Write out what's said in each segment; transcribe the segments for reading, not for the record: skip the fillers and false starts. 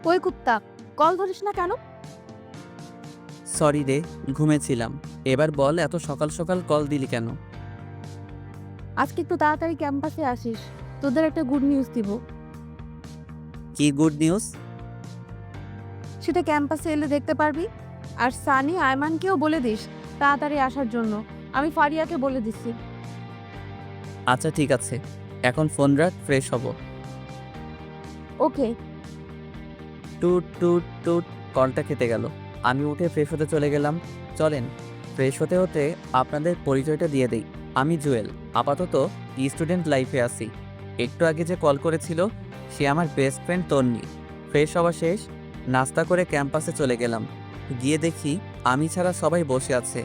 ওই কুত্তা, কল ধরিস না কেন? সরি রে, ঘুমেছিলাম। এবার বল, এত সকাল সকাল কল দিলি কেন? আজকে একটু তাড়াতাড়ি ক্যাম্পাসে আসিস, তোদের একটা গুড নিউজ দিব। কি গুড নিউজ? সেটা ক্যাম্পাসে এলে দেখতে পারবি। আর সানি আয়মানকেও বলে দিস তাড়াতাড়ি আসার জন্য। আমি ফারিয়াকে বলে দিচ্ছি। আচ্ছা ঠিক আছে, এখন ফোন রাখ, ফ্রেশ হব। ওকে। টুট টুট টুট, কলটা কেটে গেল। আমি উঠে ফ্রেশ হতে চলে গেলাম। চলেন, ফ্রেশ হতে হতে আপনাদের পরিচয়টা দিয়ে দেই। আমি জুয়েল, আপাতত স্টুডেন্ট লাইফে আছি। একটু আগে যে কল করেছিল সে আমার বেস্ট ফ্রেন্ড তন্নি। ফ্রেশ হওয়া শেষ, নাস্তা করে ক্যাম্পাসে চলে গেলাম। গিয়ে দেখি আমি ছাড়া সবাই বসে আছে।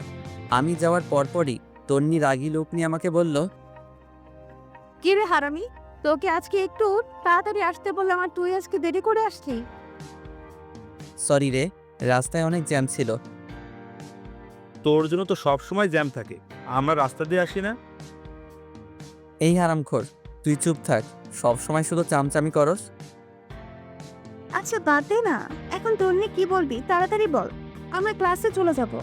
আমি যাওয়ার পরপরই তন্নি রাগী লোক নিয়ে আমাকে বলল, কি রে হারামি, তোকে আজকে একটু তাড়াতাড়ি আসতে বললাম আর তুই আজকে দেরি করে আসছি। সরি রে, রাস্তায় অনেক জ্যাম ছিল। তোর জন্য তো সব সময় জ্যাম থাকে, আমরা রাস্তা দিয়ে আসি না। এই হারামখোর, তুই চুপ থাক, সব সময় শুধু চামচামি করস। আচ্ছা বাদ দে না, এখন তোর নিয়ে কি বলবি তাড়াতাড়ি বল। আমরা ক্লাসে চলে যাব।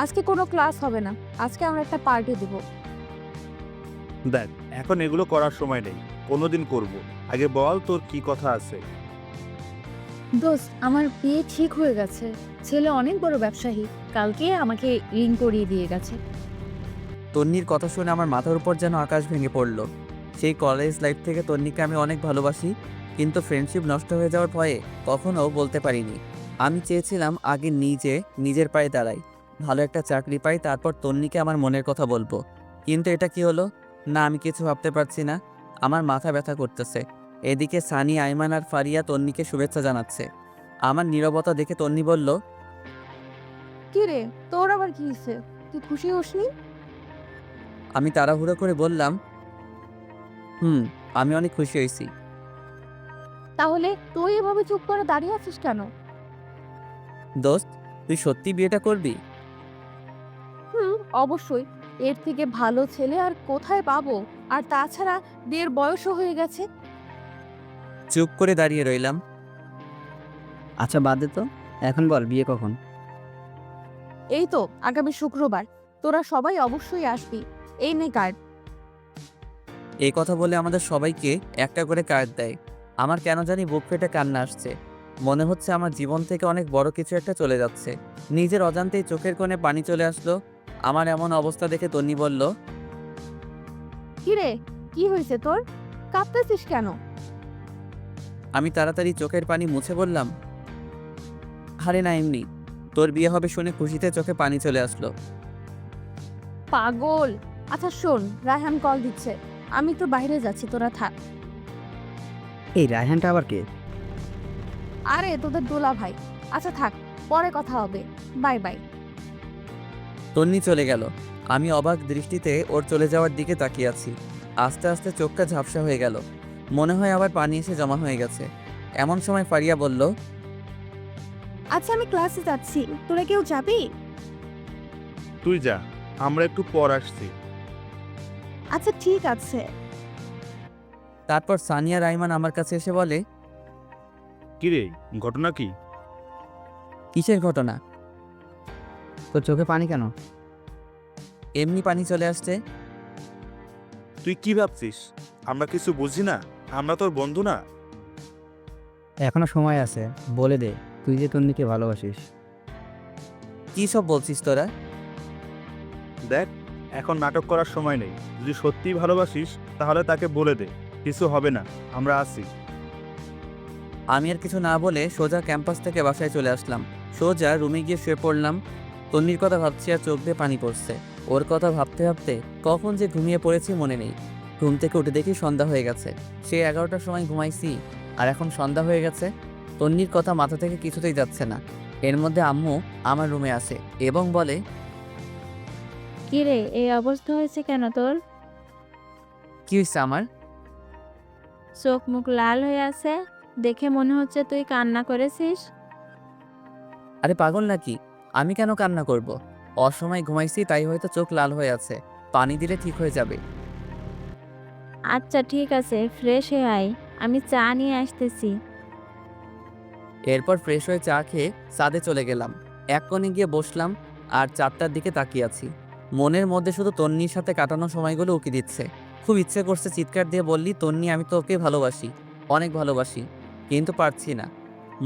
আজকে কোনো ক্লাস হবে না, আজকে আমরা একটা পার্টি দিব। দেখ, এখন এগুলো করার সময় নেই, কোনোদিন করব। আগে বল তোর কি কথা আছে। দোস্ত, আমার বিয়ে ঠিক হয়ে গেছে। ছেলে অনেক বড় ব্যবসায়ী, কালকে আমাকে রিং করিয়ে দিয়ে গেছে। তন্নির কথা শুনে আমার মাথার উপর যেন আকাশ ভেঙে পড়ল। সেই কলেজ লাইফ থেকে তন্নিকে আমি অনেক ভালোবাসি, কিন্তু ফ্রেন্ডশিপ নষ্ট হয়ে যাওয়ার ভয়ে কখনো বলতে পারিনি। আমি চেয়েছিলাম আগে নিজের পায়ে দাঁড়াই, ভালো একটা চাকরি পাই, তারপর তন্নিকে আমার মনের কথা বলবো। কিন্তু এটা কি হলো? না, আমি কিছু ভাবতে পারছি না। আমার মাথা ব্যথা করতেছে। এদিকে সানি, আইমান আর ফারিয়া তন্নিকে শুভেচ্ছা জানাচ্ছে। আমার নীরবতা দেখে তন্নি বলল, কি রে, তোর আবার কি হয়েছে? তুই খুশি হসনি? আমি তাড়াহুড়ো করে বললাম, আমি অনেক খুশি হয়েছি। তাহলে তুই এভাবে চুপ করে দাঁড়িয়ে আছিস কেন? দোস্ত, তুই সত্যি বিয়েটা করবি? অবশ্যই। এর থেকে ভালো ছেলে আর কোথায় পাবো? আর তাছাড়া বিয়ের বয়সও হয়ে গেছে। চুপ করে দাঁড়িয়ে রইলাম। আচ্ছা বাদ দে তো, এখন বল বিয়ে কখন? এই তো আগামী শুক্রবার। তোরা সবাই অবশ্যই আসবি। এই নে কার্ড। এই কথা বলে আমাদের সবাইকে একটা করে কার্ড দেয়। আমার কেন জানি বুক ফেটে কান্না আসছে। মনে হচ্ছে আমার জীবন থেকে অনেক বড় কিছু একটা চলে যাচ্ছে। নিজের অজান্তেই চোখের কোণে পানি চলে আসলো। আমার এমন অবস্থা দেখে তন্নি বলল, কি রে, কি হয়েছে তোর? কাঁপতেছিস কেন? আমি তাড়াতাড়ি চোখের পানি মুছে বললাম, আরে না, এমনি। তোর বিয়ে হবে শুনে খুশিতে চোখে পানি চলে আসলো। পাগল। আচ্ছা শোন, রায়হান কল দিচ্ছে। আমি তো বাইরে যাচ্ছি, তোরা থাক। এই রায়হানটা আবার কে? আরে তোদের দোলা ভাই। আচ্ছা থাক, পরে কথা হবে। Bye bye. তন্নি চলে গেল। আমি অবাক দৃষ্টিতে ওর চলে যাওয়ার দিকে তাকিয়ে আছি। আস্তে আস্তে চোখটা ঝাপসা হয়ে গেল। মনে হয় আবার পানি এসে জমা হয়ে গেছে। এমন সময় ফারিয়া বলল, আচ্ছা আমি ক্লাসে যাচ্ছি, তোরা কেউ যাবি? তুই যা, আমরা একটু পর আসছি। আচ্ছা ঠিক আছে। তারপর সানিয়া রাইমান আমার কাছে এসে বলে, কিরে, ঘটনা কি? কিসের ঘটনা? তোর চোখে পানি কেন? এমনি পানি চলে আসছে। তুই কি ভাবছিস আমরা কিছু বুঝি না? আমরা তোর বন্ধু না? এখনো সময় আছে, বলে দে তুই যে তন্নিকে ভালোবাসিস। কি সব বলছিস তোরা? দেখ, এখন নাটক করার সময় নেই। যদি সত্যিই ভালোবাসিস তাহলে তাকে বলে দে, কিছু হবে না, আমরা আছি। আমি আর কিছু না বলে সোজা ক্যাম্পাস থেকে বাসায় চলে আসলাম। সোজা রুমে গিয়ে শুয়ে পড়লাম। তন্নির কথা ভাবছি আর চোখ দিয়ে পানি পড়ছে। ওর কথা ভাবতে ভাবতে কখন যে ঘুমিয়ে পড়েছি মনে নেই। ঘুম থেকে উঠে দেখি সন্ধ্যা হয়ে গেছে। সে 11টার সময় ঘুমাইছি আর এখন সন্ধ্যা হয়ে গেছে। তন্নির কথা মাথা থেকে কিছুতেই যাচ্ছে না। এর মধ্যে আম্মু আমার রুমে আসে এবং বলে, কি রে, এই অবস্থা হয়েছে কেন তোর? কি হয়েছে আমার? চোখ মুখ লাল হয়ে আছে, দেখে মনে হচ্ছে তুই কান্না করেছিস। আরে পাগল নাকি? আমি কেন কান্না করব? অসময় ঘুমাইছি তাই হয়তো চোখ লাল হয়ে আছে। পানি দিলে ঠিক হয়ে যাবে। আচ্ছা ঠিক আছে, ফ্রেশ হয়ে আয়, আমি চা নিয়ে আসতেছি। এরপর ফ্রেশ হয়ে চা খেয়ে ছাদে চলে গেলাম। এক কোণে গিয়ে বসলাম আর 4টার দিকে তাকিয়ে আছি। মনের মধ্যে শুধু তন্নির সাথে কাটানো সময়গুলো উকি দিচ্ছে। খুব ইচ্ছে করছে চিৎকার দিয়ে বললি, তন্নি আমি তোকে ভালোবাসি, অনেক ভালোবাসি, কিন্তু পারছি না।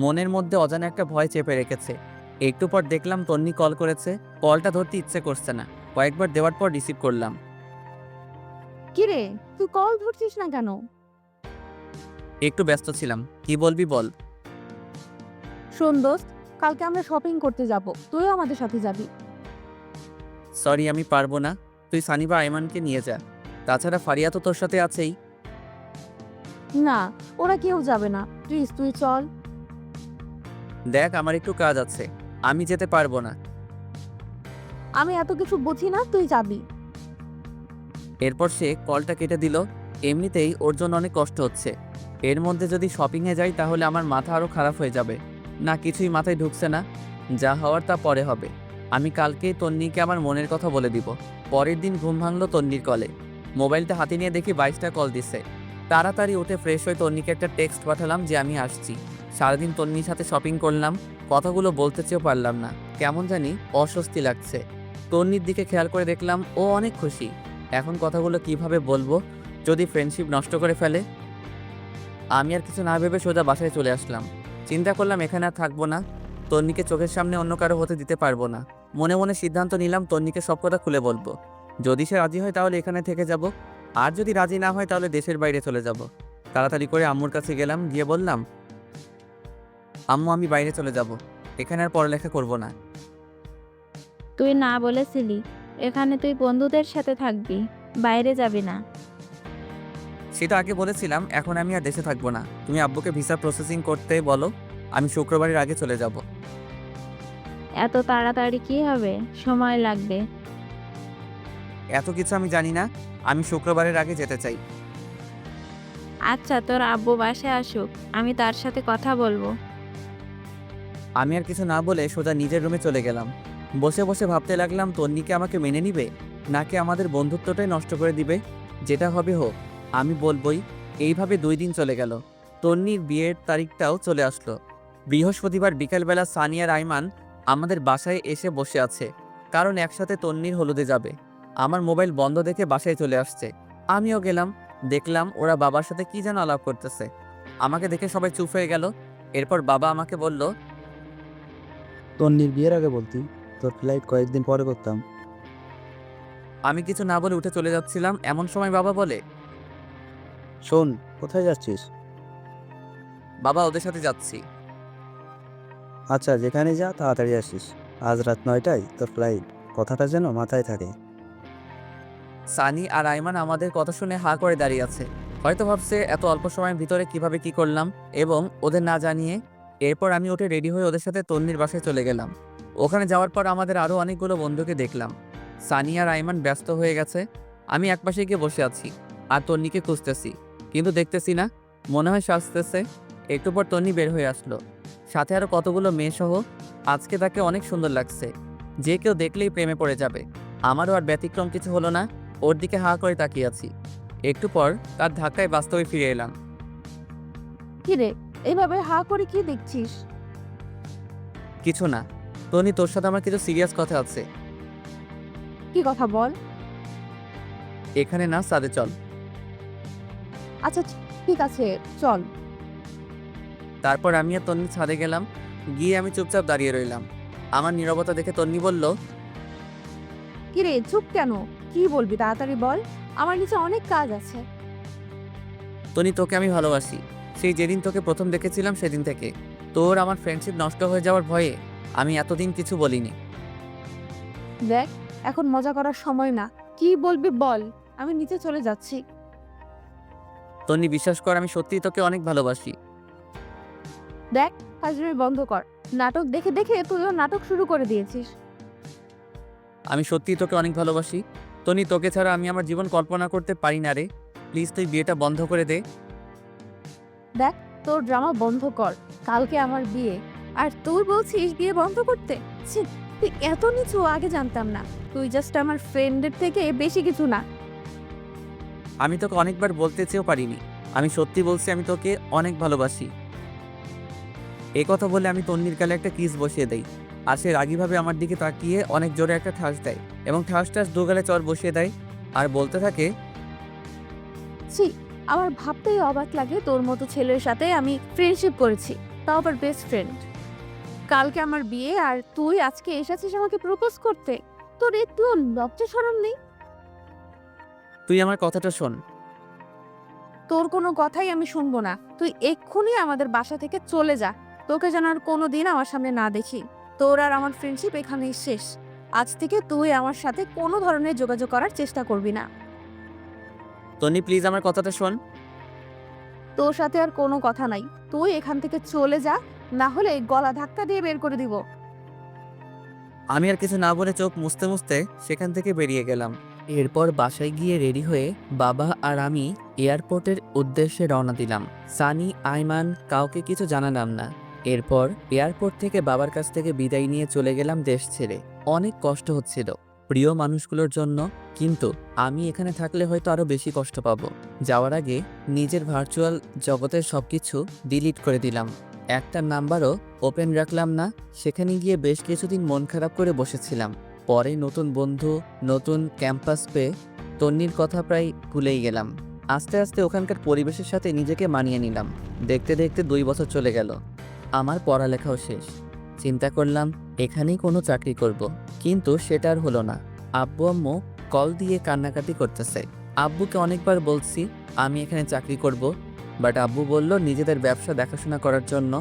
মনের মধ্যে অজানা একটা ভয় চেপে রেখেছে। একটু পর দেখলাম তন্নি কল করেছে। কলটা ধরতে ইচ্ছে করছে না, কয়েকবার দেওয়ার পর রিসিভ করলাম। কিরে, তুই কল ধরছিস না কেন? একটু ব্যস্ত ছিলাম, কি বলবি বল। শোন দোস্ত, কালকে আমরা শপিং করতে যাব, তুইও আমাদের সাথে যাবি। সরি আমি পারবো না, তুই সানি বা আইমানকে নিয়ে যা। তাছাড়া ফারিয়া তো তোর সাথে আছেই। না, ওরা কেউ যাবে না, প্লিজ তুই চল। দেখ আমার একটু কাজ আছে, আমি যেতে পারবো না। আমি এত কিছু বুঝি না, তুই যাবি। এরপর সে কলটা কেটে দিল। এমনিতেই ওর জন্য অনেক কষ্ট হচ্ছে, এর মধ্যে যদি শপিংয়ে যাই তাহলে আমার মাথা আরও খারাপ হয়ে যাবে। না, কিছুই মাথায় ঢুকছে না। যা হওয়ার তা পরে হবে। আমি কালকেই তন্নিকে আমার মনের কথা বলে দিব। পরের দিন ঘুম ভাঙলো তন্নির কলে। মোবাইলটা হাতে নিয়ে দেখি 22টা কল দিছে। তাড়াতাড়ি উঠে ফ্রেশ হয়ে তন্নিকে একটা টেক্সট পাঠালাম যে আমি আসছি। সারাদিন তন্নির সাথে শপিং করলাম, কথাগুলো বলতে চেয়েও পারলাম না, কেমন জানি অস্বস্তি লাগছে। তন্নির দিকে খেয়াল করে দেখলাম ও অনেক খুশি। এখন কথাগুলো কিভাবে বলবো, যদি ফ্রেন্ডশিপ নষ্ট করে ফেলে। আমি আর কিছু না ভেবে সোজা বাসায় চলে আসলাম। চিন্তা করলাম এখানে আর থাকবো না, তন্নিকে চোখের সামনে অন্য কারো হতে দিতে পারবো না। মনে মনে সিদ্ধান্ত নিলাম তন্নিকে সব কথা খুলে বলবো। যদি সে রাজি হয় তাহলে এখানে থেকে যাব, আর যদি রাজি না হয় তাহলে দেশের বাইরে চলে যাব। তাড়াতাড়ি করে আম্মুর কাছে গেলাম, গিয়ে বললাম, আম্মু আমি বাইরে চলে যাব, এখানে আর পড়ালেখা করব না। তুই না বলেছিলি এখানে তুই বন্ধুদের সাথে থাকবি, বাইরে যাবি না? সেটা আগে বলেছিলাম, এখন আমি আর দেশে থাকবো না। তুমি আব্বুকে ভিসা প্রসেসিং করতে বলো, আমি শুক্রবারের আগে চলে যাব। এত তাড়াতাড়ি কি হবে, সময় লাগবে। এত কিছু আমি জানি না, আমি শুক্রবারের আগে যেতে চাই। আচ্ছা, তোর আব্বু বাসায় আসুক, আমি তার সাথে কথা বলবো। আমি আর কিছু না বলে সোজা নিজের রুমে চলে গেলাম। বসে বসে ভাবতে লাগলাম তন্নিকে আমাকে মেনে নিবে, নাকি আমাদের বন্ধুত্বটাই নষ্ট করে দিবে। যেটা হবে হোক, আমি বলবই। এইভাবে 2 দিন চলে গেল। তন্নির বিয়ের তারিখটাও চলে আসলো। বৃহস্পতিবার বিকালবেলা সানি আর আইমান আমাদের বাসায় এসে বসে আছে, কারণ একসাথে তন্নির হলুদে যাবে। আমার মোবাইল বন্ধ দেখে বাসায় চলে আসছে। আমিও গেলাম, দেখলাম ওরা বাবার সাথে কি যেন আলাপ করতেছে। আমাকে দেখে সবাই চুপ হয়ে গেল। এরপর বাবা আমাকে বলল, তন্নির বিয়ের আগে বলতি, তোর ফ্লাইট কয়েকদিন পরে করতাম। আমি কিছু না বলে উঠে চলে যাচ্ছিলাম, এমন সময় বাবা বলে, শোন, কোথায় যাচ্ছিস? বাবা ওদের সাথে যাচ্ছি। আচ্ছা, যেখানে যা তাড়াতাড়ি আসিস। আজ রাত 9টায় তোর ফ্লাইট, কথাটা যেন মাথায় থাকে। সানি আর আইমান আমাদের কথা শুনে হা করে দাঁড়িয়ে আছে। হয়তো ভাবছে এত অল্প সময়ের ভিতরে কিভাবে কি করলাম, এবং ওদের না জানিয়ে। এরপর আমি উঠে রেডি হয়ে ওদের সাথে তন্নির বাসায় চলে গেলাম। ওখানে যাওয়ার পর আমাদের আরও অনেকগুলো বন্ধুকে দেখলাম। সানি আর আইমান ব্যস্ত হয়ে গেছে, আমি একপাশে গিয়ে বসে আছি আর তন্নিকে খুঁজতেছি, কিন্তু দেখতেছি না। মনে হয় সাজতেছে। একটু পর তন্নি বের হয়ে আসলো, সাথে আরও কতগুলো মেয়ে সহ। আজকে তাকে অনেক সুন্দর লাগছে, যে কেউ দেখলেই প্রেমে পড়ে যাবে। আমারও আর ব্যতিক্রম কিছু হলো না, ওর দিকে হা করে তাকিয়ে আছি। একটু পর তার ধাক্কায় বাস্তবে ফিরে এলাম। কিরে, এইভাবে হা করে কি দেখছিস? কিছু না তনি, তোর সাথে আমার কিছু সিরিয়াস কথা আছে। কি কথা বল। এখানে না, সাদে চল। আচ্ছা ঠিক আছে, চল। তারপর আমি আর তন্নি ছাদে গেলাম। গিয়ে আমি চুপচাপ দাঁড়িয়ে রইলাম। আমার নীরবতা দেখে তন্নি বলল, কিরে চুপ কেন? কি বলবি তাড়াতাড়ি বল, আমার নিচে অনেক কাজ আছে। তনি তোকে আমি ভালোবাসি, সেই যেদিন তোকে প্রথম দেখেছিলাম সেদিন থেকে। তোর আমার ফ্রেন্ডশিপ নষ্ট হয়ে যাওয়ার ভয়ে আমি এতদিন কিছু বলিনি। দেখ, এখন মজা করার সময় না, কি বলবি বল, আমি নিচে চলে যাচ্ছি। তন্নি বিশ্বাস কর, আমি সত্যিই তোকে অনেক ভালোবাসি। দেখ, ফাজলামি বন্ধ কর, নাটক দেখে দেখে তুইও নাটক শুরু করে দিয়েছিস। আমি সত্যিই তোকে অনেক ভালোবাসি তনি, তোকে ছাড়া আমি আমার জীবন কল্পনা করতে পারি না রে। প্লিজ তুই বিয়েটা বন্ধ করে দে। দেখ, তোর ড্রামা বন্ধ কর, কালকে আমার বিয়ে, আর তুই বলছিস বিয়ে বন্ধ করতে? ছি, তুই এত নিচু, আগে জানতাম না। তুই জাস্ট আমার ফ্রেন্ডের থেকে বেশি কিছু না। আমি তোকে অনেকবার বলতে চেয়েও পারিনি, আমি সত্যি বলছি, আমি তোকে অনেক ভালোবাসি। এই কথা বলে আমি তন্নির গালে একটা কিস বসিয়ে দেই। আর সে রাগীভাবে আমার দিকে তাকিয়ে অনেক জোরে একটা ঠাস দেয় এবং ঠাস ঠাস দু গালে চর বসিয়ে দেয় আর বলতে থাকে, ছি, আমার ভাবতেই অবাক লাগে তোর মতো ছেলের সাথে আমি ফ্রেন্ডশিপ করেছি, তাও আবার বেস্ট ফ্রেন্ড। কালকে আমার বিয়ে আর তুই আজকে এসেছিস আমাকে প্রপোজ করতে। তোর একটুও লজ্জা শরম নেই? তুই আমার কথাটা শোন। তোর কোনো কথাই আমি শুনবো না। তুই এক্ষুনি আমাদের বাসা থেকে চলে যা। তোকে যেন আর কোনোদিন আমার সামনে না দেখি। তোর আর আমার ফ্রেন্ডশিপ এখানেই শেষ। আজ থেকে তুই আমার সাথে কোনো ধরনের যোগাযোগ করার চেষ্টা করবি না। তন্নি প্লিজ আমার কথাটা শোন। তোর সাথে আর কোনো কথা নাই। তুই এখান থেকে চলে যা, না হলে গলা ধাক্কা দিয়ে বের করে দিব। আমি আর কিছু না বলে চোখ মুছতে মুছতে সেখান থেকে বেরিয়ে গেলাম। এরপর বাসায় গিয়ে রেডি হয়ে বাবা আর আমি এয়ারপোর্টের উদ্দেশ্যে রওনা দিলাম। সানি, আইমান কাউকে কিছু জানালাম না। এরপর এয়ারপোর্ট থেকে বাবার কাছ থেকে বিদায় নিয়ে চলে গেলাম দেশ ছেড়ে। অনেক কষ্ট হচ্ছিল প্রিয় মানুষগুলোর জন্য, কিন্তু আমি এখানে থাকলে হয়তো আরো বেশি কষ্ট পাবো। যাওয়ার আগে নিজের ভার্চুয়াল জগতের সবকিছু ডিলিট করে দিলাম। একটা নাম্বারও ওপেন রাখলাম না। সেখানে গিয়ে বেশ কিছুদিন মন খারাপ করে বসেছিলাম। পরে নতুন বন্ধু, নতুন ক্যাম্পাস পেয়ে তন্নির কথা প্রায় ভুলেই গেলাম। আস্তে আস্তে ওখানকার পরিবেশের সাথে নিজেকে মানিয়ে নিলাম। দেখতে দেখতে 2 বছর চলে গেল। আমার পড়ালেখাও শেষ। চিন্তা করলাম এখানেই কোনো চাকরি করব, কিন্তু সেটা আর হলো না। আব্বু আম্মু কল দিয়ে কান্নাকাটি করতেছে। আব্বুকে অনেকবার বলছি আমি এখানে চাকরি করব, বাট আব্বু বলল নিজেদের ব্যবসা দেখাশোনা করার জন্য।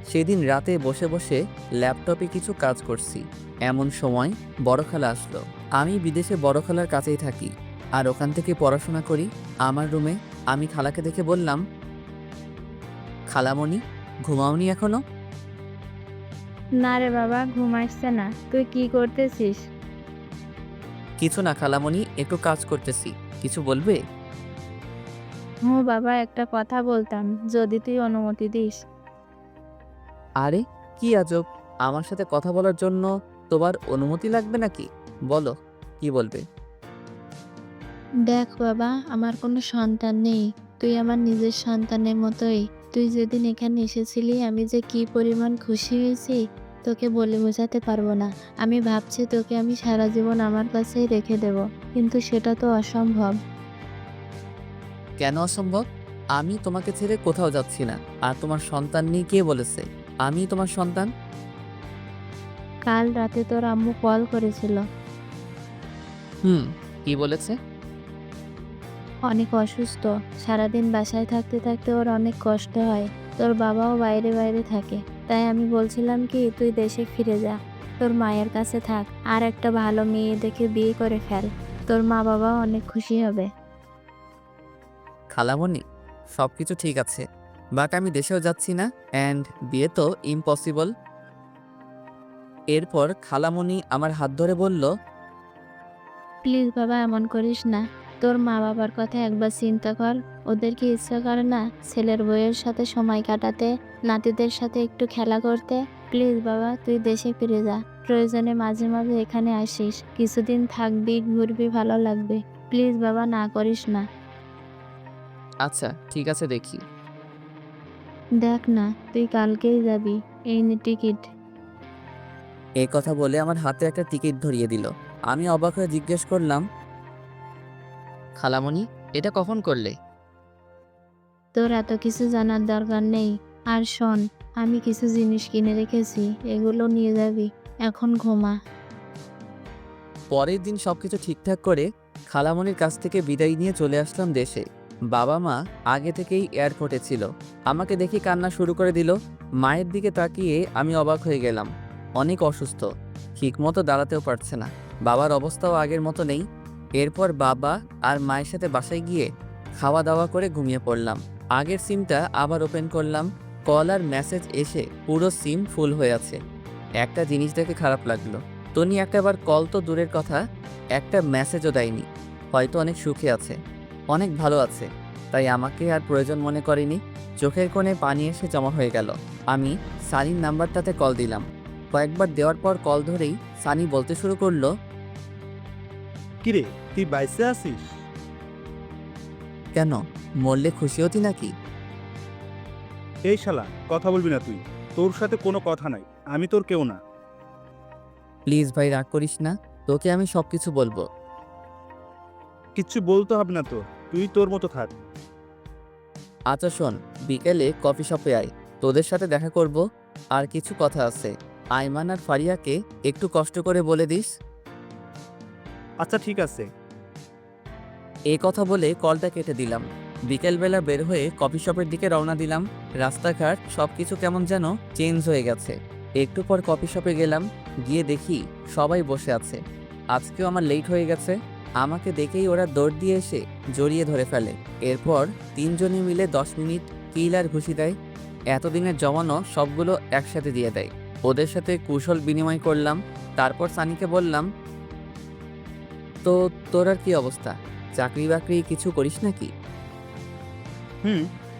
সেদিন রাতে বসে বসে ল্যাপটপে কিছু কাজ করছি, এমন সময় বড় খালা আসলো। আমি বিদেশে বড় খালার কাছেই থাকি আর ওখান থেকে পড়াশোনা করি। আমার রুমে আমি খালাকে দেখে বললাম, খালামণি ঘুমাওনি এখনো? না রে বাবা, ঘুম আসছে না। তুই কি করতেছিস? কিছু না খালামণি, একটু কাজ করতেছি। কিছু বলবে? বাবা, একটা কথা বলতাম, যদি তুই অনুমতি দিস। আরে কি আজব, আমার সাথে কথা বলার জন্য তোমার অনুমতি লাগবে নাকি? বলো কি বলবে। দেখ বাবা, আমার কোনো সন্তান নেই। তুই আমার নিজের সন্তানের মতোই। তুই যেদিন এখানে এসেছিলি আমি যে কি পরিমাণ খুশি হয়েছি তোকে বলে বোঝাতে পারবো না। আমি ভাবছি তোকে আমি সারা জীবন আমার কাছেই রেখে দেব, কিন্তু সেটা তো অসম্ভব। কেন অসম্ভব? আমি তোমাকে ছেড়ে কোথাও যাচ্ছি না। আর তোমার সন্তান নেই কে বলেছে? আমি তোমার সন্তান। কাল রাতে তোর আম্মু কল করেছিল। কি বলেছে? অনেক অসুস্থ, সারাদিন বাসায় থাকতে থাকতে ওর অনেক কষ্ট হয়। তোর বাবাও বাইরে বাইরে থাকে, তাই আমি বলছিলাম কি তুই দেশে ফিরে যা, তোর মায়ের কাছে থাক, আর একটা ভালো মেয়ে দেখে বিয়ে করে ফেল। তোর মা বাবাও অনেক খুশি হবে। খালামণি সব কিছু ঠিক আছে, বাট আমি দেশেও যাচ্ছি না, অ্যান্ড বিয়ে তো ইম্পসিবল। এরপর খালামণি আমার হাত ধরে বলল, প্লিজ বাবা, এমন করিস না। তোর মা বাবার কথা একবার চিন্তা কর। ওদের কি ইচ্ছা করে না ছেলের বউয়ের সাথে সময় কাটাতে, নাতিদের সাথে একটু খেলা করতে? প্লিজ বাবা, তুই দেশে ফিরে যা। প্রয়োজনে মাঝে মাঝে এখানে আসিস, কিছুদিন থাকবি, ঘুরবি, ভালো লাগবে। প্লিজ বাবা, না করিস না। আচ্ছা ঠিক আছে দেখি। দেখ না, তুই কালকেই যাবি, এই নে টিকিট। এই কথা বলে আমার হাতে একটা টিকিট ধরিয়ে দিল। আমি অবাক হয়ে জিজ্ঞেস করলাম, খালামণি এটা কখন করলে? তোর এত কিছু জানার দরকার নেই। আর শোন, আমি কিছু জিনিস কিনে রেখেছি, এগুলো নিয়ে যাবি। এখন ঘুমা। পরের দিন সবকিছু ঠিকঠাক করে খালামণির কাছ থেকে বিদায় নিয়ে চলে আসলাম দেশে। বাবা মা আগে থেকেই এয়ারপোর্টে ছিল। আমাকে দেখে কান্না শুরু করে দিল। মায়ের দিকে তাকিয়ে আমি অবাক হয়ে গেলাম। অনেক অসুস্থ, ঠিকমতো দাঁড়াতেও পারছে না। বাবার অবস্থাও আগের মতো নেই। এরপর বাবা আর মায়ের সাথে বাসায় গিয়ে খাওয়া দাওয়া করে ঘুমিয়ে পড়লাম। আগের সিমটা আবার ওপেন করলাম। কল আর মেসেজ এসে পুরো সিম ফুল হয়ে আছে। একটা জিনিস দেখে খারাপ লাগলো, তনি একটাবার কল তো দূরের কথা, একটা মেসেজও দেয়নি। হয়তো অনেক সুখে আছে, অনেক ভালো আছে, তাই আমাকে আর প্রয়োজন মনে করেনি। চোখের কোণে পানি এসে জমা হয়ে গেল। আমি সানির নাম্বারটাতে কল দিলাম। কয়েকবার দেওয়ার পর কল ধরেই সানি বলতে শুরু করলো, কিরে তুই বাইসে আসিস? কেন মরলে খুশি হতি নাকি? এই শালা কথা বলবি না তুই? তোর সাথে কোনো কথা নাই, আমি তোর কেউ না। প্লিজ ভাই রাগ করিস না, তোকে আমি সব কিছু বলবো। কিচ্ছু বলতে হবে না তো, তুই তোর মতো থাক। আচ্ছা শোন, বিকেলে কফি শপে আয়, তোদের সাথে দেখা করব। আর কিছু কথা আছে, আইমান আর ফারিয়াকে একটু কষ্ট করে বলে দিস। আচ্ছা ঠিক আছে। এই কথা বলে কলটা কেটে দিলাম। বিকেলবেলা বের হয়ে কফি শপের দিকে রওনা দিলাম। রাস্তাঘাট সব কিছু কেমন যেন চেঞ্জ হয়ে গেছে। একটু পর কফি শপে গেলাম, গিয়ে দেখি সবাই বসে আছে। আজকেও আমার লেট হয়ে গেছে। আমাকে দেখেই ওরা দৌড় দিয়ে এসে জড়িয়ে ধরে ফেলে। এরপর তিনজনে মিলে 10 মিনিট কিল আর ঘুষি দেয়। এতদিনের জমানো সবগুলো একসাথে দিয়ে দেয়। ওদের সাথে কুশল বিনিময় করলাম। তারপর সানিকে বললাম, তো তোর আর কি অবস্থা, চাকরি বাকরি কিছু করিস নাকি?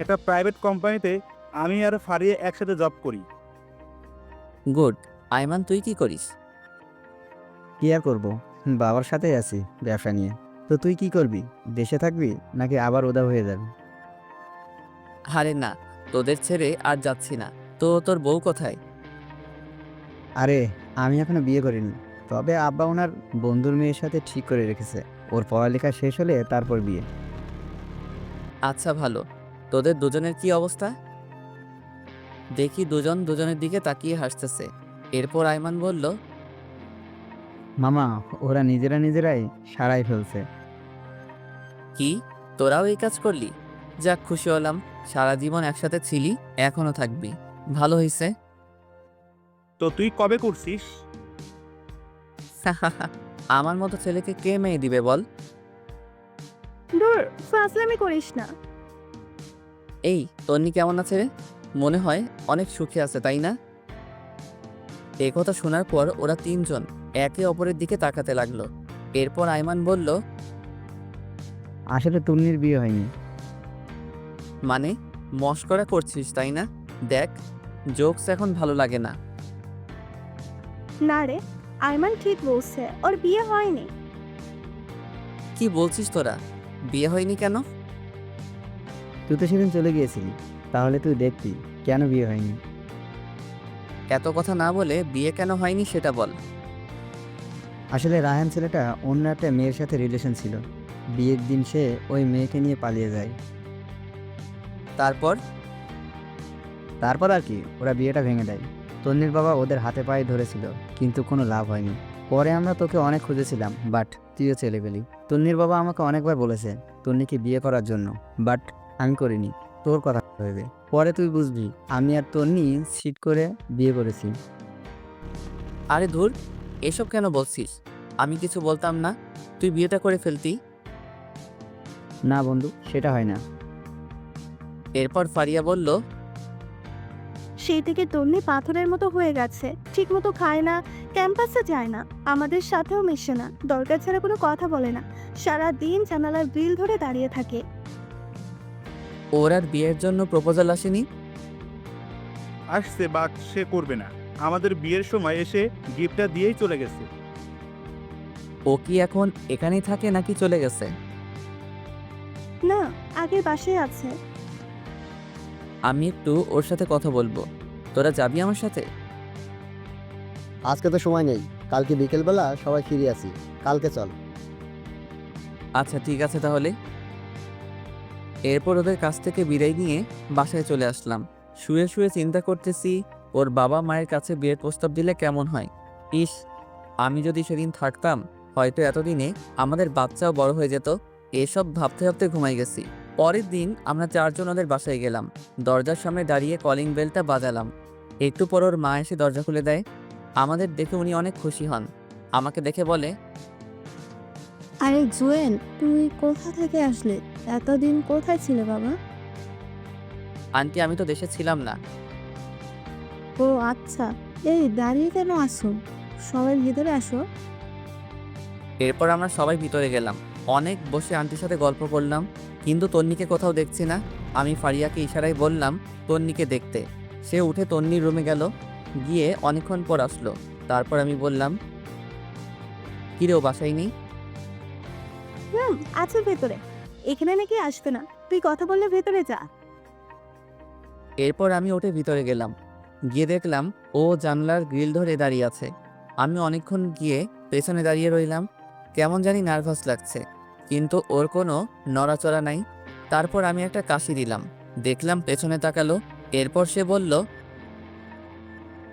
একটা প্রাইভেট কোম্পানিতে আমি আর ফারিয়া একসাথে জব করি। গুড। আইমান তুই কি করিস? কি আর করবো, বাবার সাথেই আছি ব্যবসা নিয়ে। তো তুই কি করবি, দেশে থাকবি নাকি আবার উধাও হয়ে যাবি? আরে না, তোদের ছেড়ে আর যাচ্ছি না। তো তোর বউ কোথায়? আরে আমি এখনো বিয়ে করিনি, তবে আব্বা ওনার বন্ধুর মেয়ের সাথে ঠিক করে রেখেছে। ওর পড়ালেখা শেষ হলে তারপর বিয়ে। আচ্ছা ভালো। তোদের দুজনের কি অবস্থা? দেখি দুজন দুজনের দিকে তাকিয়ে হাসতেছে। এরপর আইমান বলল, মামা, ওরা নিজেরাই সারাই ফেলছে। কি তোরাও এই কাজ করলি? যাক, খুশি হলাম। সারা জীবন একসাথে ছিলি, এখনো থাকবি, ভালো হইছে। তো তুই কবে করছিস? আমার মতো ছেলেকে কে মেয়ে দিবে বল? দূর, ফাজলামি করিস না। এই তন্নি কেমন আছে রে? মনে হয় অনেক সুখে আছে, তাই না? এই কথা শোনার পর ওরা তিনজন একে অপরের দিকে তাকাতে লাগলো। এরপর আইমান বলল, আসলে তন্নির বিয়ে হয়নি। মানে মস্করা করছিস তাই না? দেখ, জোকস এখন ভালো লাগে না। না রে, আইমান ঠিক বলছে, ওর বিয়ে হয়নি। কি বলছিস তোরা? বিয়ে হয়নি কেন? তুই তো সেদিন চলে গিয়েছিলি, তাহলে তুই দেখতি কেন বিয়ে হয়নি। এত কথা না বলে বিয়ে কেন হয়নি সেটা বল। আসলে রায়হান ছেলেটা অন্য একটা মেয়ের সাথে রিলেশন ছিল। বিয়ের দিন সে ওই মেয়েকে নিয়ে পালিয়ে যায়। তারপর? তারপর আর কি, ওরা বিয়েটা ভেঙে দেয়। তন্নির বাবা ওদের হাতে পায়ে ধরেছিল, কিন্তু কোনো লাভ হয়নি। পরে আমরা তোকে অনেক খুঁজেছিলাম, বাট তুইও চলে গেলি। তন্নির বাবা আমাকে অনেকবার বলেছে তন্নিকে বিয়ে করার জন্য, বাট আমি করিনি, তোর কথা ভেবে। পরে তুই বুঝবি আমি আর তন্নি সিট করে বিয়ে করেছি। আরে ধুর, এসব কেন বলছিস? আমি কিছু বলতাম না, তুই বিয়েটা করে ফেলতি। না বন্ধু, সেটা হয় না। এরপর ফারিয়া বলল, সেই থেকে তন্নি পাথরের মতো হয়ে গেছে, ঠিক মতো খায় না, ক্যাম্পাসে যায় না, আমাদের সাথেও মেশে না, দরকার ছাড়া কোনো কথা বলে না, সারা দিন জানালার গ্রিল ধরে দাঁড়িয়ে থাকে। ওর আর বিয়ের জন্য প্রপোজাল আসেনি? আসছে, বা সে করবে না। আমাদের বিয়ের সময় এসে গিফটটা দিয়েই চলে গেছে। ও কি এখন এখানেই থাকে নাকি চলে গেছে? না, আগের বাসায় আছে। আমি একটু ওর সাথে কথা বলবো, তোরা যাবি আমার সাথে? আজকে তো সময় নেই, কালকে বিকেলবেলা সবাই ফিরে আসি, কালকে চল। আচ্ছা ঠিক আছে তাহলে। এরপর ওদের কাছ থেকে বিদায় নিয়ে বাসায় চলে আসলাম। শুয়ে শুয়ে চিন্তা করতেছি, ওর বাবা মায়ের কাছে বিয়ের প্রস্তাব দিলে কেমন হয়। ইস, আমি যদি সেদিন থাকতাম, হয়তো এতদিনে আমাদের বাচ্চাও বড় হয়ে যেত। এসব ভাবতে ভাবতে ঘুমাই গেছি। পরের দিন আমরা চারজন ওদের বাসায় গেলাম। দরজার সামনে দাঁড়িয়ে কলিং বেলটা বাজালাম। একটু পর ওর মা এসে দরজা খুলে দেয়। আমাদের দেখে উনি অনেক খুশি হন। আমাকে দেখে বলে, আরে জুয়েল, তুই কোথা থেকে আসলে? এতদিন কোথায় ছিলে বাবা? আন্টি আমি তো দেশে ছিলাম না। ও আচ্ছা, এই দাঁড়িয়ে কেন আসো? সবাই ভিতরে আসো। এরপর আমরা সবাই ভিতরে গেলাম। অনেক বসে আন্টির সাথে গল্প করলাম, কিন্তু তন্নিকে কোথাও দেখছি না। আমি ফারিয়াকে ইশারায় বললাম তন্নিকে দেখতে। সে উঠে তন্নির রুমে গেল, গিয়ে অনেকক্ষণ পর আসলো। তারপর আমি বললাম, কিরে ও বাসায় নেই? আছে ভেতরে, এখানে নাকি আসবে না, তুই কথা বললে ভেতরে যা। এরপর আমি উঠে ভিতরে গেলাম। গিয়ে দেখলাম ও জানলার গ্রিল ধরে দাঁড়িয়ে আছে। আমি অনেকক্ষণ গিয়ে পেছনে দাঁড়িয়ে রইলাম। কেমন জানি নার্ভাস লাগছে, কিন্তু ওর কোনো নড়াচড়া নাই। তারপর আমি একটা কাশি দিলাম, দেখলাম পেছনে তাকালো। এরপর সে বলল,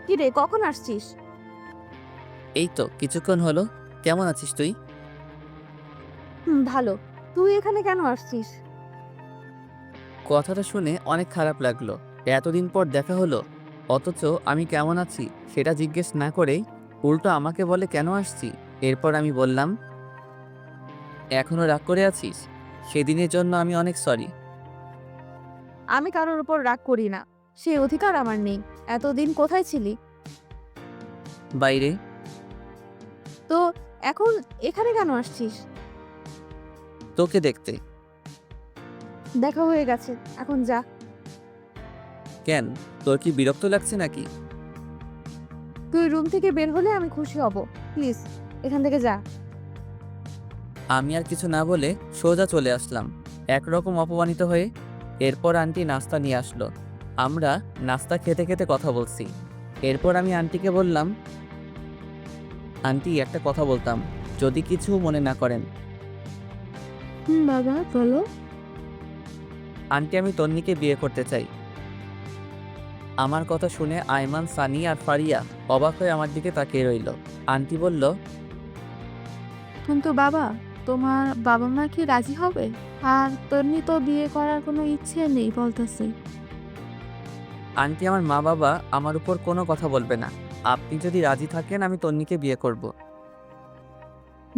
কি রে, কখন আসছিস? এই তো কিছুক্ষণ হলো। কেমন আছিস তুই? ভালো। তুই এখানে কেন আসছিস? কথাটা শুনে অনেক খারাপ লাগলো। এতদিন পর দেখা হলো, অথচ আমি কেমন আছি সেটা জিজ্ঞেস না করেই উল্টো আমাকে বলে কেন আসছি। এরপর আমি বললাম, এখনো রাগ করে আছিস? সেদিনের জন্য আমি অনেক সরি। আমি কারোর উপর রাগ করি না, সে অধিকার আমার নেই। এতদিন কোথায় ছিলি? বাইরে। তো এখন এখানে কেন আসছিস? তোকে দেখতে। দেখা হয়ে গেছে, এখন যা। কেন, তোর কি বিরক্ত লাগছে নাকি? তুই রুম থেকে বের হলে আমি খুশি হব। প্লিজ এখান থেকে যা। আমি আর কিছু না বলে সোজা চলে আসলাম, একরকম অপমানিত হয়ে। এরপর আন্টি নাস্তা নিয়ে আসলো। আমরা নাস্তা খেতে খেতে কথা বলছি। এরপর আমি আন্টিকে বললাম, আন্টি একটা কথা বলতাম, যদি কিছু মনে না করেন। বাবা বলো। আন্টি, আমি তন্নিকে বিয়ে করতে চাই। আমার কথা শুনে আয়মান, সানি আর ফারিয়া অবাক হয়ে আমার দিকে তাকিয়ে রইল। আন্টি বলল, কিন্তু বাবা, তোমার বাবা মা কি রাজি হবে? আর তন্নি তো বিয়ে করার কোনো ইচ্ছে নেই বলতেছে। আন্টি, আমার মা বাবা আমার উপর কোনো কথা বলবে না। আপনি যদি রাজি থাকেন আমি তন্নিকে বিয়ে করব।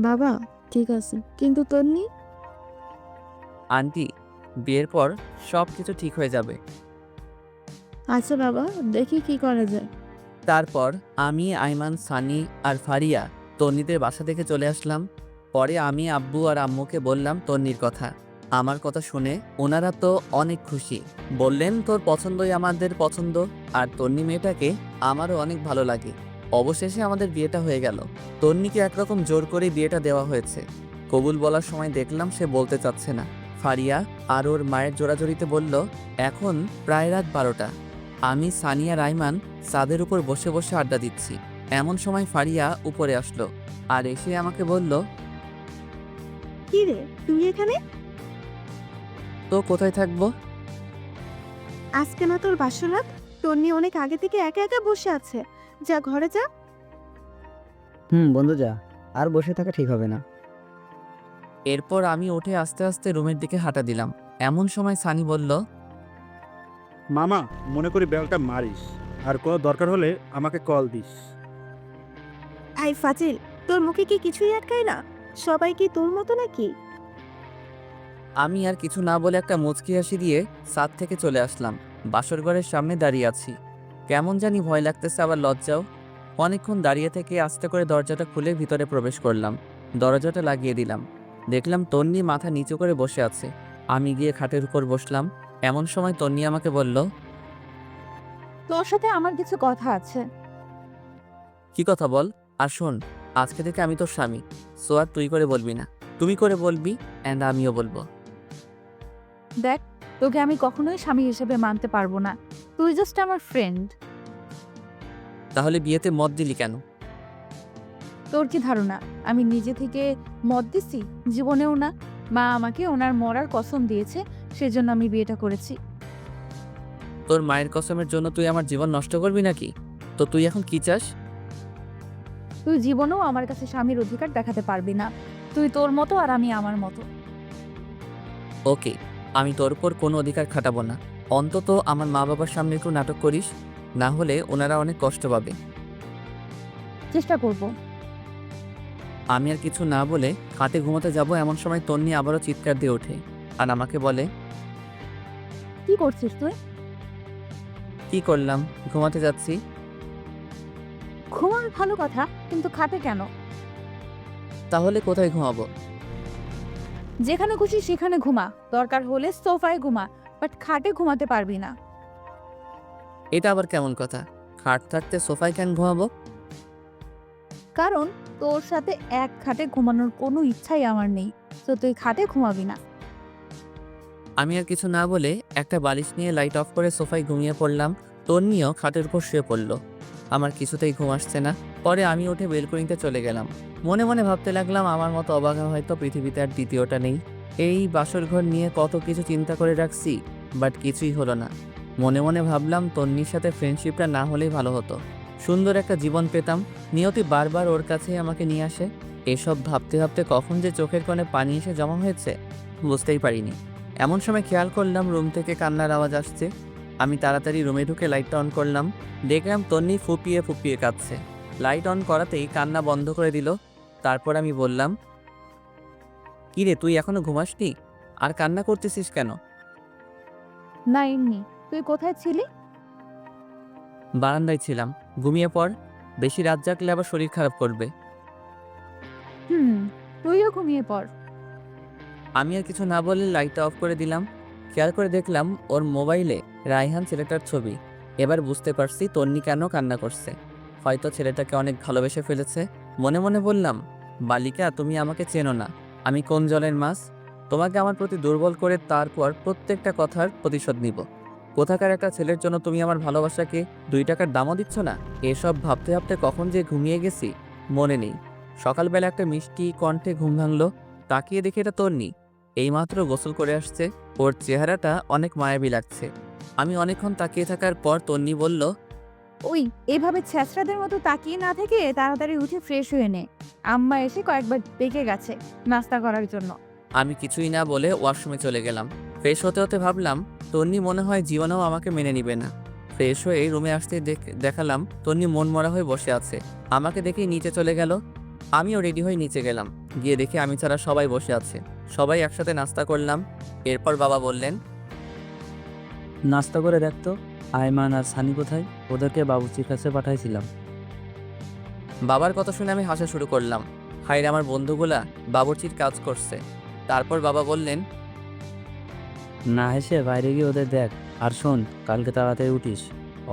বাবা ঠিক আছে, কিন্তু তন্নি? আন্টি, বিয়ের পর সব কিছু ঠিক হয়ে যাবে। আচ্ছা বাবা, দেখি কি করা যায়। তারপর আমি, আইমান, সানি আর ফারিয়া তন্নিদের বাসা থেকে চলে আসলাম। পরে আমি আব্বু আর আম্মুকে বললাম তন্নির কথা। আমার কথা শুনে ওনারা তো অনেক খুশি। বললেন, তোর পছন্দই আমাদের পছন্দ, আর তন্নি মেয়েটাকে আমারও অনেক ভালো লাগে। অবশেষে আমাদের বিয়েটা হয়ে গেল। তন্নিকে একরকম জোর করে বিয়েটা দেওয়া হয়েছে। কবুল বলার সময় দেখলাম সে বলতে চাচ্ছে না। ফারিয়া আর ওর মায়ের জোরাজোরিতে বলল, এখন প্রায় রাত 12টা। আমি, সানিয়া, রাইমান ছাদের উপর বসে বসে আড্ডা দিচ্ছি। এমন সময় ফারিয়া উপরে আসলো আর এসে আমাকে বলল, কি রে, তুই এখানে? তো কোথায় থাকবো? আজকে না তোর বাসরাত? তন্নি অনেক আগে থেকে একা একা বসে আছে, যা ঘরে যা। বন্ধু যা, আর বসে থাকা ঠিক হবে না। এরপর আমি উঠে আস্তে আস্তে রুমের দিকে হাঁটা দিলাম। এমন সময় সানি বলল, মামা, মনে করি বেলটা মারিস, আর কোনো দরকার হলে আমাকে কল দিস। আই ফাজিল, তোর মুখে কি কিছুই আটকায় না? সবাই কি তোর মতো নাকি? আমি আর কিছু না বলে একটা মুচকি হাসি দিয়ে ছাদ থেকে চলে আসলাম। বাসর ঘরের সামনে দাঁড়িয়ে আছি। কেমন জানি ভয় লাগতেছে, আবার লজ্জাও। অনেকক্ষণ দাঁড়িয়ে থেকে আস্তে করে দরজাটা খুলে ভিতরে প্রবেশ করলাম। দরজাটা লাগিয়ে দিলাম। দেখলাম তন্নি মাথা নিচু করে বসে আছে। আমি গিয়ে খাটের উপর বসলাম। এমন সময় তন্নি আমাকে বলল, তোর সাথে আমার কিছু কথা আছে। কি কথা বল। আর শোন, আজকে থেকে আমি তোর স্বামী, সো আর তুই করে বলবি না, তুমি করে বলবি, অ্যান্ড আমিও বলবো। দেখ, তোকে আমি কখনোই স্বামী হিসেবে মানতে পারবো না। তুই জাস্ট আমার ফ্রেন্ড। তাহলে বিয়েতে মত দিলি কেন? তোর কি ধারণা আমি নিজে থেকে মত দিছি? জীবনেও না। মা আমাকে ওনার মরার কসম দিয়েছে, সেজন্য আমি বিয়েটা করেছি। তোর মায়ের কসমের জন্য তুই আমার জীবন নষ্ট করবি নাকি? তো তুই এখন কি চাস? তুই জীবনেও আমার কাছে স্বামীর অধিকার দেখাতে পারবি না। তুই তোর মতো আর আমি আমার মতো। ওকে, আমি তোর উপর কোনো অধিকার খাটাবো না। অন্তত আমার মা বাবার সামনে একটু নাটক করিস, না হলে ওনারা অনেক কষ্ট পাবে। চেষ্টা করব। আমি আর কিছু না বলে খাটে ঘুমোতে যাব, এমন সময় তন্নি আবারও চিৎকার দিয়ে ওঠে আর আমাকে বলে, কি করছিস তুই? কি করলাম, ঘুমাতে যাচ্ছি। ঘুমার ভালো কথা, কিন্তু খাটে কেন? তাহলে কোথায় ঘুমাবো? যেখানে খুশি সেখানে ঘুমা, দরকার হলে সোফায় ঘুমা, বাট খাটে ঘুমাতে পারবি না। এটা আবার কেমন কথা? খাট থাকতে সোফায় কেন ঘুমাবো? কারণ তোর সাথে এক খাটে ঘুমানোর কোনো ইচ্ছাই আমার নেই, তো তুই খাটে ঘুমাবি না। আমি আর কিছু না বলে একটা বালিশ নিয়ে লাইট অফ করে সোফায় ঘুমিয়ে পড়লাম। তন্নিও খাটের উপর শুয়ে পড়ল। আমার কিছুতেই ঘুম আসছে না। পরে আমি উঠে বেলকনিতে চলে গেলাম। মনে মনে ভাবতে লাগলাম, আমার মতো অবাগা হয়তো পৃথিবীতে আর দ্বিতীয়টা নেই। এই বাসর ঘর নিয়ে কত কিছু চিন্তা করে রাখছি, বাট কিছুই হলো না। মনে মনে ভাবলাম, তন্নির সাথে ফ্রেন্ডশিপটা না হলেই ভালো হতো। সুন্দর একটা জীবন পেতাম। নিয়তি বারবার ওর কাছেই আমাকে নিয়ে আসে। এসব ভাবতে ভাবতে কখন যে চোখের কোণে পানি এসে জমা হয়েছে বুঝতেই পারিনি। এমন সময় খেয়াল করলাম রুম থেকে কান্নার আওয়াজ আসছে। আমি তাড়াতাড়ি রুমে ঢুকে লাইটটা অন করলাম। দেখলাম তন্নি ফুপিয়ে ফুপিয়ে কাঁদছে। লাইট অন করাতেই কান্না বন্ধ করে দিল। তারপর আমি বললাম, কি রে, তুই এখনো ঘুমাসনি? আর কান্না করতেছিস কেন? না এমনি। তুই কোথায় ছিলি? বারান্দায় ছিলাম। ঘুমিয়ে পড়, বেশি রাত জাগলে আবার শরীর খারাপ করবে। তুইও ঘুমিয়ে পড়। আমি আর কিছু না বলে লাইটটা অফ করে দিলাম। খেয়াল করে দেখলাম ওর মোবাইলে রায়হান ছেলেটার ছবি। এবার বুঝতে পারছি তন্নি কেন কান্না করছে। হয়তো ছেলেটাকে অনেক ভালোবেসে ফেলেছে। মনে মনে বললাম, বালিকা, তুমি আমাকে চেনো না। আমি কোন জলের মাছ? তোমাকে আমার প্রতি দুর্বল করে তারপর প্রত্যেকটা কথার প্রতিশোধ নিব। কোথাকার একটা ছেলের জন্য তুমি আমার ভালোবাসাকে 2 টাকার দামও দিচ্ছ না? এসব ভাবতে ভাবতে কখন যে ঘুমিয়ে গেছি মনে নেই। সকালবেলা একটা মিষ্টি কণ্ঠে ঘুম ভাঙলো। তাকিয়ে দেখি এটা তন্নি। এইমাত্র গোসল করে আসছে। ওর চেহারাটা অনেক মায়াবী লাগছে। আমি অনেকক্ষণ তাকিয়ে থাকার পর তন্নি বলল, ওই এভাবে ছ্যাঁচড়াদের মতো তাকিয়ে না থেকে তাড়াতাড়ি উঠে ফ্রেশ হয়ে নে। আম্মা এসে কয়েকবার ডেকে গেছে নাস্তা করার জন্য। আমি কিছুই না বলে ওয়াশরুমে চলে গেলাম। ফ্রেশ হতে হতে ভাবলাম, তন্নি মনে হয় জীবনেও আমাকে মেনে নিবে না। ফ্রেশ হয়ে রুমে আসতে দেখালাম তন্নি মনমরা হয়ে বসে আছে। আমাকে দেখেই নিচে চলে গেল। আমিও রেডি হয়ে নিচে গেলাম। গিয়ে দেখি আমি ছাড়া সবাই বসে আছে। সবাই একসাথে নাস্তা করলাম। এরপর বাবা বললেন, নাস্তা করে দেখতো আয়মান আর সানি কোথায়? ওদেরকে বাবুর্চির কাছে পাঠাইছিলাম। বাবার কথা শুনে আমি হাসা শুরু করলাম। হায়রে, আমার বন্ধুগুলা বাবুর্চির কাজ করছে। তারপর বাবা বললেন, না হেসে বাইরে গিয়ে ওদের দেখ। আর শোন, কালকে তাড়াতাড়ি উঠিস।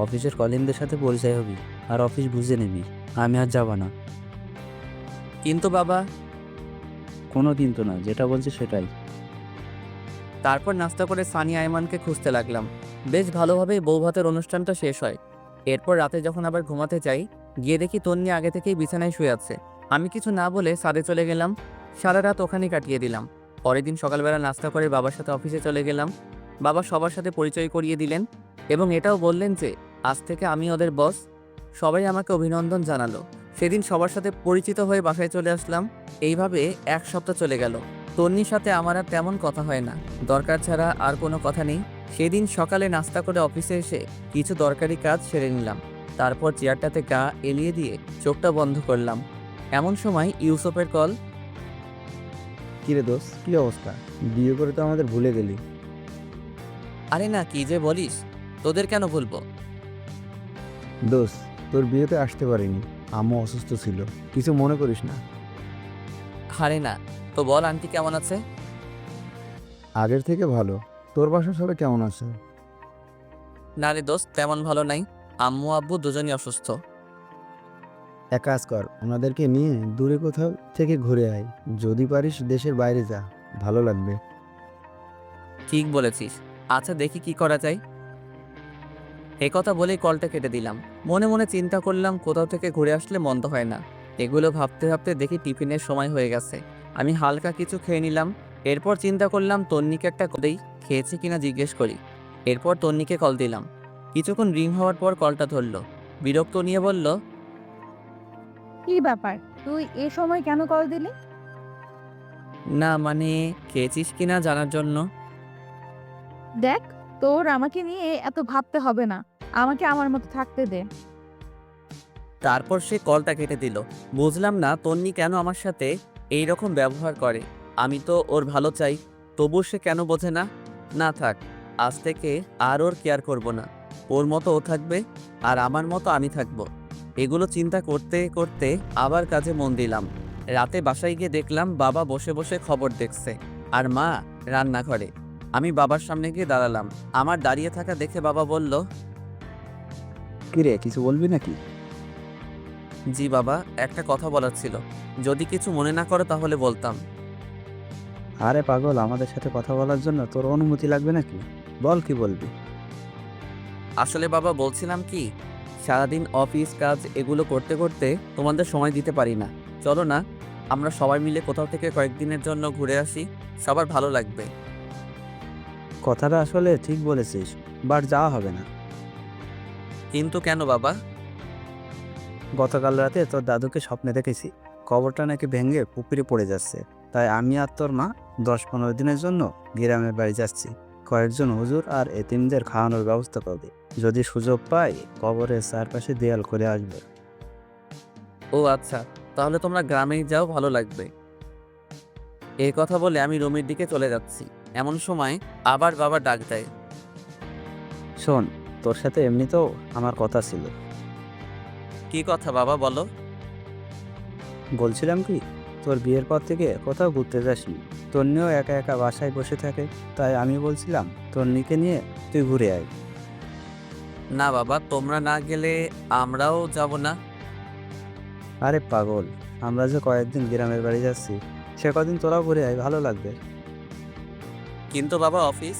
অফিসের কলিগদের সাথে পরিচয় হবি আর অফিস বুঝে নিবি। আমি আর যাব না। কিন্তু বাবা। কোনো দিন তো না, যেটা বলছি সেটাই। তারপর নাস্তা করে সানি আয়মানকে খুঁজতে লাগলাম। বেশ ভালোভাবেই বউ ভাতের অনুষ্ঠানটা শেষ হয়। এরপর রাতে যখন আবার ঘুমাতে যাই, গিয়ে দেখি তন্নি আগে থেকেই বিছানায় শুয়ে আছে। আমি কিছু না বলে ছাদে চলে গেলাম। সারা রাত ওখানেই কাটিয়ে দিলাম। পরের দিন সকালবেলা নাস্তা করে বাবার সাথে অফিসে চলে গেলাম। বাবা সবার সাথে পরিচয় করিয়ে দিলেন এবং এটাও বললেন যে আজ থেকে আমি ওদের বস। সবাই আমাকে অভিনন্দন জানালো। সেদিন সবার সাথে পরিচিত হয়ে বাসায় চলে আসলাম। এইভাবে 1 সপ্তাহ চলে গেল। তন্নির সাথে আমার আর তেমন কথা হয় না। দরকার ছাড়া আর কোনো কথা নেই। সেদিন সকালে নাস্তা করে অফিসে এসে কিছু দরকারি কাজ সেরে নিলাম। তারপর চেয়ারটাতে গা এলিয়ে দিয়ে চোখটা বন্ধ করলাম। এমন সময় ইউসুফের কল। কিরে দোস্ত, কি অবস্থা? বিয়ে করে তো আমাদের ভুলে গেলি। আরে না, কি যে বলিস, তোদের কেন ভুলবো? দোস্ত, তোর বিয়েতে আসতে পারিনি, আম্মু অসুস্থ ছিল, কিছু মনে করিস না। আরে না, তো বল আন্টি কেমন আছে? আগের থেকে ভালো। তোর বাসার সবাই কেমন আছে? না রে দোস্ত, তেমন ভালো নাই। আম্মু আব্বু দুজনই অসুস্থ। এক কাজ কর, ওনাদেরকে নিয়ে দূরে কোথাও থেকে ঘুরে আয়। যদি পারিস দেশের বাইরে যা, ভালো লাগবে। ঠিক বলেছিস। আচ্ছা, দেখি কি করা যায়। এ কথা বলেই কলটা কেটে দিলাম। মনে মনে চিন্তা করলাম, কোথাও থেকে ঘুরে আসলে মন্দ হয় না। এগুলো ভাবতে ভাবতে দেখি টিফিনের সময় হয়ে গেছে। আমি হালকা কিছু খেয়ে নিলাম। এরপর চিন্তা করলাম তন্নিকে একটা কলেই খেয়েছে কিনা জিজ্ঞেস করি। এরপর তন্নিকে কল দিলাম। কিছুক্ষণ রিং হওয়ার পর কলটা ধরলো। বিরক্ত নিয়ে বলল, কি ব্যাপার, তুই এ সময় কেন কল দিলি? না মানে, খেয়েছিস কিনা জানার জন্য। দেখ, তোর আমাকে নিয়ে এত ভাবতে হবে না। আমাকে আমার মতো থাকতে দে। তারপর সে কলটা কেটে দিল। বুঝলাম না তন্নি কেন আমার সাথে এই রকম ব্যবহার করে। আমি তো ওর ভালো চাই, তবু সে কেন বোঝে না। না থাক, আজ থেকে আর ওর কেয়ার করব না। ওর মতো ও থাকবে আর আমার মতো আমি থাকব। এগুলো চিন্তা করতে করতে আবার কাজে মন দিলাম। রাতে বাসায় গিয়ে দেখলাম বাবা বসে বসে খবর দেখছে আর মা রান্নাঘরে। আমি বাবার সামনে গিয়ে দাঁড়ালাম। আমার দাঁড়িয়ে থাকা দেখে বাবা বলল, কিরে, কিছু বলবি নাকি? জি বাবা, একটা কথা বলার ছিল। যদি কিছু মনে না করো তাহলে বলতাম। আরে পাগল, আমাদের সাথে কথা বলার জন্য তোর অনুমতি লাগবে নাকি? বল, কি বলবি? আসলে বাবা বলছিলাম কি, সারাদিন অফিস কাজ এগুলো করতে করতে তোমাদের সময় দিতে পারি না। চলো না, আমরা সবাই মিলে কোথাও থেকে কয়েকদিনের জন্য ঘুরে আসি, সবার ভালো লাগবে। কথাটা আসলে ঠিক বলেছিস, বাট যাওয়া হবে না। কিন্তু কেন বাবা? গতকাল রাতে তোর দাদুকে স্বপ্নে দেখেছি, কবরটা নাকি ভেঙে পুকুরে পড়ে যাচ্ছে। তাই আমি আর তোর মা 10-15 দিনের জন্য গ্রামের বাড়ি যাচ্ছি। কয়েকজন হুজুর আর এতিমদের খাওয়ানোর ব্যবস্থা করবে। যদি সুযোগ পাই কবরের চারপাশে দেয়াল করে আসবে। ও আচ্ছা, তাহলে তোমরা গ্রামেই যাও, ভালো লাগবে। এই কথা বলে আমি রুমের দিকে চলে যাচ্ছি। এমন সময় আবার বাবা ডাক দেয়। শোন, তোর সাথে এমনিতেও আমার কথা ছিল। কি কথা বাবা, বলো। বলছিলাম কি, তোর বিয়ের পর থেকে কোথাও ঘুরতে যাসনি। তন্নিও একা একা বাসায় বসে থাকে, তাই আমি বলছিলাম তন্নিকে নিয়ে তুই ঘুরে আয়। না বাবা, তোমরা না গেলে আমরাও যাব না। আরে পাগল, আমরা যে কয়েকদিন গ্রামের বাড়ি যাচ্ছি, সে কদিন তোরাও ঘুরে আয়, ভালো লাগবে। কিন্তু বাবা অফিস।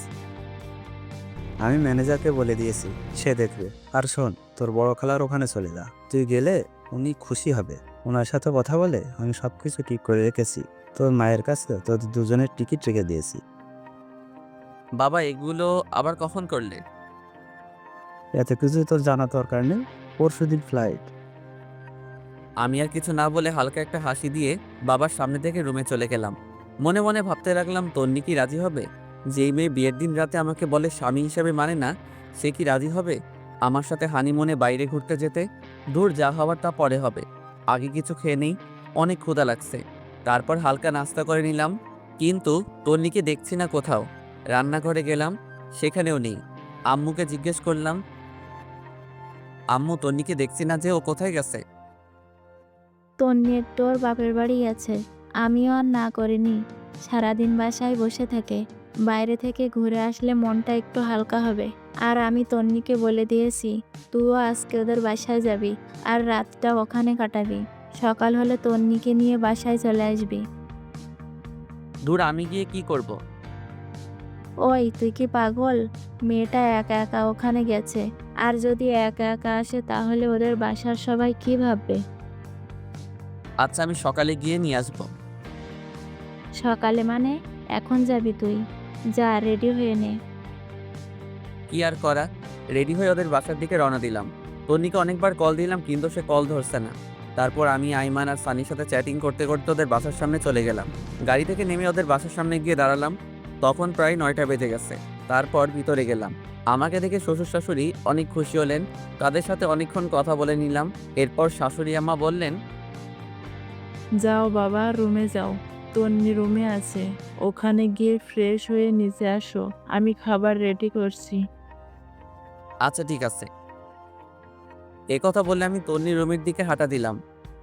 আমি ম্যানেজারকে বলে দিয়েছি, সে দেখবে। আর শোন, তোর বড় খালার ওখানে চলে যা, তুই গেলে উনি খুশি হবে। ওনার সাথে কথা বলে আমি সব কিছু ঠিক করে রেখেছি। তোর মায়ের কাছে তোদের দুজনের টিকিট রেখে দিয়েছি। বাবা এগুলো আবার কখন করলে? এত কিছু তোর জানা দরকার নেই, পরশুদিন ফ্লাইট। আমি আর কিছু না বলে হালকা একটা হাসি দিয়ে বাবার সামনে থেকে রুমে চলে গেলাম। মনে মনে ভাবতে লাগলাম, তন্নি কি রাজি হবে? যেই মেয়ে বিয়ের দিন রাতে আমাকে বলে স্বামী হিসেবে মানে না, সে কি রাজি হবে আমার সাথে হানিমুনে বাইরে ঘুরতে যেতে? দূর, যা হওয়ার তা পরে হবে। আগে কিছু খেয়ে নেই, অনেক ক্ষুধা লাগছে। তারপর হালকা নাস্তা করে নিলাম, কিন্তু তন্নিকে দেখছি না কোথাও। রান্নাঘরে গেলাম, সেখানেও নেই। আম্মুকে জিজ্ঞেস করলাম, আম্মু তন্নিকে দেখছি না যে, ও কোথায় গেছে? তন্নির তোর বাপের বাড়ি গেছে। আমিও আর না করিনি, সারাদিন বাসায় বসে থাকে। বাইরে থেকে ঘুরে আসলে মনটা একটু হালকা হবে। আর আমি তন্নিকে বলে দিয়েছি তুইও আজকে ওদের বাসায় যাবি আর রাতটা ওখানে কাটাবি। সকাল হলে তন্নিকে নিয়ে বাসায় চলে আসবি। দূর, আমি গিয়ে কি করব? ওই তুই কি পাগল? মেয়েটা একা একা ওখানে গেছে, আর যদি একা একা আসে তাহলে ওদের বাসার সবাই কি ভাববে? আচ্ছা, আমি সকালে গিয়ে নিয়ে আসবো। সকালে মানে? এখন যাবি তুই? যা, রেডি হয়ে নে। কি আর করা, রেডি হয়ে ওদের বাসার দিকে রওনা দিলাম। তন্নিকে অনেকবার কল দিলাম, কিন্তু সে কল ধরছে না। তারপর আমি আইমান আর সানির সাথে চ্যাটিং করতে করতে ওদের বাসার সামনে চলে গেলাম। গাড়ি থেকে নেমে ওদের বাসার সামনে গিয়ে দাঁড়ালাম। তখন প্রায় 9টা বেজে গেছে। তারপর ভিতরে গেলাম। আমাকে দেখে শ্বশুর শাশুড়ি অনেক খুশি হলেন। তাদের সাথে অনেকক্ষণ কথা বলে নিলাম। এরপর শাশুড়ি আম্মা বললেন, যাও বাবা, রুমে যাও। তন্নি রুমে আছে, ওখানে গিয়ে ফ্রেশ হয়ে নিচে আসো, আমি খাবার রেডি করছি। আচ্ছা ঠিক আছে। এ কথা বলে আমি তন্নির রুমের দিকে হাঁটা দিলাম।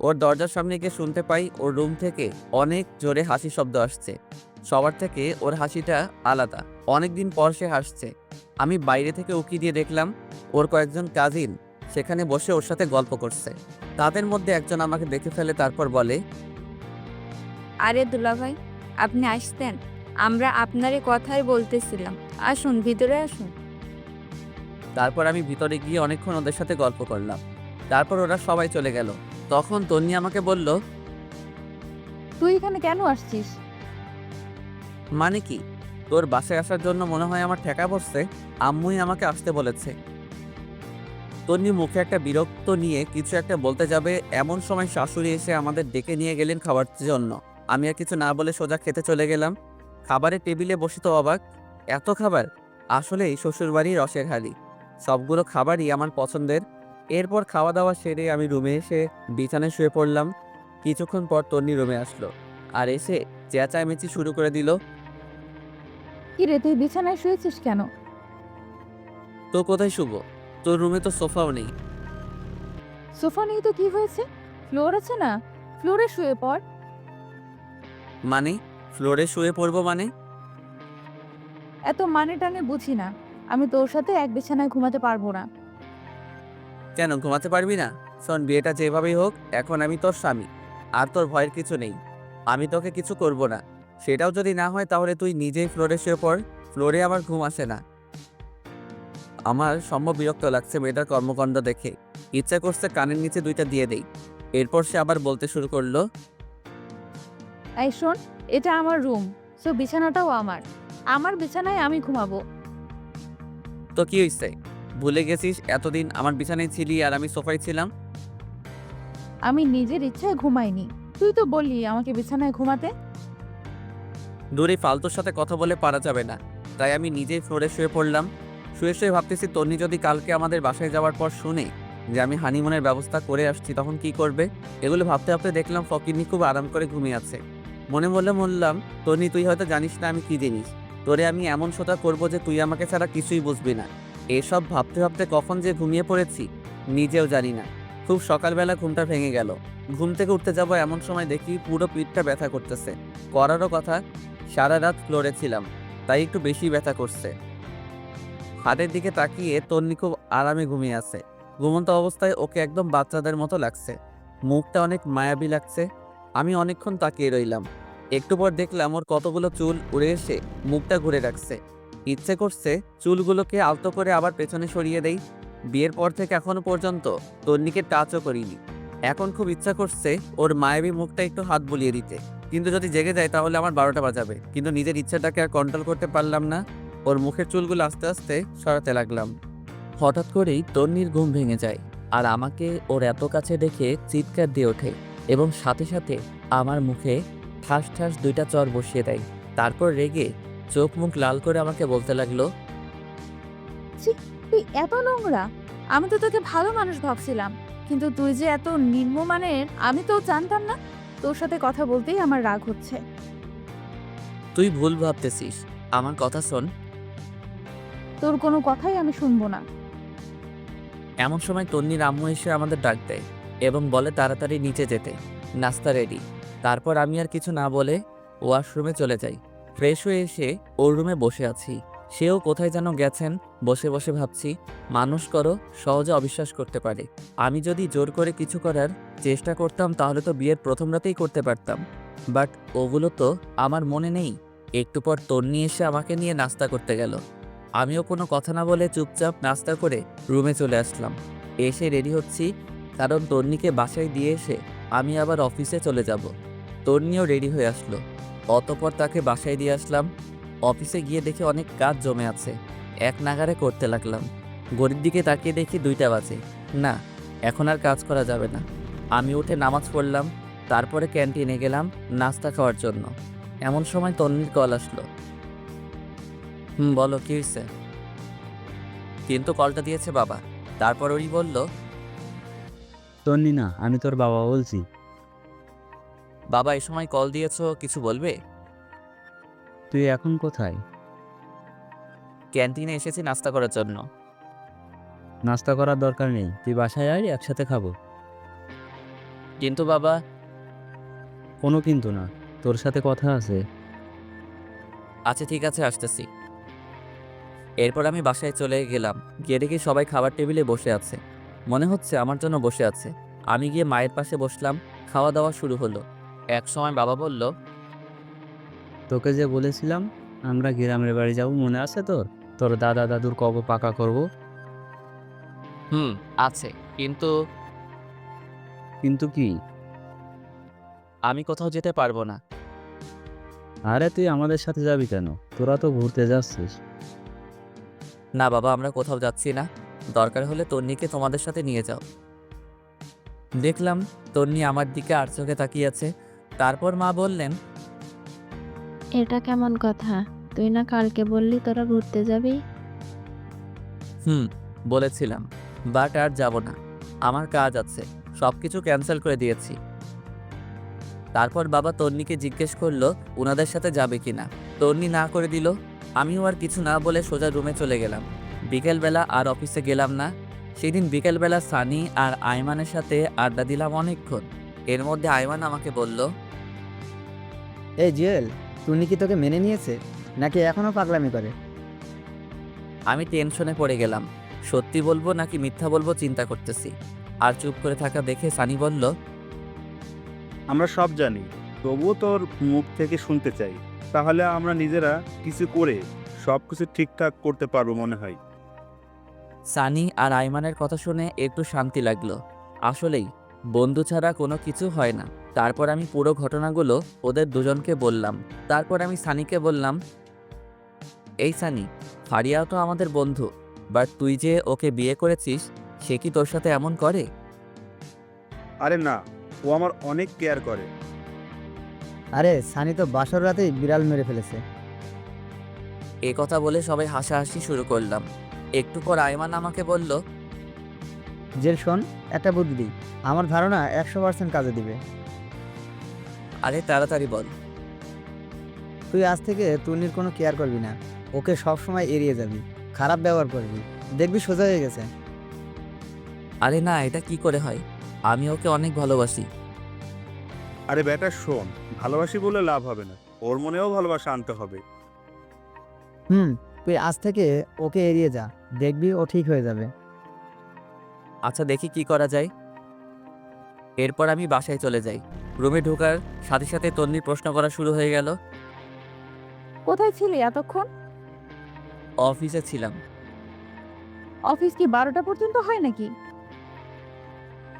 ওর দরজার সামনে গিয়ে শুনতে পাই ওর রুম থেকে অনেক জোরে হাসি শব্দ আসছে। সবার থেকে ওর হাসিটা আলাদা, অনেকদিন পর সে হাসছে। আমি বাইরে থেকে উকি দিয়ে দেখলাম ওর কয়েকজন কাজিন সেখানে বসে ওর সাথে গল্প করছে। তাদের মধ্যে একজন আমাকে দেখে ফেলে, তারপর বলে, আরে দুলাভাই, আপনি আসতেন? আমরা আপনারই কথাই বলতেছিলাম। আসুন, ভিতরে আসুন। তারপর আমি ভিতরে গিয়ে অনেকক্ষণ ওদের সাথে গল্প করলাম। তারপর ওরা সবাই চলে গেল। তখন তন্নি আমাকে বলল, তুই এখানে কেন আসছিস? মানে কি? তোর বাসায় আসার জন্য মনে হয় আমার ঠেকা পড়ছে। আম্মুই আমাকে আসতে বলেছে। তন্নি মুখে একটা বিরক্ত নিয়ে কিছু একটা বলতে যাবে, এমন সময় শাশুড়ি এসে আমাদের ডেকে নিয়ে গেলেন খাবার জন্য। আমি আর কিছু না বলে সোজা খেতে চলে গেলাম। খাবারের টেবিলে বসে তো অবাক, এত খাবার! আসলেই শ্বশুরবাড়ির রসের হাঁড়ি। সবগুলো খাবারই আমার পছন্দের। এরপর খাওয়া দাওয়া সেরে আমি রুমে এসে বিছানায় শুয়ে পড়লাম। কিছুক্ষণ পর তন্নি রুমে আসলো আর এসে চেঁচামেচি শুরু করে দিল। কি রে, তুই বিছানায় শুয়েছিস কেন? তো কোথায় শুবো? তোর রুমে তো সোফাও নেই। সোফা নেই তো কি হয়েছে? ফ্লোর আছে না, ফ্লোরে শুয়ে পড়। মানে? ফ্লোরে শুয়ে পড়বো মানে? এত মানে টানে বুঝি না। আমি তোর সাথে এক বিছানায় ঘুমাতে পারবো না। কেন ঘুমাতে পারবি না? শোন, বিয়েটা যেভাবেই হোক, এখন আমি তোর স্বামী। আর তোর ভয়ের কিছু নেই। আমি তোকে কিছু করব না। সেটাও যদি না হয় তাহলে তুই নিজেই ফ্লোরে শুয়ে পড়। ফ্লোরে আমার ঘুম আসে না। আমার সম্ভব বিরক্ত লাগছে মেয়েটার কর্মকাণ্ড দেখে। ইচ্ছা করছে কানের নিচে 2টা দিয়ে দেই। এরপর সে আবার বলতে শুরু করলো, এই শোন, এটা আমার রুম, সো বিছানাটাও আমার বিছানায় আমি ঘুমাবো। তো কি হইছে? ভুলে গেছিস এতদিন আমার বিছানায় ছিলি আর আমি সোফায় ছিলাম? আমি নিজের ইচ্ছায় ঘুমাইনি, তুই তো বললি আমাকে বিছানায় ঘুমাতে। দূরে ফালতুর সাথে কথা বলে পারা যাবে না, তাই আমি নিজেই ফ্লোরে শুয়ে পড়লাম। শুয়ে শুয়ে ভাবতেছি তন্নি যদি কালকে আমাদের বাসায় যাওয়ার পর শুনে যে আমি হানিমুনের ব্যবস্থা করে আসছি তখন কি করবে। এগুলো ভাবতে ভাবতে দেখলাম ফকিন্নি খুব আরাম করে ঘুমিয়ে আছে। মনে মনে বললাম, তন্নি তুই হয়তো জানিস না আমি কি জিনিস, তোরে আমি এমন সোজা করবো যে তুই আমাকে ছাড়া কিছুই বুঝবি না। এসব ভাবতে ভাবতে কখন যে ঘুমিয়ে পড়েছি নিজেও জানি না। খুব সকালবেলা ঘুমটা ভেঙে গেল। ঘুম থেকে উঠতে যাবো এমন সময় দেখি পুরো পিঠটা ব্যথা করতেছে। করারও কথা, সারা রাত ফ্লোরে ছিলাম, তাই একটু বেশি ব্যথা করছে। হাতের দিকে তাকিয়ে তন্নি খুব আরামে ঘুমিয়ে আছে। ঘুমন্ত অবস্থায় ওকে একদম বাচ্চাদের মতো লাগছে, মুখটা অনেক মায়াবী লাগছে। আমি অনেকক্ষণ তাকিয়ে রইলাম। একটু পর দেখলাম ওর কতগুলো চুল উড়ে এসে মুখটা ঘুরে রাখছে। ইচ্ছে করছে চুলগুলোকে আলতো করে আবার পেছনে সরিয়ে দেই। বিয়ের পর থেকে এখনো পর্যন্ত তন্নিকে টাচও করিনি। এখন খুব ইচ্ছা করছে ওর মায়াবী মুখটা একটু হাত বুলিয়ে দিতে, কিন্তু যদি জেগে যায় তাহলে আমার 12টা বাজাবে। কিন্তু নিজের ইচ্ছাটাকে আর কন্ট্রোল করতে পারলাম না। ওর মুখের চুলগুলো আস্তে আস্তে সরাতে লাগলাম। হঠাৎ করেই তন্নির ঘুম ভেঙে যায় আর আমাকে ওর এত কাছে দেখে চিৎকার দিয়ে ওঠে এবং সাথে সাথে আমার মুখে ঠাস ঠাস 2টা চর বসিয়ে দেয়। তারপর রেগে চোখ মুখ লাল করে আমাকে বলতে লাগলো, তুই এত নোংরা! আমি তো তোকে ভালো মানুষ ভাবছিলাম, কিন্তু তুই যে এত নিম্নমানের আমি তো জানতাম না। তোর সাথে কথা বলতেই আমার রাগ হচ্ছে। তুই ভুল ভাবতেছিস, আমার কথা শোন। তোর কোনো কথাই আমি শুনবো না। এমন সময় তন্নির আম্মু এসে আমাদের ডাক দেয় এবং বলে তাড়াতাড়ি নিচে যেতে, নাস্তা রেডি। তারপর আমি আর কিছু না বলে ওয়াশরুমে চলে যাই। ফ্রেশ হয়ে এসে ওর রুমে বসে আছি। সেও কোথায় যেন গেছেন। বসে বসে ভাবছি, মানুষ করো সহজে অবিশ্বাস করতে পারে। আমি যদি জোর করে কিছু করার চেষ্টা করতাম তাহলে তো বিয়ের প্রথম রাতেই করতে পারতাম, বাট ওগুলো তো আমার মনে নেই। একটু পর তন্নি এসে আমাকে নিয়ে নাস্তা করতে গেল। আমিও কোনো কথা না বলে চুপচাপ নাস্তা করে রুমে চলে আসলাম। এসে রেডি হচ্ছি, কারণ তন্নিকে বাসায় দিয়ে এসে আমি আবার অফিসে চলে যাব। তন্নিও রেডি হয়ে আসলো। অতপর তাকে বাসায় দিয়ে আসলাম। অফিসে গিয়ে দেখি অনেক কাজ জমে আছে, এক নাগারে করতে লাগলাম। ঘড়ির দিকে তাকিয়ে দেখি 2টা বাজে। না, এখন আর কাজ করা যাবে না। আমি উঠে নামাজ পড়লাম, তারপরে ক্যান্টিনে গেলাম নাস্তা খাওয়ার জন্য। এমন সময় তন্নির কল আসলো। বলো কি হয়েছে? কিন্তু কলটা দিয়েছে বাবা। তারপর ওই বলল, তন্নি না, আমি তোর বাবা বলছি। বাবা এই সময় কল দিয়েছো, কিছু বলবে? তুই এখন কোথায়? ক্যান্টিনে এসেছি নাস্তা করার জন্য। নাস্তা করার দরকার নেই, তুই বাসায় আয়, একসাথে খাবো। কিন্তু বাবা। কোনো কিন্তু না, তোর সাথে কথা আছে। আচ্ছা ঠিক আছে, আসতেছি। এরপর আমি বাসায় চলে গেলাম। গিয়ে দেখি সবাই খাবার টেবিলে বসে আছে, মনে হচ্ছে আমার জন্য বসে আছে। আমি গিয়ে মায়ের পাশে বসলাম। খাওয়া দাওয়া শুরু হলো। এক সময় বাবা বলল, তোকে যে বলেছিলাম আমরা গ্রামের বাড়ি যাব, মনে আছে তোর? তোর দাদা দাদুর কবর পাকা করব। আছে, কিন্তু কিন্তু কি? আমি কোথাও যেতে পারবো না। আরে তুই আমাদের সাথে যাবি কেন? তোরা তো ঘুরতে যাচ্ছিস। না বাবা, আমরা কোথাও যাচ্ছি না। দরকার হলে তন্নিকে তোমাদের সাথে নিয়ে যাও। দেখলাম তন্নি আমার দিকে আর চোখে তাকিয়ে আছে। তারপর মা বললেন, এটা কেমন কথা? তুই না কালকে বললি তোরা ঘুরতে যাবি? বলেছিলাম, বাট আর যাব না। আমার কাজ আছে, সব কিছু ক্যান্সেল করে দিয়েছি। তারপর বাবা তন্নিকে জিজ্ঞেস করলো ওনাদের সাথে যাবে কিনা। তন্নি না করে দিল। আমিও আর কিছু না বলে সোজা রুমে চলে গেলাম। বিকেলবেলা আর অফিসে গেলাম না। সেদিন বিকেলবেলা সানি আর আয়মানের সাথে আড্ডা দিলাম অনেকক্ষণ। এর মধ্যে আয়মান আমাকে বলল, এই জুয়েল, টুনি কি তোকে মেনে নিয়েছে নাকি এখনো পাগলামি করে? আমি টেনশনে পড়ে গেলাম। সত্যি বলবো নাকি মিথ্যা বলবো চিন্তা করতেছি। আর চুপ করে থাকা দেখে সানি বলল, আমরা সব জানি, তবুও তোর মুখ থেকে শুনতে চাই। তাহলে আমরা নিজেরা কিছু করে সব কিছু ঠিকঠাক করতে পারবো মনে হয়। সানি আর আইমানের কথা শুনে একটু শান্তি লাগলো। আসলেই বন্ধু ছাড়া কোনো কিছু হয় না। তারপর আমি পুরো ঘটনাগুলো ওদের দুজনকে বললাম। তারপর আমি সানিকে বললাম, এই সানি, ফারিয়াও তো আমাদের বন্ধু, বাট তুই যে ওকে বিয়ে করেছিস, সে কি তোর সাথে এমন করে? আরে না, ও আমার অনেক কেয়ার করে। আরে সানি তো বাসর রাতেই বিড়াল মেরে ফেলেছে। এ কথা বলে সবাই হাসাহাসি শুরু করলাম। একটু পর আইমান আমাকে বলল, জেল শোন, একটা বুদ্ধি দিই, আমার ধারণা 100% কাজে দিবে। আরে তাড়াতাড়ি বল। তুই আজ থেকে তন্নির কোনো কেয়ার করবি না, ওকে সব সময় এড়িয়ে যাবি, খারাপ ব্যবহার করবি, দেখবি সোজা হয়ে গেছে। আরে না, এটা কি করে হয়? আমি ওকে অনেক ভালোবাসি। আরে বেটা শোন, ভালোবাসি বলে লাভ হবে না, ওর মনেও ভালোবাসা আনতে হবে। তুই আজ থেকে ওকে এড়িয়ে যা, দেখবি ও ঠিক হয়ে যাবে। আচ্ছা, দেখি কি করা যায়। এরপর আমি বাসায় চলে যাই। রুমে ঢোকার সাথে সাথে তন্নির প্রশ্ন করা শুরু হয়ে গেল। কোথায় ছিলি এতক্ষণ? অফিসে ছিলাম। অফিস কি 12টা পর্যন্ত হয় নাকি?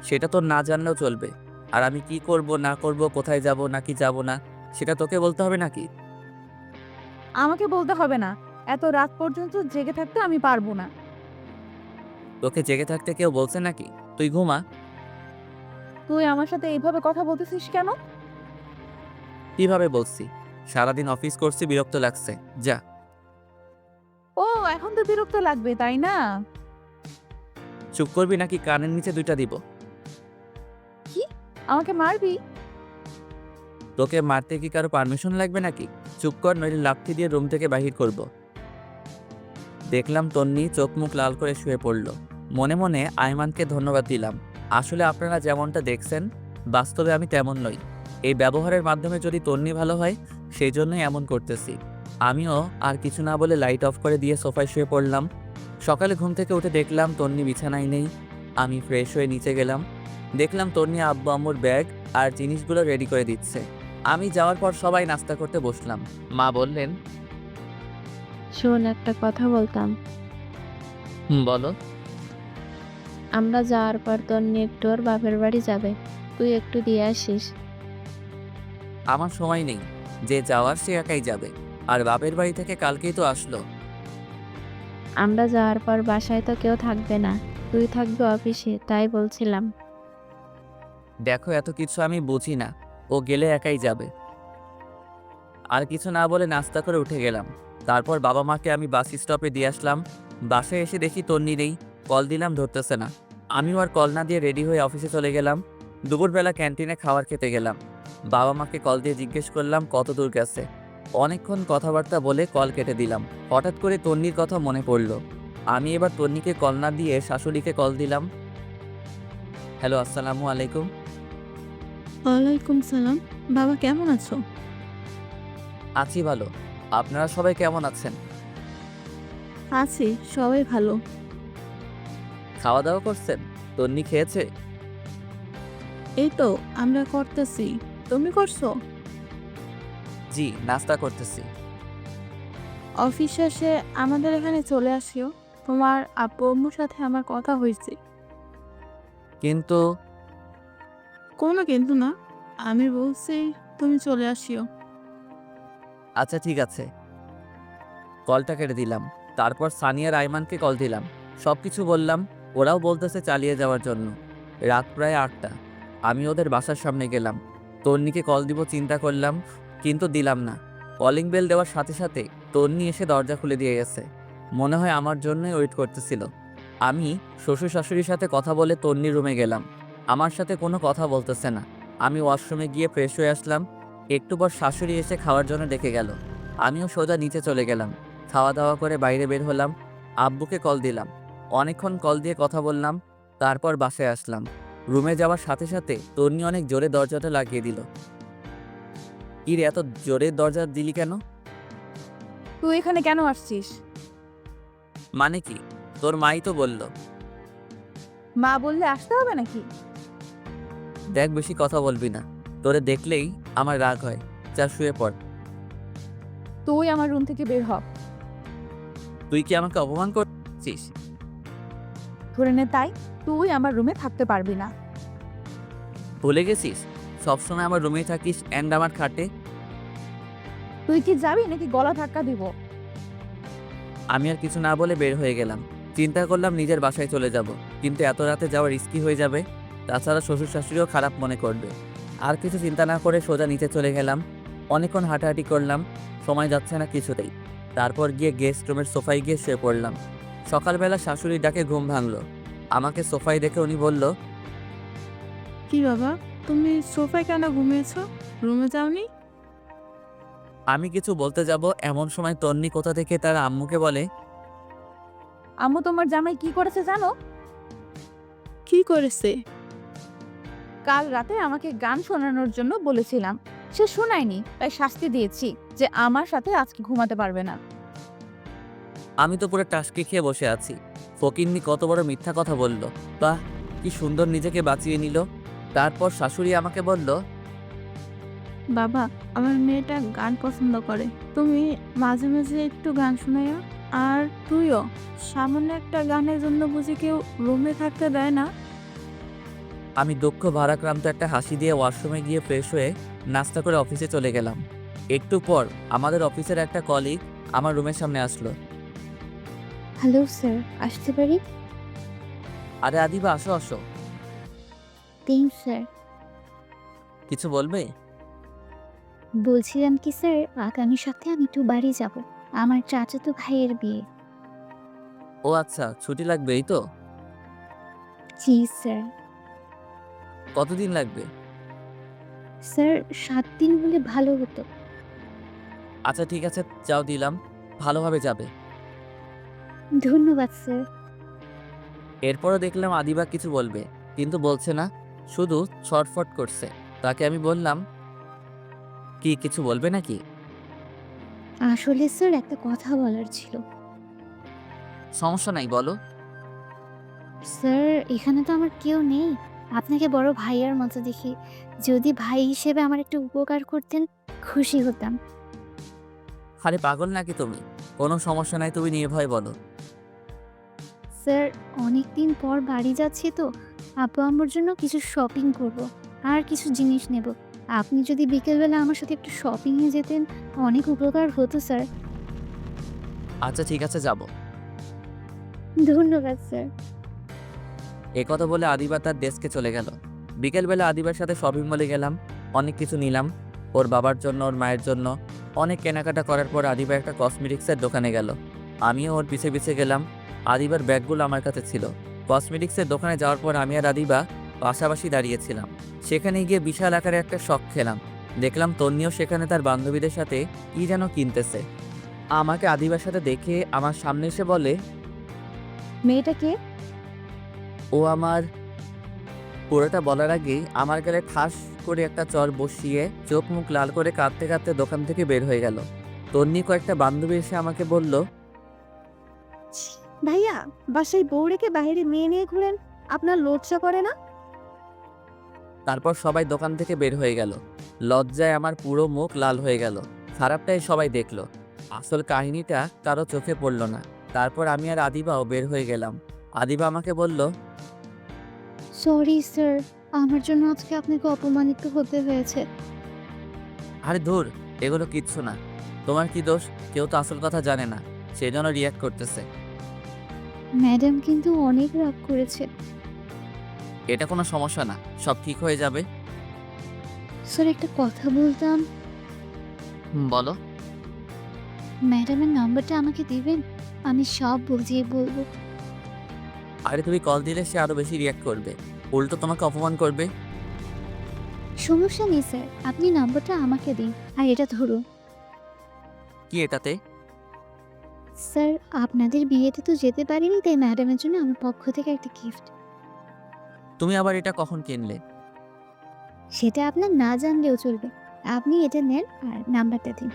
সেটা তো না জানলেও চলবে। আর আমি কি করব না করব, কোথায় যাব নাকি যাব না, সেটা তোকে বলতে হবে নাকি? আমাকে বলতে হবে না, এত রাত পর্যন্ত জেগে থাকতে আমি পারবো না। তোকে জেগে থাকতে কেউ বলছে নাকি? তুই ঘুমা। তুই আমার সাথে এইভাবে কথা বলতেছিস কেন? কিভাবে বলছি? সারাদিন অফিস করছি, বিরক্ত লাগছে, যা। ও, এখন তো বিরক্ত লাগবে তাই না? চুপ করবি নাকি কানের নিচে 2টা দিব? আমাকে মারবি? তোকে মারতে কি কারো পারমিশন লাগবে নাকি? চুপ কর, নইলে লাথি দিয়ে রুম থেকে বাহির করব। দেখলাম তন্নি চোখ মুখ লাল করে শুয়ে পড়ল। মনে মনে আইমানকে ধন্যবাদ দিলাম। আসলে আপনারা যেমনটা দেখছেন, বাস্তবে আমি তেমন নই। এই ব্যবহারের মাধ্যমে যদি তন্নি ভালো হয়, সেই জন্যই এমন করতেছি। আমিও আর কিছু না বলে লাইট অফ করে দিয়ে সোফায় শুয়ে পড়লাম। সকালে ঘুম থেকে উঠে দেখলাম তন্নি বিছানায় নেই। আমি ফ্রেশ হয়ে নিচে গেলাম। দেখলাম তন্নি আব্বু আম্মুর ব্যাগ আর জিনিসগুলো রেডি করে দিচ্ছে। আমি যাওয়ার পর সবাই নাস্তা করতে বসলাম। মা বললেন, শোন, একটা কথা বলতাম। বলো। আমরা যাওয়ার পর তন্নি একটু ওর বাপের বাড়ি যাবে, তুই একটু দিয়ে আসিস। আমার সময় নেই, যে যাওয়ার সে একাই যাবে। আর বাপের বাড়ি থেকে কালকেই তো আসলো। আমরা যাওয়ার পর বাসায় তো কেউ থাকবে না, তুই থাকবি অফিসে, তাই বলছিলাম। দেখো, এত কিছু আমি বুঝি না, ও গেলে একাই যাবে। আর কিছু না বলে নাস্তা করে উঠে গেলাম। তারপর বাবা মাকে আমি বাস স্টপে দিয়ে আসলাম। বাসায় এসে দেখি তন্নি নেই। কল দিলাম, ধরতেছে না। আমিও আর কল না দিয়ে রেডি হয়ে অফিসে চলে গেলাম। দুপুরবেলা ক্যান্টিনে খাবার খেতে গেলাম। বাবা মাকে কল দিয়ে জিজ্ঞেস করলাম কত দূর গেছে। অনেকক্ষণ কথাবার্তা বলে কল কেটে দিলাম। হঠাৎ করে তন্নির কথা মনে পড়ল। আমি এবার তন্নিকে কল না দিয়ে শাশুড়িকে কল দিলাম। হ্যালো, আসসালামু আলাইকুম। ওয়ালাইকুম সালাম। বাবা কেমন আছো? আছি ভালো। আপনারা সবাই কেমন আছেন? আছি, সবাই ভালো। খাওয়া দাওয়া করছেন? তন্নি খেয়েছে? এই তো আমরা করতেছি, তুমি করছো? জি, নাস্তা করতেছি। অফিস শেষে আমাদের এখানে চলে আসিও, তোমার আব্বু আম্মুর সাথে আমার কথা হয়েছে। কিন্তু কোনো কিন্তু না, আমি বলছি তুমি চলে আসিও। আচ্ছা, ঠিক আছে। কলটা কেটে দিলাম। তারপর সানিয়ার আইমানকে কল দিলাম। সব কিছু বললাম। ওরাও বলতেছে চালিয়ে যাওয়ার জন্য। রাত প্রায় 8টা। আমি ওদের বাসার সামনে গেলাম। তন্নিকে কল দিব চিন্তা করলাম, কিন্তু দিলাম না। কলিং বেল দেওয়ার সাথে সাথে তন্নি এসে দরজা খুলে দিয়ে গেছে। মনে হয় আমার জন্যই ওয়েট করতেছিল। আমি শ্বশুর শাশুড়ির সাথে কথা বলে তন্নির রুমে গেলাম। আমার সাথে কোনো কথা বলতেছে না। আমি ওয়াশরুমে গিয়ে ফ্রেশ হয়ে আসলাম। একটু পর শাশুড়ি এসে খাওয়ার জন্য ডেকে গেল। আমিও সোজা নিচে চলে গেলাম। খাওয়া দাওয়া করে বাইরে বের হলাম। আব্বুকে কল দিলাম। অনেকক্ষণ কল দিয়ে কথা বললাম। তারপর বাসায় আসলাম। রুমে যাওয়ার সাথে সাথে তন্নি অনেক জোরে দরজাটা লাগিয়ে দিল। কি রে, এত জোরে দরজা দিলি কেন? তুই এখানে কেন আসছিস? মানে কি? তোর মাই তো বলল। মা বললে আসতে হবে নাকি? দেখ, বেশি কথা বলবি না। তোরে দেখলেই আমার রাগ হয়। যা শুয়ে পড়। তুই আমার রুম থেকে বের হ। তুই কি আমাকে অপমান করছিস? ধরে নে তাই তুই আমার রুমে থাকতে পারবি না। ভুলে গেছিস সবসময় আমার রুমেই থাকিস অ্যান্ড আমার খাটে। তুই কি যাবি নাকি গলা ধাক্কা দিব? আমি আর কিছু না বলে বের হয়ে গেলাম। চিন্তা করলাম নিজের বাসায় চলে যাব, কিন্তু এত রাতে যাওয়া রিস্কি হয়ে যাবে। তাছাড়া শ্বশুর শাশুড়িও খারাপ মনে করবে। আর কিছু চিন্তা না করে সোজা নিচে চলে গেলাম। অনেকক্ষণ হাঁটাহাঁটি করলাম, সময় যাচ্ছে না কিছুতেই। তারপর গিয়ে গেস্ট রুমের সোফায় গিয়ে শুয়ে পড়লাম। সকালবেলা শাশুড়ির ডাকে ঘুম ভাঙলো। আমাকে সোফায় দেখে উনি বলল, কি বাবা, তুমি সোফায় কেন ঘুমিয়েছো? রুমে যাওনি? আমি কিছু বলতে যাব এমন সময় তন্নি কোথা থেকে তার আম্মুকে বলে, আম্মু তোমার জামাই কি করেছে জানো? কি করেছে? কাল রাতে আমাকে গান শোনানোর জন্য বলেছিলাম, সে শোনায়নি, তাই শাস্তি দিয়েছি যে আমার সাথে আজকে ঘুমাতে পারবে না। আমি তো পুরো টাসকি খেয়ে বসে আছি। ফকিন্নি কত বড় মিথ্যা কথা বলল। বাহ, কি সুন্দর নিজেকে বাঁচিয়ে নিল। তারপর শাশুড়ি আমাকে বলল, বাবা, আমার মেয়েটা গান পছন্দ করে, তুমি মাঝে মাঝে একটু গান শোনাইও। আর তুইও, সামান্য একটা গানের জন্য বুঝি কেউ রুমে থাকতে দেয় না? আমি দুঃখ ভারাক্রান্ত একটা হাসি দিয়ে ওয়াশরুমে গিয়ে ফ্রেশ হয়ে নাস্তা করে অফিসে চলে গেলাম। একটু পর আমাদের অফিসের একটা কলিগ আমার রুমের সামনে আসলো। হ্যালো স্যার, আসতে পারি? আরে আদিবা, আসো আসো। তিন স্যার। কিছু বলবে? বলছিলাম কি স্যার, আগামী সপ্তাহে আমি একটু বাড়ি যাব, আমার চাচাতো ভাইয়ের বিয়ে। ও আচ্ছা, ছুটি লাগবে এই তো? জি স্যার। কতদিন লাগবে? স্যার 7 দিন হলে ভালো হতো। আচ্ছা ঠিক আছে, যাও দিলাম, ভালোভাবে যাবে। ধন্যবাদ স্যার। এরপরও দেখলাম আদিবা কিছু বলবে, কিন্তু বলছে না, শুধু ছটফট করছে। তাকে আমি বললাম, কি কিছু বলবে নাকি? আসলে স্যার একটা কথা বলার ছিল। সমস্যা নাই, বলো। স্যার এখানে তো আমার কেউ নেই, আপনাকে বড় ভাইয়ার মতো দেখি, যদি ভাই হিসেবে আমার একটু উপকার করতেন খুশি হতাম। আরে পাগল নাকি তুমি? কোনো সমস্যা নাই, তুমি নির্ভয় বলো। স্যার অনেক দিন পর বাড়ি যাচ্ছি তো, আপু আম্মুর জন্য কিছু শপিং করব আর কিছু জিনিস নেব। আপনি যদি বিকেলবেলা আমার সাথে একটু শপিংয়ে যেতেন অনেক উপকার হতো স্যার। আচ্ছা ঠিক আছে, যাব। ধন্যবাদ স্যার। কথা বলে আদিবা তার ডেস্কে চলে গেল। বিকেলবেলা আদিবার সাথে শপিং মলে গেলাম, অনেক কিছু নিলাম। ওর বাবার জন্য, ওর মায়ের জন্য। অনেক কেনাকাটা করার পর আদিবা একটা কসমেটিক্সের দোকানে গেল। আমিও ওর পিছে পিছে গেলাম। আদিবার ব্যাগগুলো আমার কাছে ছিল। কসমেটিক্সের দোকানে যাওয়ার পর আমি আর আদিবা পাশাপাশি দাঁড়িয়েছিলাম। সেখানে গিয়ে বিশাল আকারে একটা শখ খেলাম। দেখলাম তন্নিও সেখানে তার বান্ধবীদের সাথে কি যেন কিনতেছে। আমাকে আদিবার সাথে দেখে আমার সামনে এসে বলে, মেয়েটা কে? ও আমার। পুরোটা বলার আগেই আমার গালে ঠাস করে একটা চর বসিয়ে চোখ মুখ লাল করে কাঁদতে কাঁদতে দোকান থেকে বের হয়ে গেল। তন্নি কয়েকটা বান্ধবী এসে আমাকে বলল, ভাইয়া, বাসায় বউ রেখে বাইরে মেয়ে নিয়ে ঘুরেন, আপনার লজ্জা করে না? তারপর সবাই দোকান থেকে বের হয়ে গেল। লজ্জায় আমার পুরো মুখ লাল হয়ে গেল। খারাপটাই সবাই দেখলো, আসল কাহিনীটা কারো চোখে পড়ল না। তারপর আমি আর আদিবাও বের হয়ে গেলাম। আদিবা আমাকে বলল, সরি স্যার, আমার জন্য আজকে আপনাকে অপমানিত হতে হয়েছে। আরে ধুর, এগুলো কিচ্ছু না। তোমার কি দোষ? কেউ তো আসল কথা জানে না, সেই জন্য রিয়াক্ট করতেছে। ম্যাডাম কিন্তু অনেক রাগ করেছে। এটা কোনো সমস্যা না, সব ঠিক হয়ে যাবে। স্যার একটা কথা বলতাম। বলো। ম্যাডামের নাম্বারটা আমাকে দিবেন, আমি সব বুঝিয়ে বলবো। আরে তুমি কল দিলে সে আরো বেশি রিয়াক্ট করবে, উল্টো তোমাকে অপমান করবে। সমস্যা নেই স্যার, আপনি নাম্বারটা আমাকে দিন আর এটা ধরুন। কি এটাতে? স্যার আপনাদের বিয়েতে তো যেতে পারিনি, তাই ম্যাডামের জন্য আমার পক্ষ থেকে একটা গিফট। তুমি আবার এটা কখন কিনলে? সেটা আপনার না জানলেও চলবে, আপনি এটা নেন আর নাম্বারটা দিন।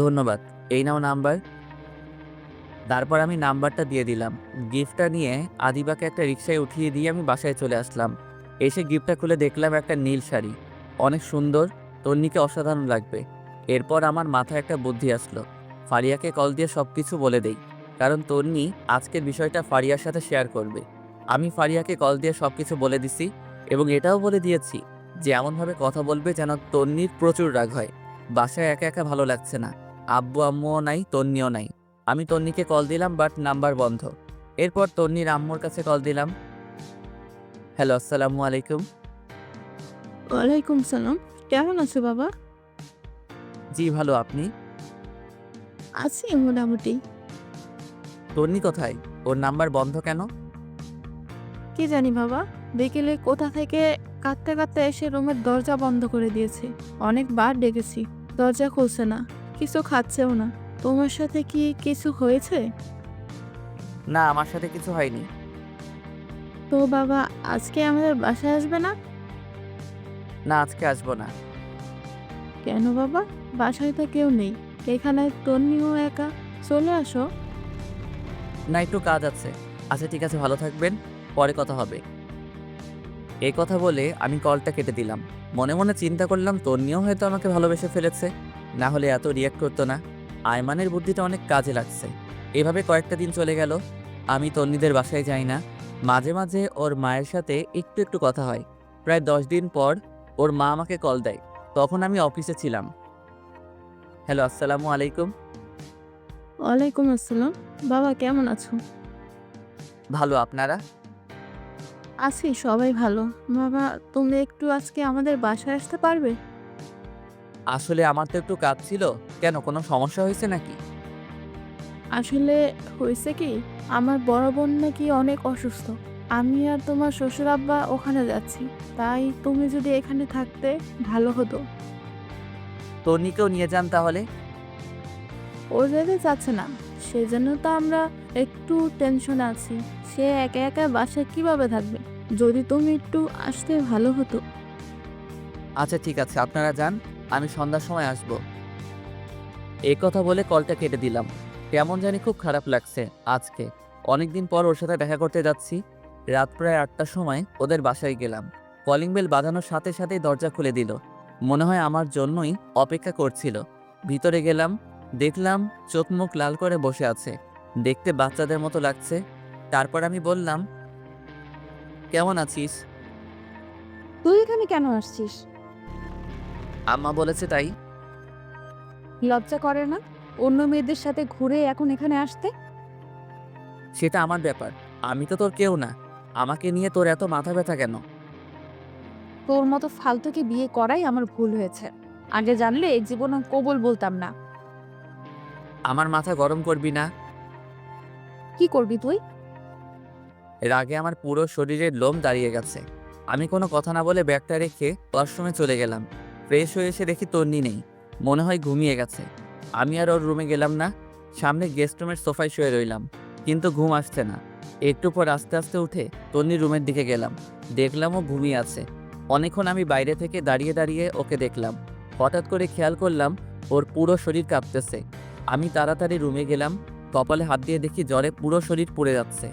ধন্যবাদ, এই নাও নাম্বার। তারপর আমি নাম্বারটা দিয়ে দিলাম। গিফটটা নিয়ে আদিবাকে একটা রিকশায় উঠিয়ে দিয়ে আমি বাসায় চলে আসলাম। এসে গিফটটা খুলে দেখলাম একটা নীল শাড়ি, অনেক সুন্দর, তন্নিকে অসাধারণ লাগবে। এরপর আমার মাথায় একটা বুদ্ধি আসলো, ফারিয়াকে কল দিয়ে সব কিছু বলে দেই। কারণ তন্নি আজকের বিষয়টা ফারিয়ার সাথে শেয়ার করবে। আমি ফারিয়াকে কল দিয়ে সব কিছু বলে দিছি এবং এটাও বলে দিয়েছি যে এমনভাবে কথা বলবে যেন তন্নির প্রচুর রাগ হয়। বাসায় একা একা ভালো লাগছে না, আব্বু আম্মুও নাই, তন্নিও নাই। আমি তন্নিকে কল দিলাম বাট নাম্বার বন্ধ। এরপর তন্নির আম্মুর কাছে কল দিলাম। হ্যালো, আসসালামু আলাইকুম। ওয়ালাইকুম সালাম। কেমন আছো বাবা? জি ভালো, আপনি? আছি মোটামুটি। তন্নি কোথায়? ওর নাম্বার বন্ধ কেন? কি জানি বাবা, বিকেলে কোথা থেকে কাঁদতে কাঁদতে এসে রুমের দরজা বন্ধ করে দিয়েছে। অনেকবার ডেকেছি, দরজা খুলছে না, কিছু খাচ্ছেও না। তোমার সাথে কি কিছু হয়েছে? না, আমার সাথে কিছু হয়নি। তো বাবা আজকে আমাদের বাসায় আসবে না? না, আজকে আসবো না। কেন বাবা? বাসায় তো কেউ নেই, এখানে তন্নিও একা, চলে আসো। না, একটু কাজ আছে। আচ্ছা ঠিক আছে, ভালো থাকবেন, পরে কথা হবে। এই কথা বলে আমি কলটা কেটে দিলাম। মনে মনে চিন্তা করলাম তন্নিও হয়তো আমাকে ভালোবেসে ফেলেছে, না হলে এত রিয়াক্ট করতো না। আয়মানের বুদ্ধিটা অনেক কাজে লাগছে। এভাবে কয়েকটা দিন চলে গেল, আমি তন্নিদের বাসায় যাই না। মাঝে মাঝে ওর মায়ের সাথে একটু একটু কথা হয়। প্রায় 10 দিন পর ওর মা আমাকে কল দেয়, তখন আমি অফিসে ছিলাম। হ্যালো, আসসালামু আলাইকুম। ওয়ালাইকুম আসসালাম। বাবা কেমন আছো? ভালো, আপনারা? আছি, সবাই ভালো। বাবা তুমি একটু আজকে আমাদের বাসায় আসতে পারবে? আসলে আমার তো একটু কাজ ছিল। কেন, কোনো সমস্যা হয়েছে নাকি? আসলে হয়েছে কি, আমার বড় বোন নাকি অনেক অসুস্থ। আমি আর তোমার শ্বশুর আব্বা ওখানে যাচ্ছি, তাই তুমি যদি এখানে থাকতে ভালো হতো। তন্নিকেও নিয়ে যান তাহলে। ও যেতে চাচ্ছে না, সেজন্য তো আমরা একটু টেনশনে আছি। সে একা একা বাসায় কিভাবে থাকবে? যদি তুমি একটু আসতে ভালো হতো। আচ্ছা ঠিক আছে, আপনারা যান, আমি সন্ধ্যার সময় আসব। এই কথা বলে কলটা কেটে দিলাম। কেমন জানি খুব খারাপ লাগছে আজকে। অনেকদিন পর ওর সাথে দেখা করতে যাচ্ছি। রাত প্রায় 8টার সময় ওদের বাসায় গেলাম। কলিং বেল বাজানোর সাথে সাথেই দরজা খুলে দিল। মনে হয় আমার জন্যই অপেক্ষা করছিল। ভিতরে গেলাম, দেখলাম চোখ মুখ লাল করে বসে আছে। দেখতে বাচ্চাদের মতো লাগছে। তারপর আমি বললাম, কেমন আছিস? তুই এখানে কেন আসছিস? আম্মা বলেছে তাই। লজ্জা করে না অন্য মেয়েদের সাথে ঘুরে এখন এখানে আসতে? সেটা আমার ব্যাপার, আমি তো তোর কেউ না। আমাকে নিয়ে তোর এত মাথা ব্যথা কেন? তোর মতো ফালতুকে বিয়ে করাই আমার ভুল হয়েছে। আগে জানলে জীবনে কবুল বলতাম না। আমার মাথা গরম করবি না। কি করবি তুই? রাগে আমার পুরো শরীরের লোম দাঁড়িয়ে গেছে। আমি কোনো কথা না বলে ব্যাগটা রেখে ওয়াশরুমে চলে গেলাম। ফ্রেশ হয়ে এসে দেখি তন্নি নেই, মনে হয় ঘুমিয়ে গেছে। আমি আর ওর রুমে গেলাম না, সামনে গেস্ট রুমের সোফায় শুয়ে রইলাম, কিন্তু ঘুম আসছে না। একটু পর আস্তে আস্তে উঠে তন্নির রুমের দিকে গেলাম, দেখলাম ও ঘুমিয়ে আছে। অনেকক্ষণ আমি বাইরে থেকে দাঁড়িয়ে দাঁড়িয়ে ওকে দেখলাম। হঠাৎ করে খেয়াল করলাম ওর পুরো শরীর কাঁপতেছে। আমি তাড়াতাড়ি রুমে গেলাম, কপালে হাত দিয়ে দেখি জ্বরে পুরো শরীর পুড়ে যাচ্ছে।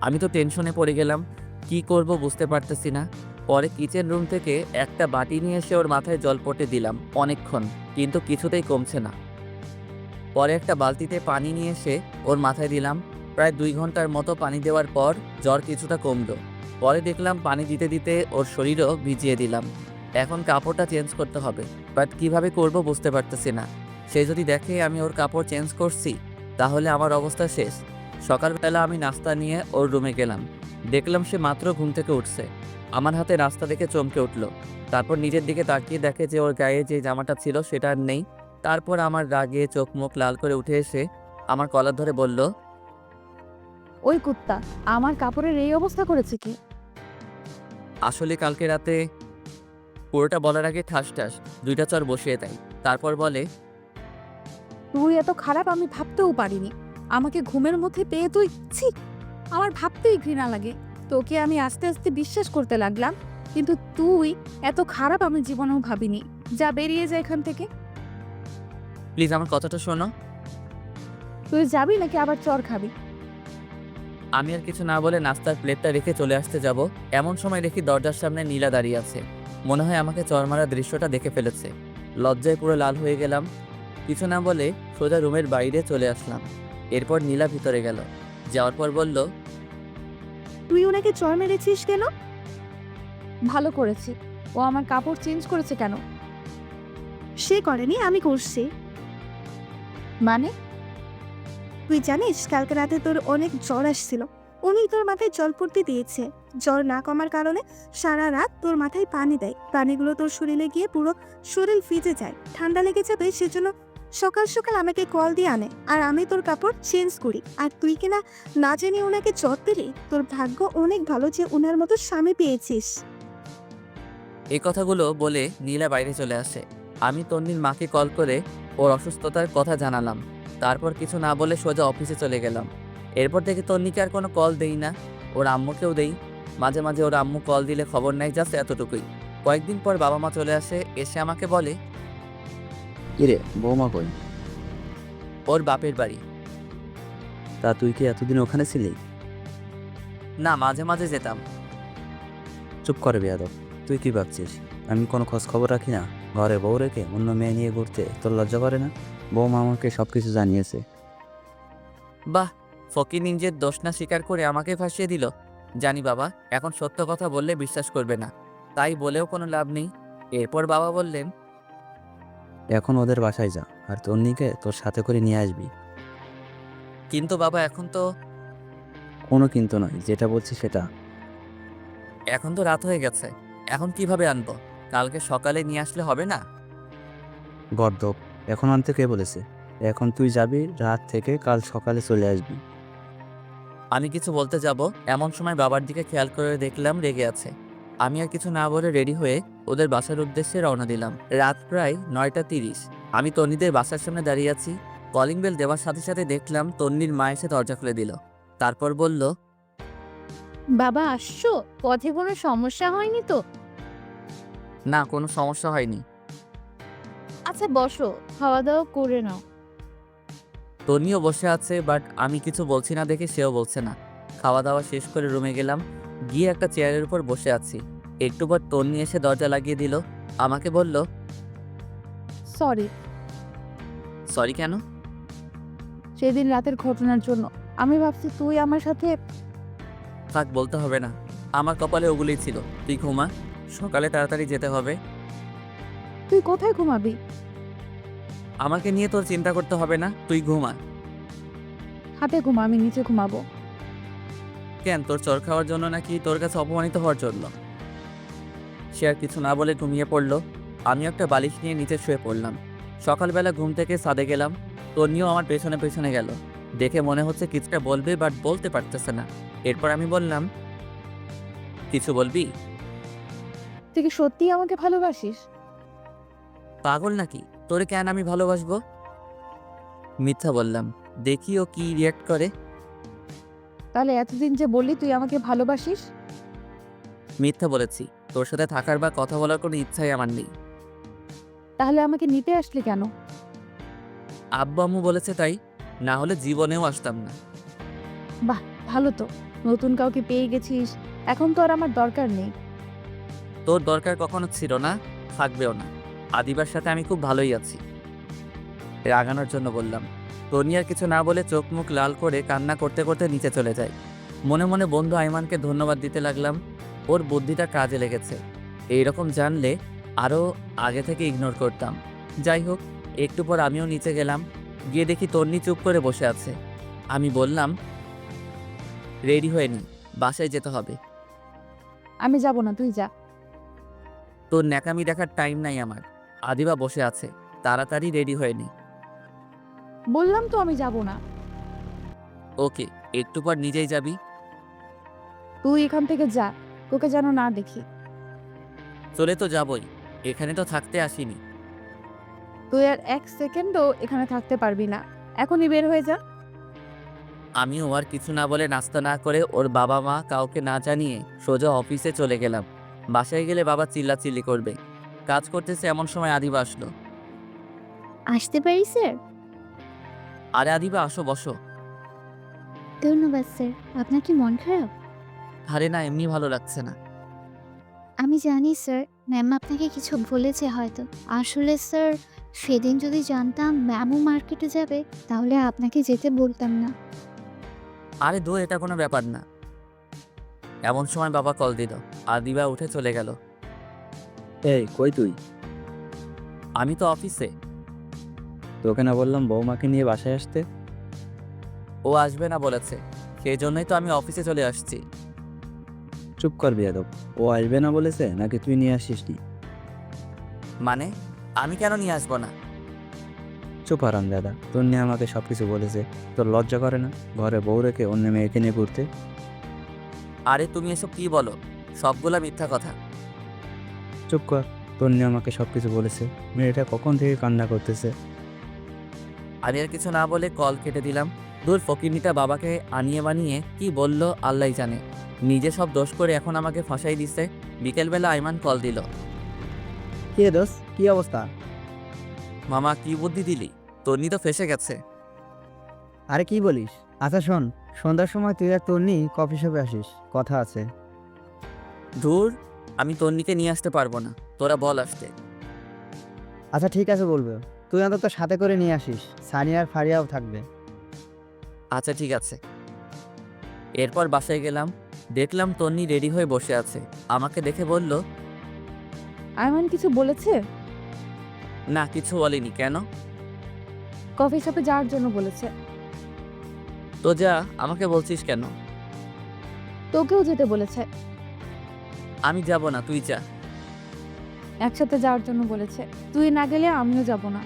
আমি তো টেনশনে পড়ে গেলাম, কি করব বুঝতে পারতেছি না। পরে কিচেন রুম থেকে একটা বাটি নিয়ে এসে ওর মাথায় জল পটে দিলাম অনেকক্ষণ, কিন্তু কিছুতেই কমছে না। পরে একটা বালতিতে পানি নিয়ে এসে ওর মাথায় দিলাম। প্রায় 2 ঘন্টার মতো পানি দেওয়ার পর জ্বর কিছুটা কমলো। পরে দেখলাম পানি দিতে দিতে ওর শরীরও ভিজিয়ে দিলাম। এখন কাপড়টা চেঞ্জ করতে হবে, বাট কিভাবে করব বুঝতে পারতেছি না। সে যদি দেখে আমি ওর কাপড় চেঞ্জ করছি, তাহলে আমার অবস্থা শেষ। সকালবেলা আমি নাস্তা নিয়ে ওর রুমে গেলাম, দেখলাম সে মাত্র ঘুম থেকে উঠছে। আমার হাতে নাস্তা দেখে চমকে উঠল। তারপর নিজের দিকে তাকিয়ে দেখে যে ওর গায়ে যে জামাটা ছিল সেটা আর নেই। তারপর আমার রাগে চোখ মুখ লাল করে উঠে এসে আমার কলার ধরে বলল, ওই কুত্তা আমার কাপড়ের এই অবস্থা করেছে কি? আসলে কালকে রাতে। পুরোটা বলার আগে ঠাস ঠাস 2টা চর বসিয়ে দেয়। তারপর বলে, তুই এত খারাপ আমি ভাবতেও পারিনি। আমাকে ঘুমের মধ্যে পেয়ে তুই ছি, আমার ভাবতেই ঘৃণা লাগে। তোকে আমি আস্তে আস্তে বিশ্বাস করতে লাগলাম, কিন্তু তুই এত খারাপ আমি জীবনেও ভাবিনি। যা বেরিয়ে যা এখান থেকে। প্লিজ আমার কথাটা শোনো। তুই যাবি নাকি আবার চর খাবি? আমি আর কিছু না বলে নাস্তার প্লেটটা রেখে চলে আসতে যাব, এমন সময় দেখি দরজার সামনে নীলা দাঁড়িয়ে আছে। মনে হয় আমাকে চর মারা দৃশ্যটা দেখে ফেলেছে। লজ্জায় পুরো লাল হয়ে গেলাম। কিছু না বলে সোজা রুমের বাইরে চলে আসলাম। এরপর নীলা ভিতরে গেল, যাওয়ার পর বলল, তুই ওনাকে চর মেরেছিস কেন? ভালো করেছি। ও আমার কাপড় চেঞ্জ করেছে কেন? সে করেনি, আমি করছি। মানে? তুই জানিস কালকে রাতে তোর অনেক জ্বর আসছিল, উনি তোর মাথায় জল পড়তে দিয়েছে। জ্বর না কমার কারণে সারা রাত তোর মাথায় পানি দেয়, পানিগুলো তোর শরীরে গিয়ে পুরো শরীর ভিজে যায়, ঠান্ডা লেগে যাবে, সেজন্য সকাল সকাল আমাকে কল দিয়ে আনে, আর আমি তোর কাপড় চেঞ্জ করি। আর তুই কিনা না জেনে ওনাকে জ্বর দিলি। তোর ভাগ্য অনেক ভালো যে ওনার মতো স্বামী পেয়েছিস। এই কথাগুলো বলে নীলা বাইরে চলে আসে। আমি তন্নির মাকে কল করে ওর অসুস্থতার কথা জানালাম। তারপর কিছু না বলে সোজা অফিসে চলে গেলাম। এরপর থেকে তন্নিকে আর কোনো কল দেই না, ওর আম্মুকেও দেই। মাঝে মাঝে ওর আম্মু কল দিলে খবর নেয়, জাস্ট এতটুকুই। কয়েকদিন পর বাবা মা চলে আসে, এসে আমাকে বলে কিরে বৌমা কই? ওর বাপের বাড়ি। তা তুই কি এতদিন ওখানে ছিলি? না, মাঝে মাঝে যেতাম। চুপ করে বেয়াদব, তুই কি ভাবছিস আমি কোনো খোঁজ খবর রাখি না? ঘরে বউ রেখে অন্য মেয়ে নিয়ে ঘুরতে তোর লজ্জা করে না? বৌমা আমাকে সব কিছু জানিয়েছে। বাহ, ফকির নিজের দোষ না স্বীকার করে আমাকে ফাঁসিয়ে দিল। জানি বাবা, এখন সত্য কথা বললে বিশ্বাস করবে না, তাই বলেও কোনো লাভ নেই। এরপর বাবা বললেন, এখন ওদের বাসায় যা, আর তন্নিকে তোর সাথে করে নিয়ে আসবি। কিন্তু বাবা এখন তো কোনো কিন্তু নয়, যেটা বলছি সেটা। এখন তো রাত হয়ে গেছে, এখন কিভাবে আনবো? কালকে সকালে নিয়ে আসলে হবে না? গর্দব, এখন আনতে কে বলেছে? এখন তুই যাবি, রাত থেকে কাল সকালে চলে আসবি। আমি কিছু বলতে যাব, এমন সময় বাবার দিকে খেয়াল করে দেখলাম রেগে আছে। আমি আর কিছু না বলে রেডি হয়ে ওদের বাসার উদ্দেশ্যে রওনা দিলাম। রাত প্রায় 9:30। আমি তন্নিদের বাসার সামনে দাঁড়িয়ে আছি। কলিং বেল দেওয়ার সাথে সাথে দেখলাম তন্নির মা এসে দরজা খুলে দিল। তারপর বলল, বাবা আসছো? পথে কোনো সমস্যা হয়নি তো? না, কোনো সমস্যা হয়নি। আচ্ছা বসো, খাওয়া দাওয়া করে নাও। তন্নিও বসে আছে, বাট আমি কিছু বলছি না দেখে সেও বলছে না। খাওয়া দাওয়া শেষ করে রুমে গেলাম, গিয়ে একটা চেয়ারের উপর বসে আছি। একটু পর তন্নি এসে দরজা লাগিয়ে দিল। আমাকে বলল, সরি। সরি কেন? সেদিন রাতের ঘটনার জন্য। আমি ভাবছি তুই আমার সাথে। থাক, বলতে হবে না, আমার কপালে ওগুলোই ছিল। তুই ঘুমা, সকালে তাড়াতাড়ি যেতে হবে। তুই কোথায় ঘুমাবি? আমাকে নিয়ে তোর চিন্তা করতে হবে না, তুই ঘুমা। হাতে ঘুমা, আমি নিচে ঘুমাবো। কেন, তোর চর খাওয়ার জন্য নাকি তোর কাছে অপমানিত হওয়ার জন্য? সে আর কিছু না বলে ঘুমিয়ে পড়লো। আমি একটা বালিশ নিয়ে নিচে শুয়ে পড়লাম। সকালবেলা ঘুম থেকে ছাদে গেলাম, তন্নিও আমার পেছনে পেছনে গেল। দেখে মনে হচ্ছে কিছুটা বলবে, বাট বলতে পারতেছে না। এরপর আমি বললাম, কিছু বলবি? তুই কি সত্যিই আমাকে ভালোবাসিস? পাগল নাকি, তোরে কেন আমি ভালোবাসবো? মিথ্যা বললাম, দেখি ও কি রিয়াক্ট করে। তাহলে এতদিন যে বললি তুই আমাকে ভালোবাসিস? মিথ্যা বলেছি, তোর সাথে থাকার বা কথা বলার কোনো ইচ্ছাই আমার নেই। তাহলে আমাকে নিতে আসলি কেন? আব্বু আম্মু বলেছে তাই, না হলে জীবনেও আসতাম না। বাহ, ভালো তো। নতুন কাউকে পেয়ে গেছিস, এখন তো আর আমার দরকার নেই। তোর দরকার কখনো ছিল না, থাকবেও না। আদিবার সাথে আমি খুব ভালোই আছি। রাগানোর জন্য বললাম। তনি আর কিছু না বলে চোখ মুখ লাল করে কান্না করতে করতে নিচে চলে যায়। মনে মনে বন্ধু আইমানকে ধন্যবাদ দিতে লাগলাম, ওর বুদ্ধিটা কাজে লেগেছে। এইরকম জানলে আরও আগে থেকে ইগনোর করতাম। যাই হোক, একটু পর আমিও নিচে গেলাম, গিয়ে দেখি তন্নি চুপ করে বসে আছে। আমি বললাম, রেডি হয়ে নি, বাসায় যেতে হবে। আমি যাব না, তুই যা। তোর ন্যাকামি দেখার টাইম নাই আমার। আদিবা বসে আছে, তাড়াতাড়ি রেডি হয়ে নি। বললাম তো আমি যাব না। ওকে, একটু পর নিজেই যাবি? তুই এখান থেকে যা, তোকে যেন না দেখি। চলে তো যাবই, এখানে তো থাকতে আসিনি। তুই আর এক সেকেন্ডও এখানে থাকতে পারবি না, এখনই বের হয়ে যা। আমিও আর কিছু না বলে নাস্তা না করে ওর বাবা মা কাউকে না জানিয়ে সোজা অফিসে চলে গেলাম। বাসায় গেলে বাবা চিল্লাচিল্লি করবে। কাজ করতেছে এমন সময় আদিবা আসলো। আসতে পারি স্যার? আরে আদিবা, আসো, বসো। ধন্যবাদ স্যার। আপনার কি মন খারাপ? আরে না, এমনি ভালো লাগছে না। আমি জানি স্যার, ম্যাম আপনাকে কিছু বলেছে হয়তো। আসলে স্যার, সেদিন যদি জানতাম ম্যামও মার্কেটে যাবে তাহলে আপনাকে যেতে বলতাম না। আরে দো, এটা কোনো ব্যাপার না। এমন সময় বাবা কল দিল। আদিবা উঠে চলে গেল। এই কই তুই? আমি তো অফিসে। তোকে না বললাম বৌমাকে নিয়ে বাসায় আসতে? ও আসবে না বলেছে, সেই জন্যই তো আমি অফিসে চলে আসছি। চুপ কর বেয়াদব। ও আসবে না বলেছে নাকি তুই নিয়ে আসিস নি? মানে আমি কেন নিয়ে আসবো না? চুপ হারাম দাদা, তোর নিয়ে আমাকে সব কিছু বলেছে। তোর লজ্জা করে না ঘরে বউ রেখে অন্য মেয়েকে নিয়ে ঘুরতে? আরে তুমি এসব কি বলো? সবগুলা মিথ্যা কথা। চুপ কর। তোর নিয়ে আমাকে সব কিছু বলেছে। মেয়েটা কখন থেকে কান্না করতেছে। আমি আর কিছু না বলে কল কেটে দিলাম। দূর ফকিরনিটা বাবাকে আনিয়ে বানিয়ে কি বলল আল্লাহ জানে। নিজে সব দোষ করে এখন আমাকে ফাঁসাই দিছে। বিকেলবেলা আইমান কল দিল। কি রে দোস্ত, কি অবস্থা? মামা কি বুদ্ধি দিলি? তন্নি তো ফেসে গেছে। আরে কি বলিস? আচ্ছা শোন, সন্ধ্যার সময় তুই আর তন্নি কফি শপে আসিস, কথা আছে। ধুর, আমি তন্নিকে নিয়ে আসতে পারবো না, তোরা বল আসতে। আচ্ছা ঠিক আছে বলবো, তুই অন্তত সাথে করে নিয়ে আসিস, সানি আর ফারিয়াও থাকবে। আচ্ছা ঠিক আছে। এরপর বাসায় গেলাম, দেখলাম তন্নি রেডি হয়ে বসে আছে। আমাকে দেখে বলল, আইমান কিছু বলেছে? না কিছু বলেনি। কেন? কফি শপে যাওয়ার জন্য বলেছে। তো যা, আমাকে বলছিস কেন? তোকেও যেতে বলেছে। আমি যাব না, তুই যা। একসাথে যাওয়ার জন্য বলেছে। তুই না গেলে আমিও যাব না।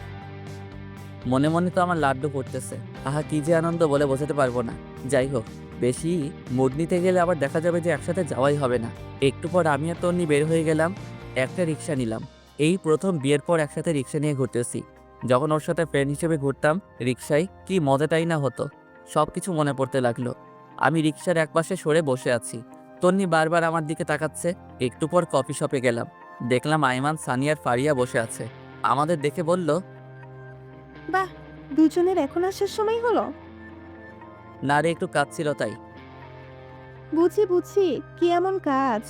মনে মনে তো আমার লাড্ডু পড়তেছে। আহা কি যে আনন্দ বলে বোঝাতে পারবো না। যাই হোক, বেশি মুড নিতে গেলে আবার দেখা যাবে যে একসাথে যাওয়াই হবে না। একটু পর আমি আর তন্নি বের হয়ে গেলাম। একটা রিক্সা নিলাম। এই প্রথম বিয়ের পর একসাথে রিক্সা নিয়ে ঘুরতেছি। যখন ওর সাথে ফ্রেন্ড হিসেবে ঘুরতাম রিক্সায়, কি মজাটাই না হতো। সব কিছু মনে পড়তে লাগলো। আমি রিক্সার একপাশে সরে বসে আছি। তন্নি বারবার আমার দিকে তাকাচ্ছে। একটু পর কফি শপে গেলাম। দেখলাম আইমান, সানি আর ফারিয়া বসে আছে। আমাদের দেখে বলল, বাহ, দুজনের এখন আসার সময় হলো। না রে, একটু কাজ ছিল তাই। বুঝি বুঝি, কি এমন কাজ?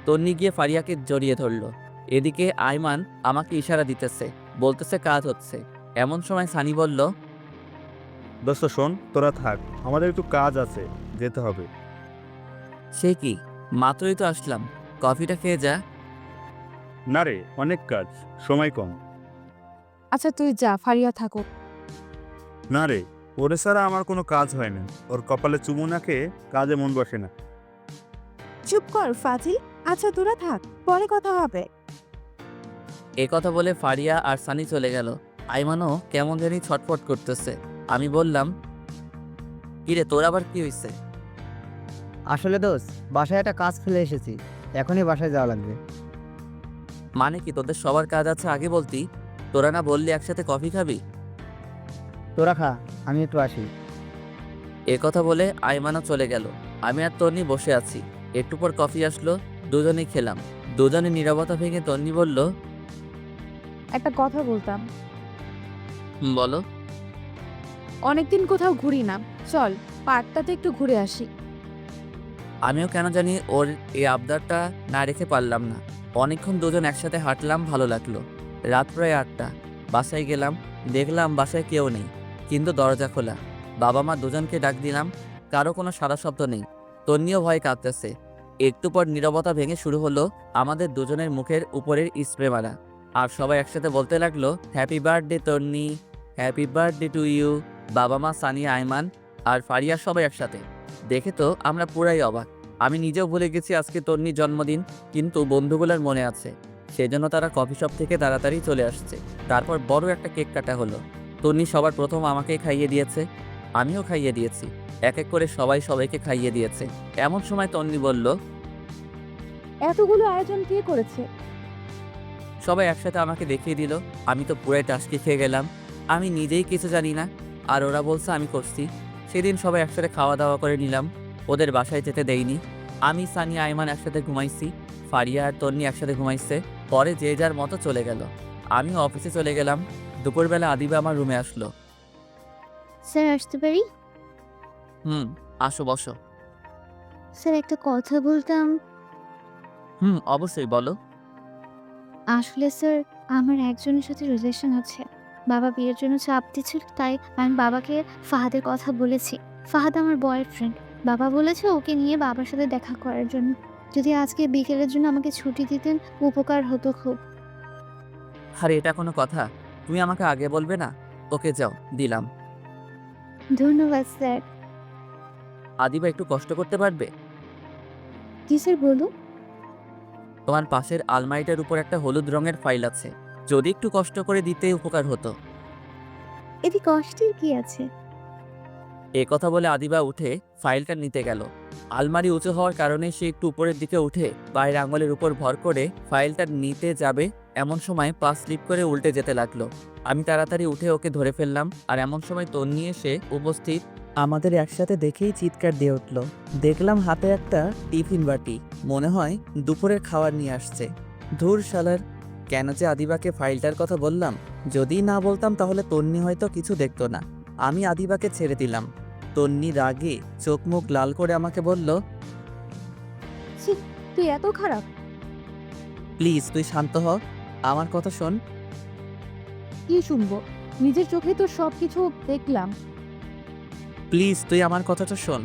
তন্নি গিয়ে ফারিয়াকে জড়িয়ে ধরলো। এদিকে আইমান আমাকে ইশারা দিতেছে, বলতেছে কাজ হচ্ছে। এমন সময় সানি বলল, দোস্ত শোন, তোরা থাক, আমাদের একটু কাজ আছে, যেতে হবে। সে কি, মাত্রই তো আসলাম, কফিটা খেয়ে যা। না রে, অনেক কাজ, সময় কম। আচ্ছা তুই যা, ফারিয়া থাকুক। না রে, ওরে ছাড়া আমার কোনো কাজ হয় না। ওর কপালে চুমু না খেয়ে কাজে মন বসে না। চুপ কর ফাজিল। আচ্ছা তোরা থাক, পরে কথা হবে। এ কথা বলে ফারিয়া আর সানি চলে গেল। আইমানও কেমন জানি ছটফট করতেছে। আমি বললাম, কিরে তোর আবার কি হয়েছে? আসলে দোস্ত, বাসায় একটা কাজ ফেলে এসেছি, এখনই বাসায় যাওয়া লাগবে। মানে কি, তোদের সবার কাজ আছে আগে বলতি? তোরা না বললি একসাথে কফি খাবি? তোরা খা, আমি একটু আসি। এ কথা বলে আইমানও চলে গেল। আমি আর তন্নি বসে আছি। একটু পর কফি আসলো, দুজনেই খেলাম। দুজনে নীরবতা ভেঙে তন্নি বলল, একটা কথা বলতাম। বলো। অনেকদিন কোথাও ঘুরি না, চল পার্কটাতে একটু ঘুরে আসি। আমিও কেন জানি ওর এই আবদারটা না রেখে পারলাম না। অনেকক্ষণ দুজন একসাথে হাঁটলাম, ভালো লাগলো। রাত প্রায় 8টা। বাসায় গেলাম, দেখলাম বাসায় কেউ নেই, কিন্তু দরজা খোলা। বাবা মা দুজনকে ডাক দিলাম, কারো কোনো সারা শব্দ নেই। তন্নিও ভয় কাঁপতেছে। একটু পর নীরবতা ভেঙে শুরু হলো আমাদের দুজনের মুখের উপরের স্প্রে মারা। আর সবাই একসাথে বলতে লাগলো, happy birthday Tonni, happy birthday to you. বাবা মা, সানিয়া, আইমান আর ফারিয়া সবাই একসাথে। দেখে তো আমরা পুরাই অবাক। আমি নিজেও ভুলে গেছি আজকে তন্নির জন্মদিন, কিন্তু বন্ধুগুলোর মনে আছে। সেজন্য তারা কফি শপ থেকে তাড়াতাড়ি চলে আসছে। তারপর বড় একটা কেক কাটা হলো। তন্নি সবার প্রথম আমাকে খাইয়ে দিয়েছে, আমিও খাইয়ে দিয়েছি। এক এক করে সবাই সবাইকে খাইয়ে দিয়েছে। এমন সময় তন্নি বলল, এতগুলো আয়োজন কে করেছে? সবাই একসাথে আমাকে দেখিয়ে দিল। আমি তো পুরাই টাসকি খেয়ে গেলাম। আমি নিজেই কিছু জানি না, আর ওরা বলছে আমি করছি। সেদিন সবাই একসাথে খাওয়া দাওয়া করে নিলাম। ওদের বাসায় যেতে দেইনি। আমি, সানিয়া, আইমান একসাথে ঘুমাইছি। ফারিয়া আর তন্নি একসাথে ঘুমাইছে। পরে যে যার মতো চলে গেল। আমিও অফিসে চলে গেলাম। দুপুরবেলা আদিবা আমার রুমে আসলো। স্যার আসতে পারি? আসো, বসো। স্যার একটা কথা বলতাম। অবশ্যই বলো। আসলে স্যার আমার একজনের সাথে রিলেশন আছে। বাবা বিয়ের জন্য চাপ দিচ্ছিল, তাই আমি বাবাকে ফাহাদের কথা বলেছি। ফাহাদ আমার বয়ফ্রেন্ড। বাবা বলেছে ওকে নিয়ে বাবার সাথে দেখা করার জন্য। যদি আজকে বিকেলের জন্য আমাকে ছুটি দিতেন উপকার হতো খুব। আরে এটা কোনো কথা? তুমি আমাকে আগে বলবে না? ওকে যাও, দিলাম। ধন্যবাদ স্যার। আদিবা একটু কষ্ট করতে পারবে? জি স্যার, বলুন। তোমার পাশের আলমারিটার উপর একটা হলুদ রঙের ফাইল আছে, যদি একটু কষ্ট করে দিতে উপকার হতো। এতে কষ্টের কি আছে? এ কথা বলে আদিবা উঠে ফাইলটা নিতে গেল। আলমারি উঁচু হওয়ার কারণে সে একটু উপরের দিকে উঠে বাইরের আঙুলের উপর ভর করে ফাইলটা নিতে যাবে, এমন সময় পা স্লিপ করে উল্টে যেতে লাগলো। আমি তাড়াতাড়ি উঠে ওকে ধরে ফেললাম, আর এমন সময় তন্নি এসে উপস্থিত। আমাদের একসাথে দেখেই চিৎকার দিয়ে উঠল। দেখলাম হাতে একটা টিফিন বাটি, মনে হয় দুপুরের খাবার নিয়ে আসছে। ধুর শালার, কেন যে আদিবাকে ফাইলটার কথা বললাম? যদি না বলতাম তাহলে তন্নি হয়তো কিছু দেখতো না। আমি আদিবাকে ছেড়ে দিলাম। তন্নি রাগে চোখ মুখ লাল করে আমাকে বলল, ছি, তুই এত খারাপ? প্লিজ তুই শান্ত হ, আমার কথা শোন। কি শুনবো? নিজের চোখে তো সবকিছু দেখলাম। প্লিজ তুই আমার কথাটা শোন।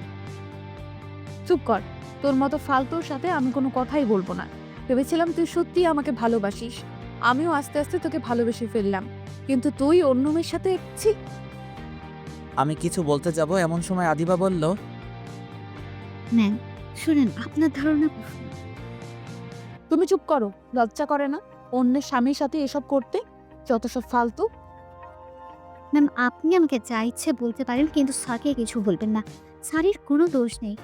চুপ কর। তোর মতো ফালতুর সাথে আমি কোনো কথাই বলবো না। ভেবেছিলাম তুই সত্যিই আমাকে ভালোবাসিস। আমিও আস্তে আস্তে তোকে ভালোবেসে ফেললাম, কিন্তু তুই অন্য মেয়ের সাথে। ছি। আমি কিছু বলতে যাব এমন সময় আদিবা বলল, নেন, শুনেন, আপনার ধারণা তুমি চুপ করো। লজ্জা করে না অন্যের স্বামীর সাথে এসব করতে? যত সব ফালতু। ম্যাম, আপনি আমাকে যা ইচ্ছে বলতে পারেন, কিন্তু স্যারকে কিছু বলবেন না। স্যারের কোনো দোষ নেই।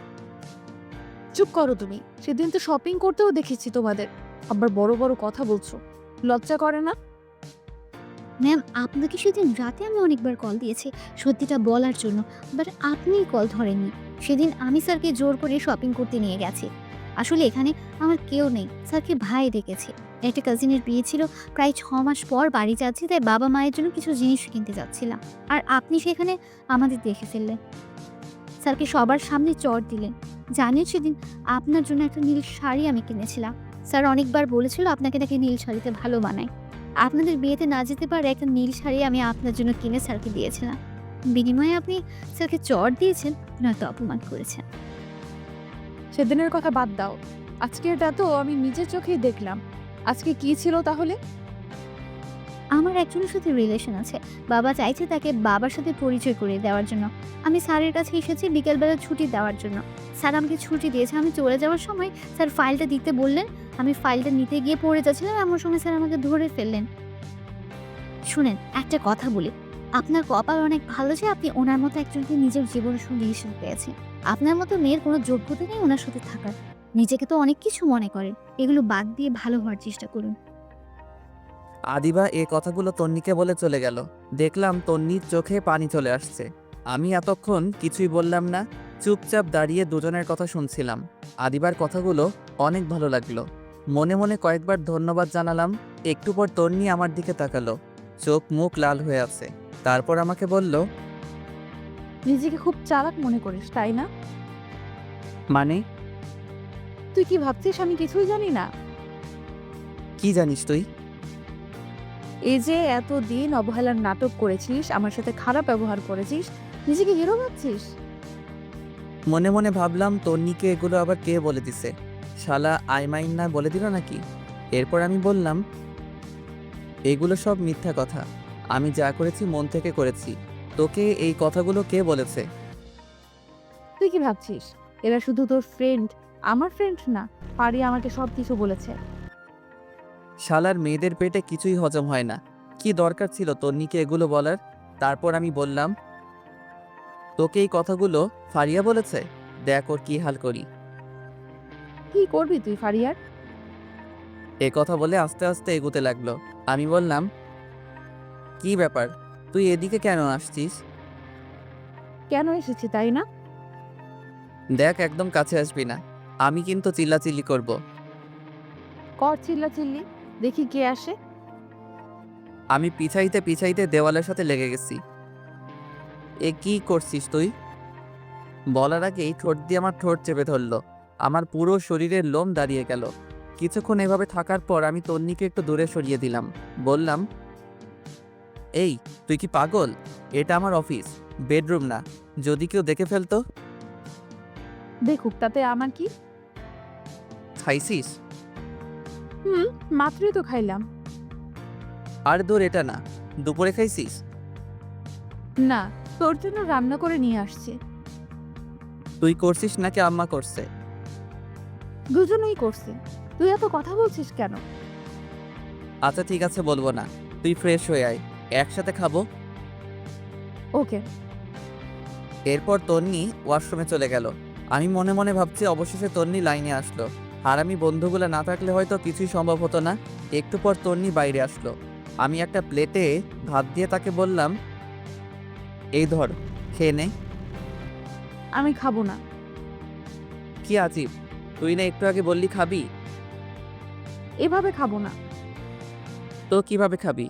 চুপ করো তুমি। সেদিন তো শপিং করতেও দেখেছি তোমাদের, আবার বড় বড় কথা বলছো। লজ্জা করে না? ম্যাম, আপনাকে সেদিন রাতে আমি অনেকবার কল দিয়েছি সত্যিটা বলার জন্য, বাট আপনিই কল ধরেননি। সেদিন আমি স্যারকে জোর করে শপিং করতে নিয়ে গেছি। আসলে এখানে আমার কেউ নেই, স্যারকে ভাই ডেকেছি। একটা কাজিনের বিয়ে ছিল, প্রায় 6 মাস পর বাড়ি যাচ্ছি, তাই বাবা মায়ের জন্য কিছু জিনিস কিনতে যাচ্ছিলাম। আর আপনি সেখানে আমাদের দেখে ফেললেন। স্যারকে সবার সামনে চড় দিলেন। জানিও সেদিন আপনার জন্য একটা নীল শাড়ি আমি কিনেছিলাম। স্যার অনেকবার বলেছিল আপনাকে নাকি নীল শাড়িতে ভালো মানায়। আপনাদের বিয়েতে না যেতে পারে একটা নীল শাড়ি আমি আপনার জন্য কিনে স্যারকে দিয়েছিলাম। বিনিময়ে আপনি স্যারকে চড় দিয়েছেন, নয়তো অপমান করেছেন। সেদিনের কথা বাদ দাও। আজকেরটা তো আমি নিজের চোখেই দেখলাম। আজকে কি ছিল তাহলে? আমার একজনের সাথে রিলেশন আছে। বাবা চাইছে তাকে বাবার সাথে পরিচয় করিয়ে দেওয়ার জন্য। আমি স্যারের কাছে এসেছি বিকেলবেলা ছুটি দেওয়ার জন্য। স্যার আমাকে ছুটি দিয়েছে। আমি চলে যাওয়ার সময় স্যার ফাইলটা দিতে বললেন। আমি ফাইলটা নিতে গিয়ে পড়ে যাচ্ছিলাম, এমন সময় স্যার আমাকে ধরে ফেললেন। শুনেন, একটা কথা বলি, আপনার কপাল অনেক ভালো যে আপনি ওনার মতো একজনকে নিজের জীবনসঙ্গী হিসেবে পেয়েছেন। আপনার মতো মেয়ের কোনো যোগ্যতা নেই ওনার সাথে থাকার। নিজেকে তো অনেক কিছু মনে করেন, এগুলো বাদ দিয়ে ভালো হওয়ার চেষ্টা করুন। আদিবা এ কথাগুলো তন্নিকে বলে চলে গেল। দেখলাম তন্নির চোখে পানি চলে আসছে। আমি এতক্ষণ কিছুই বললাম না, চুপচাপ দাঁড়িয়ে দুজনের কথা শুনছিলাম। আদিবার কথাগুলো অনেক ভালো লাগলো। মনে মনে কয়েকবার ধন্যবাদ জানালাম। একটু পর তন্নি আমার দিকে তাকালো, চোখ মুখ লাল হয়ে আছে। তারপর আমাকে বলল, নিজেকে খুব চালাক মনে করিস, তাই না? মানে? তুই কি ভাবছিস আমি কিছুই জানি না? কি জানিস তুই? এই যে এতদিন অবহেলার নাটক করেছিস, আমার সাথে খারাপ ব্যবহার করেছিস, নিজেকে হিরো ভাবছিস? মনে মনে ভাবলাম তন্নিকে এগুলো আবার কে বলে দিছে, শালা আইমাইন না বলে দিল নাকি? এরপর আমি বললাম, এগুলো সব মিথ্যা কথা। আমি যা করেছি মন থেকে করেছি। তোকে এই কথাগুলো কে বলেছে? তুই কি ভাবছিস এরা শুধু তোর ফ্রেন্ড? আমার ফ্রেন্ড না। পারি আমাকে সব কিছু বলেছে। শালার মেয়েদের পেটে কিছুই হজম হয় না। কি দরকার ছিল তন্নিকে এগুলো বলার? তারপর আমি বললাম, তোকে এই কথাগুলো ফারিয়া বলেছে? দেখ ওর কি হাল করি। কি করবি তুই ফারিয়ার? এ কথা বলে আস্তে আস্তে এগোতে লাগলো। আমি বললাম, কি ব্যাপার, তুই এদিকে কেন আসছিস? কেন এসেছি তাই না? দেখ একদম কাছে আসবি না, আমি কিন্তু চিল্লাচিল্লি করব। কর চিল্লা চিল্লি, দেখি কে আসে। আমি পিছাইতে পিছাইতে দেওয়ালের সাথে লেগে গেছি। এ কি করছিস তুই? বলার আগেই ঠোঁট দিয়ে আমার ঠোঁট চেপে ধরলো। আমার পুরো শরীরের লোম দাঁড়িয়ে গেল। কিছুক্ষণ এভাবে থাকার পর আমি তন্নিকে একটু দূরে সরিয়ে দিলাম। বললাম, এই তুই কি পাগল? এটা আমার অফিস, বেডরুম না। যদি কেউ দেখে ফেলতো? দেখুক, তাতে আমার কি? খাইছিস? মাত্রই তো খাইলাম। আর দূর এটা না, দুপুরে খাইছিস? না, তোর জন্য রান্না করে নিয়ে আসছি। তুই করছিস নাকি আম্মা করছে? দুজনেই করছি। তুই এত কথা বলছিস কেন? আচ্ছা ঠিক আছে, বলবো না। তুই ফ্রেশ হয়ে আয়, একসাথে খাবো। ওকে। এরপর তন্নি ওয়াশরুমে চলে গেল। আমি মনে মনে ভাবছি অবশেষে তন্নি লাইনে আসলো। আর আমি বন্ধুগুলো না থাকলে হয়তো কিছুই সম্ভব হতো না। একটু পর তন্নি বাইরে আসলো। আমি একটা প্লেটে ভাত দিয়ে তাকে বললাম, এই ধর, খেয়ে নে। আমি খাবো না। কি আজিব, তুই না একটু আগে বললি খাবি? এভাবে খাবো না। তো কিভাবে খাবি?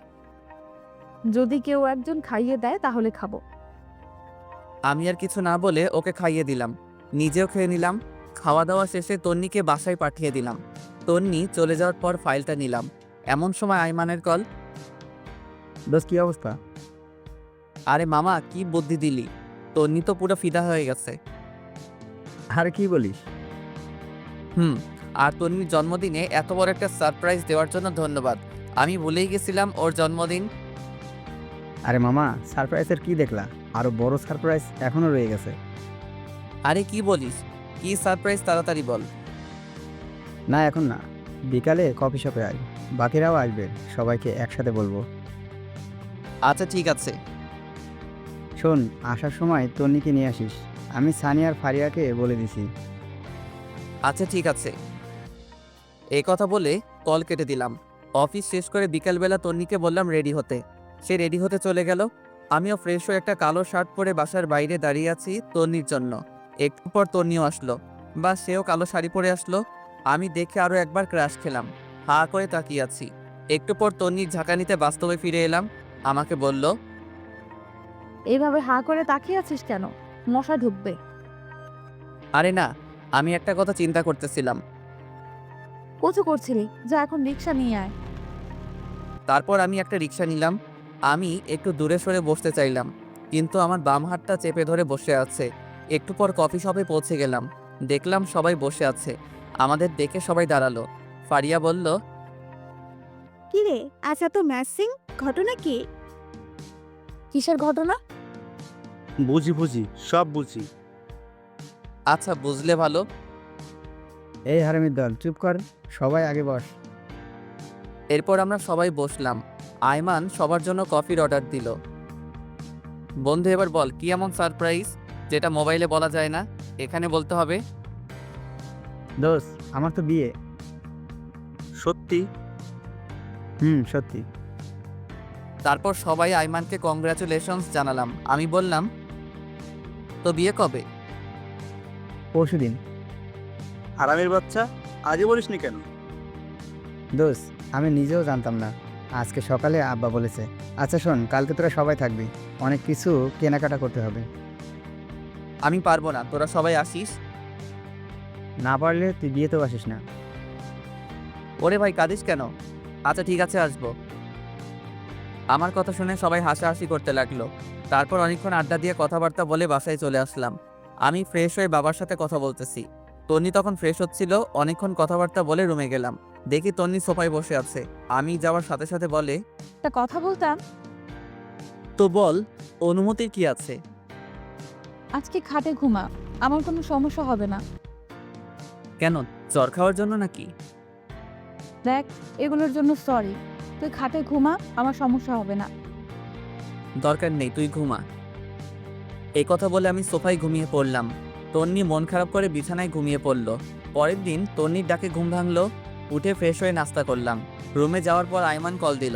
যদি কেউ একজন খাইয়ে দেয় তাহলে খাবো। আমি আর কিছু না বলে ওকে খাইয়ে দিলাম, নিজেও খেয়ে নিলাম। খাওয়া দাওয়া শেষে তন্নিকে বাসায় পাঠিয়ে দিলাম। তন্নি চলে যাওয়ার পর ফাইলটা নিলাম। এমন সময় আইমানের কল। দোস্ত কি অবস্থা? আরে মামা, কি বুদ্ধি দিলি! তন্নি তো পুরো ফিদা হয়ে গেছে। আর কি বলিস? আর তন্নির জন্মদিনে এত বড় একটা সারপ্রাইজ দেওয়ার জন্য ধন্যবাদ। আমি ভুলেই গেছিলাম ওর জন্মদিন। আরে মামা, সারপ্রাইজের কি দেখলা? আরো বড় সারপ্রাইজ এখনো রয়ে গেছে। আরে কি বলিস? কি সারপ্রাইজ, তাড়াতাড়ি বল। না এখন না, বিকালে কফি শপে আয়, বাকিরাও আসবে, সবাইকে একসাথে বলবো। আচ্ছা ঠিক আছে। শোন, আসার সময় তন্নিকে নিয়ে আসিস। আমি সানি আর ফারিয়াকে বলে দিছি। আচ্ছা ঠিক আছে। এই কথা বলে কল কেটে দিলাম। অফিস শেষ করে বিকালবেলা তন্নিকে বললাম রেডি হতে। সে রেডি হতে চলে গেল। আমিও ফ্রেশ হয়ে একটা কালো শার্ট পরে বাসার বাইরে দাঁড়িয়ে আছি তন্নির জন্য। একটু পর তন্নিও আসলো, বা সেও কালো শাড়ি পরে আসলো। আমি দেখে আরও একবার ক্রাশ খেলাম। হা করে তাকিয়ে আছি। একটু পর তন্নির ঝাঁকানিতে বাস্তবে ফিরে এলাম। আমাকে বলল, এইভাবে হা করে তাকিয়ে আছিস কেন? মশা ঢুকবে। আরে না, আমি একটা কথা চিন্তা করতেছিলাম। কচু করছিলি, যা এখন রিক্সা নিয়ে আয়। তারপর আমি একটা রিক্সা নিলাম। আমি একটু দূরে সরে বসতে চাইলাম, কিন্তু আমার বাম হাতটা চেপে ধরে বসে আছে। একটু পর কফি শপে পৌঁছে গেলাম। দেখলাম সবাই বসে আছে। আমাদের দেখে সবাই দাঁড়ালো। ফারিয়া বলল, কি রে, আজ এত ম্যাচিং, ঘটনা কি? কিসের ঘটনা? বুঝি বুঝি, সব বুঝি। আচ্ছা বুঝলে ভালো। এই হারামির দল, চুপ কর, সবাই আগে বস। এরপর আমরা সবাই বসলাম। আয়মান সবার জন্য কফির অর্ডার দিল। বন্ধু এবার বল, কি এমন সারপ্রাইজ যেটা মোবাইলে বলা যায় না, এখানে বলতে হবে? দোস্ত, আমার তো বিয়ে। সত্যি? সত্যি। তারপর সবাই আয়মানকে কংগ্রাচুলেশনস জানালাম। আমি বললাম, তো বিয়ে কবে? পরশুদিন। আরামের বাচ্চা, আজই বলিসনি কেন? দোস্ত, আমি নিজেও জানতাম না, আজকে সকালে আব্বা বলেছে। আচ্ছা শোন, কালকে তোরা সবাই থাকবি, অনেক কিছু কেনাকাটা করতে হবে। আমি পারবো না, তোরা সবাই আসিস। না পারলে তুই বিয়েতেও আসিস না। ওরে ভাই, কাঁদিস কেন? আচ্ছা ঠিক আছে, আসবো। আমার কথা শুনে সবাই হাসাহাসি করতে লাগলো। তারপর অনেকক্ষণ আড্ডা দিয়ে কথাবার্তা বলে বাসায় চলে আসলাম। আমি ফ্রেশ হয়ে বাবার সাথে কথা বলতেছি। তন্নি তখন ফ্রেশ হচ্ছিল। অনেকক্ষণ কথাবার্তা বলে রুমে গেলাম। দেখি তন্নি সোফায় বসে আছে। আমি যাওয়ার সাথে সাথে বলে, একটা কথা বলতাম। তো বল, অনুমতির কি আছে? আজকে খাটে ঘুমা, আমার কোনো সমস্যা হবে না। কেন, জ্বর খাওয়ার জন্য নাকি? দেখ, এগুলোর জন্য সরি। তুই খাটে ঘুমা, আমার সমস্যা হবে না। দরকার নেই, তুই ঘুমা। এই কথা বলে আমি সোফায় ঘুমিয়ে পড়লাম। তন্নি মন খারাপ করে বিছানায় ঘুমিয়ে পড়ল। পরের দিন তন্নির ডাকে ঘুম ভাঙলো। উঠে ফ্রেশ হয়ে নাস্তা করলাম। রুমে যাওয়ার পর আয়মান কল দিল।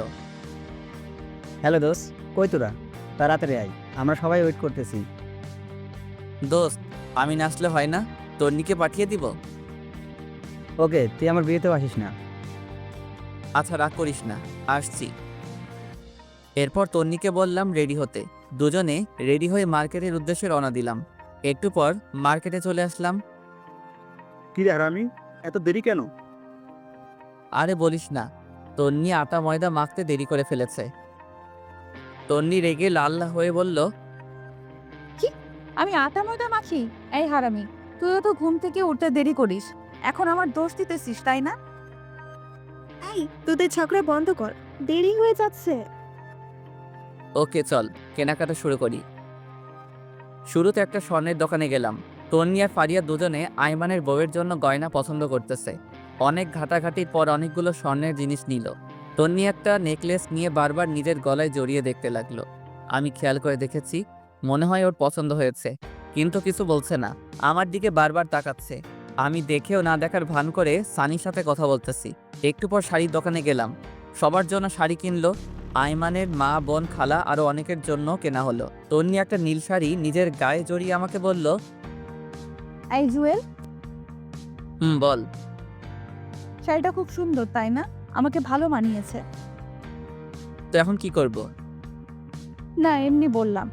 হ্যালো দোস্ত, কই তোরা? তাড়াতাড়ি আয়, আমরা সবাই ওয়েট করতেছি। দোস্ত, আমি না আসলে হয় না? তন্নিকে পাঠিয়ে দিব? ওকে, তুই আমার বিয়েতেও আসিস না। আচ্ছা রাগ করিস না, আসছি। এরপর তন্নিকে বললাম রেডি হতে। দুজনে রেডি হয়ে মার্কেটের উদ্দেশ্যে রওনা দিলাম। একটু পর মার্কেটে চলে আসলাম। কি রে হারামি, এত দেরি কেন? আরে বলিস না, তন্নি আটা ময়দা মাখতে দেরি করে ফেলেছে। তন্নি রেগে লাল হয়ে বলল, আমি আটা ময়দা মাখি? এই হারামি, তুইও তো ঘুম থেকে উঠতে দেরি করিস, এখন আমার দোষ দিতেছিস তাই না? এই তোদের ঝগড়া বন্ধ কর, দেরি হয়ে যাচ্ছে। ওকে চল কেনাকাটা শুরু করি। শুরুতে একটা স্বর্ণের দোকানে গেলাম। তন্নি আর ফারিয়া দুজনে আইমানের বউয়ের জন্য গয়না পছন্দ করতেছে। অনেক ঘাটাঘাটির পর অনেকগুলো স্বর্ণের জিনিস নিল। তন্নি একটা নেকলেস নিয়ে বারবার নিজের গলায় জড়িয়ে দেখতে লাগলো। আমি খেয়াল করে দেখেছি, মনে হয় ওর পছন্দ হয়েছে, কিন্তু কিছু বলছে না। আমার দিকে বারবার তাকাচ্ছে। আমি দেখেও না দেখার ভান করে সানির সাথে কথা বলতেছি। একটু পর শাড়ির দোকানে গেলাম। সবার জন্য শাড়ি কিনলো। আইমানের মা, বোন, খালা আরও অনেকের জন্য কেনা হলো। তন্নি একটা নীল শাড়ি নিজের গায়ে জড়িয়ে আমাকে বলল, এই জুয়েল, বল। শাড়িটা খুব সুন্দর তাই না? আমাকে ভালো মানিয়েছে। তো এখন কি করব? না, এমনি বললাম।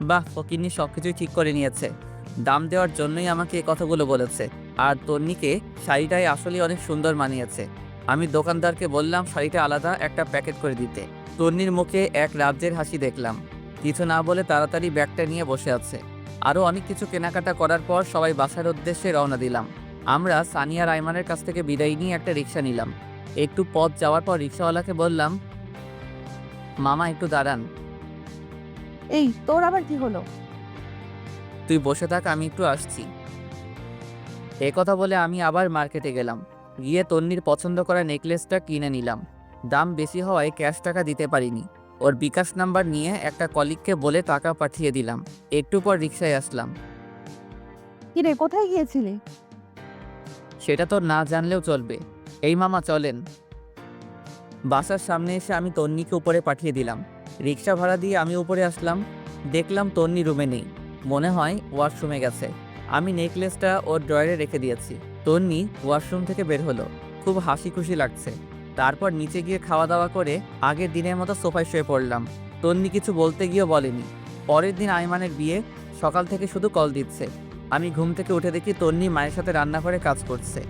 বাহ, ফকিন্নি সবকিছুই ঠিক করে নিয়েছে। দাম দেওয়ার জন্যই আমাকে এই কথাগুলো বলেছে। আর তন্নিকে শাড়িটাই আসলে অনেক সুন্দর মানিয়েছে। আমি দোকানদারকে বললাম শাড়িটা আলাদা একটা প্যাকেট করে দিতে। তন্নির মুখে এক রাজ্যের হাসি দেখলাম। কিছু না বলে তাড়াতাড়ি ব্যাগটা নিয়ে বসে আছে। আরও অনেক কিছু কেনাকাটা করার পর সবাই বাসার উদ্দেশ্যে রওনা দিলাম। আমরা সানিয়া রাইমানের কাছ থেকে বিদায় নিয়ে একটা রিক্সা নিলাম। একটু পথ যাওয়ার পর রিক্সাওয়ালাকে বললাম, মামা একটু দাঁড়ান। এই তোর আবার কি হলো? তুই বসে থাক, আমি একটু আসছি। এ কথা বলে আমি আবার মার্কেটে গেলাম। গিয়ে তন্নির পছন্দ করা নেকলেসটা কিনে নিলাম। দাম বেশি হওয়ায় ক্যাশ টাকা দিতে পারিনি। ওর বিকাশ নাম্বার নিয়ে একটা কলিগকে বলে টাকা পাঠিয়ে দিলাম। একটু পর রিক্সায় আসলাম। কিরে, কোথায় গিয়েছিলি? সেটা তো না জানলেও চলবে। এই মামা চলেন। বাসার সামনে এসে আমি তন্নিকে উপরে পাঠিয়ে দিলাম। রিক্সা ভাড়া দিয়ে আমি উপরে আসলাম। দেখলাম তন্নি রুমে নেই, মনে হয় ওয়াশরুমে গেছে। আমি নেকলেসটা ওর ড্রয়ারে রেখে দিয়েছি। তন্নি ওয়াশরুম থেকে বের হলো, খুব হাসি খুশি লাগছে। তারপর নিচে গিয়ে খাওয়া দাওয়া করে আগের দিনের মতো সোফায় শুয়ে পড়লাম। তন্নি কিছু বলতে গিয়েও বলেনি। পরের দিন আইমানের বিয়ে, সকাল থেকে শুধু কল দিচ্ছে। আমি ঘুম থেকে উঠে দেখি তন্নি মায়ের সাথে রান্নাঘরে কাজ করছে।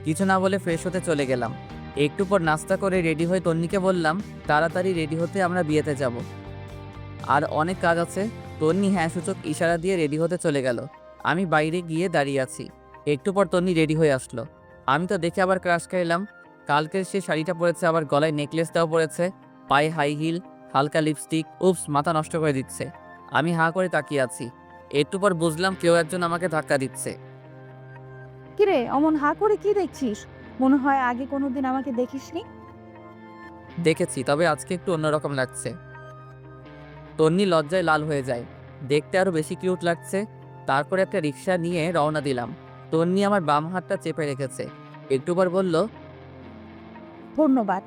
কিছু না বলে ফ্রেশ হতে চলে গেলাম। একটু পর নাস্তা করে রেডি হয়ে তন্নিকে বললাম তাড়াতাড়ি রেডি হতে, আমরা বিয়েতে যাব, আর অনেক কাজ আছে। তন্নি হ্যাঁ সূচক ইশারা দিয়ে রেডি হতে চলে গেল। আমি বাইরে গিয়ে দাঁড়িয়ে আছি। একটু পর তন্নি রেডি হয়ে আসলো। আমি তো দেখে আবার ক্রাশ খাইলাম। কালকের সে শাড়িটা পরেছে, আবার গলায় নেকলেসটাও পরেছে, পায়ে হাই হিল, হালকা লিপস্টিক। উপস, মাথা নষ্ট করে দিচ্ছে। আমি হাঁ করে তাকিয়ে আছি। একটু পর বুঝলাম কেউ একজন আমাকে ধাক্কা দিচ্ছে। কিরে, অমন হা করে কি দেখছিস? মনে হয় আগে কোনোদিন আমাকে দেখিসনি। দেখেছি, তবে আজকে একটু অন্যরকম লাগছে। তন্নি লজ্জায় লাল হয়ে যায়। দেখতে আরো বেশি কিউট লাগছে। তারপরে একটা রিক্সা নিয়ে রওনা দিলাম। তন্নি আমার বাম হাতটা চেপে রেখেছে। একটু পর বলল, ধন্যবাদ।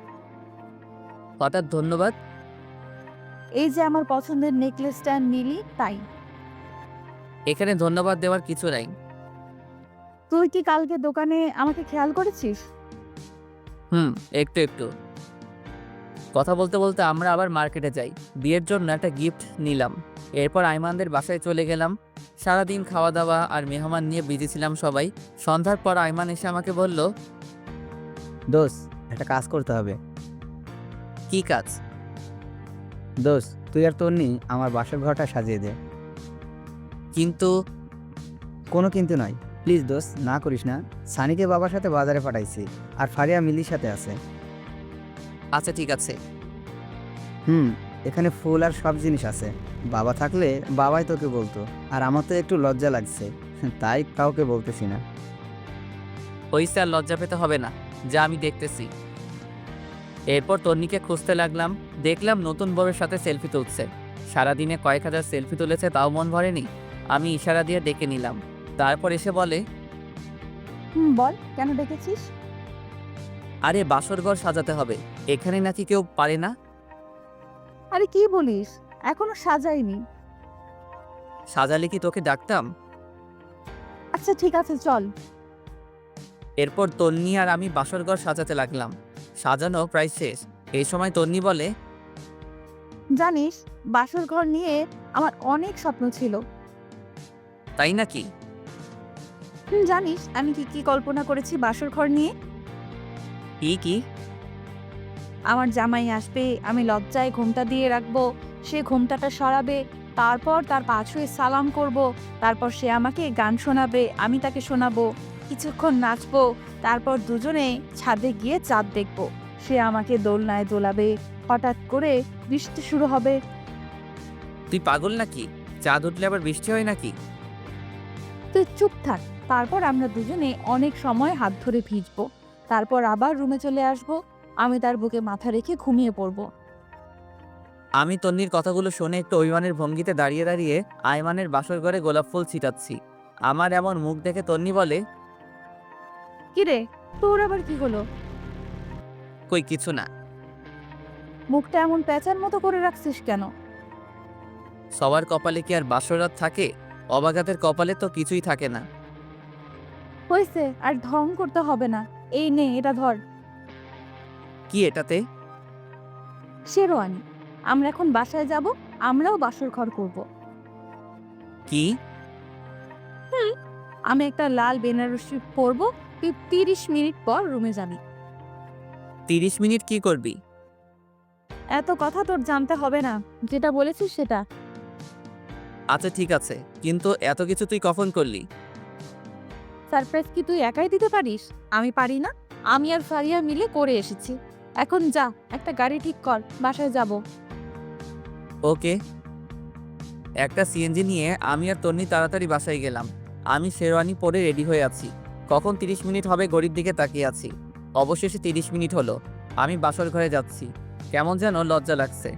হঠাৎ ধন্যবাদ? এই যে আমার পছন্দের নেকলেসটা নিলি তাই। এখানে ধন্যবাদ দেওয়ার কিছু নাই। তুই কি কালকে দোকানে আমাকে খেয়াল করেছিস? একটু একটু। কথা বলতে বলতে আমরা আবার মার্কেটে যাই। বিয়ের জন্য একটা গিফট নিলাম। এরপর আইমানদের বাসায় চলে গেলাম। সারাদিন খাওয়া দাওয়া আর মেহমান নিয়ে বিজি ছিলাম সবাই। সন্ধ্যার পর আইমান এসে আমাকে বলল, দোস্ত, একটা কাজ করতে হবে। কি কাজ? দোস্ত, তুই আর তন্নি আমার বাসার ঘরটা সাজিয়ে দে। কিন্তু কোনো কিন্তু নয়, প্লিজ দোস্ত, না করিস না। সানিকে বাবার সাথে বাজারে পাঠাইছি, আর ফারিয়া মিলির সাথে আছে। আচ্ছা ঠিক আছে। এখানে ফুল আর সব জিনিস আছে। বাবা থাকলে বাবাই তোকে বলতো, আর আমার তো একটু লজ্জা লাগছে, তাই কাউকে বলতেছি না। হইছে, আর লজ্জা পেতে হবে না, যা আমি দেখতেছি। এরপর তন্নিকে খুঁজতে লাগলাম। দেখলাম নতুন বউয়ের সাথে সেলফি তুলছে। সারাদিনে কয়েক হাজার সেলফি তুলেছে, তাও মন ভরেনি। আমি ইশারা দিয়ে ডেকে নিলাম। তারপর এসে বলে, বল, কেন ডেকেছিস? আরে বাসরঘর সাজাতে হবে, এখানে নাকি কেউ পারে না? আরে কি বলিস, এখনো সাজাইনি। সাজালে কি তোকে ডাকতাম? আচ্ছা ঠিক আছে, চল। এরপর তন্নি আর আমি বাসরঘর সাজাতে লাগলাম। সাজানো প্রায় শেষ। এই সময় তন্নি বলে, জানিস, বাসর ঘর নিয়ে আমার অনেক স্বপ্ন ছিল। তাই নাকি? জানিস আমি কি কি কল্পনা করেছি বাসর ঘর নিয়ে? কি আমার জামাই আসবে, আমি লজ্জায় ঘোমটা দিয়ে রাখবো, সে ঘোমটাটা সরাবে, তারপর তার পা ছুঁয়ে সালাম করব, তারপর সে আমাকে গান শোনাবে, আমি তাকে শোনাবো, কিছুক্ষণ নাচবো, তারপর দুজনে ছাদে গিয়ে চাঁদ দেখবো, সে আমাকে দোলনায় দোলাবে, হঠাৎ করে বৃষ্টি শুরু হবে। তুই পাগল নাকি? চাঁদ উঠলে আবার বৃষ্টি হয় নাকি? তুই চুপ থাক। তারপর আমরা দুজনে অনেক সময় হাত ধরে ভিজবো, তারপর আবার রুমে চলে আসবো, আমি তার বুকে মাথা রেখে ঘুমিয়ে পড়বো। আমি তন্নির কথাগুলো শুনে একটু অভিমানের ভঙ্গিতে দাঁড়িয়ে দাঁড়িয়ে আয়মানের বাসর ঘরে গোলাপ ফুল ছিটাচ্ছি। আমার এমন মুখ দেখে তন্নি বলে, কিরে, তোর আবার কি হলো? কই কিছু না। মুখটা এমন প্যাঁচার মতো করে রাখছিস কেন? সবার কপালে কি আর বাসরাত থাকে? অবাগাতের কপালে তো কিছুই থাকে না। হয়েছে, আর ঢং করতে হবে না। এই নে, এটা ধর। কি এটাতে? শেরওয়ানি। আমরা এখন বাসায় যাব, আমরাও বাসর ঘর করব। কি? আমি একটা লাল বেনারসি পরবো, তুই 30 মিনিট পর রুমে যাবি। 30 মিনিট কি করবি? এত কথা তোর জানতে হবে না, যেটা বলেছিস সেটা। আচ্ছা ঠিক আছে, কিন্তু এত কিছু তুই কখন করলি? সারপ্রাইজ কি তুই একাই দিতে পারিস? আমি পারি না? আমি আর ফারিয়া মিলে করে এসেছি। এখন যা, একটা গাড়ি ঠিক কর, বাসায় যাব। ওকে। একটা সিএনজি নিয়ে আমি আর তন্নি তাড়াতাড়ি বাসায় গেলাম। আমি শেরওয়ানি পরে রেডি হয়ে আছি। কখন 30 মিনিট হবে ঘড়ির দিকে তাকিয়ে আছি। অবশেষে 30 মিনিট হলো। আমি বাসর ঘরে যাচ্ছি। কেমন যেন লজ্জা লাগছে।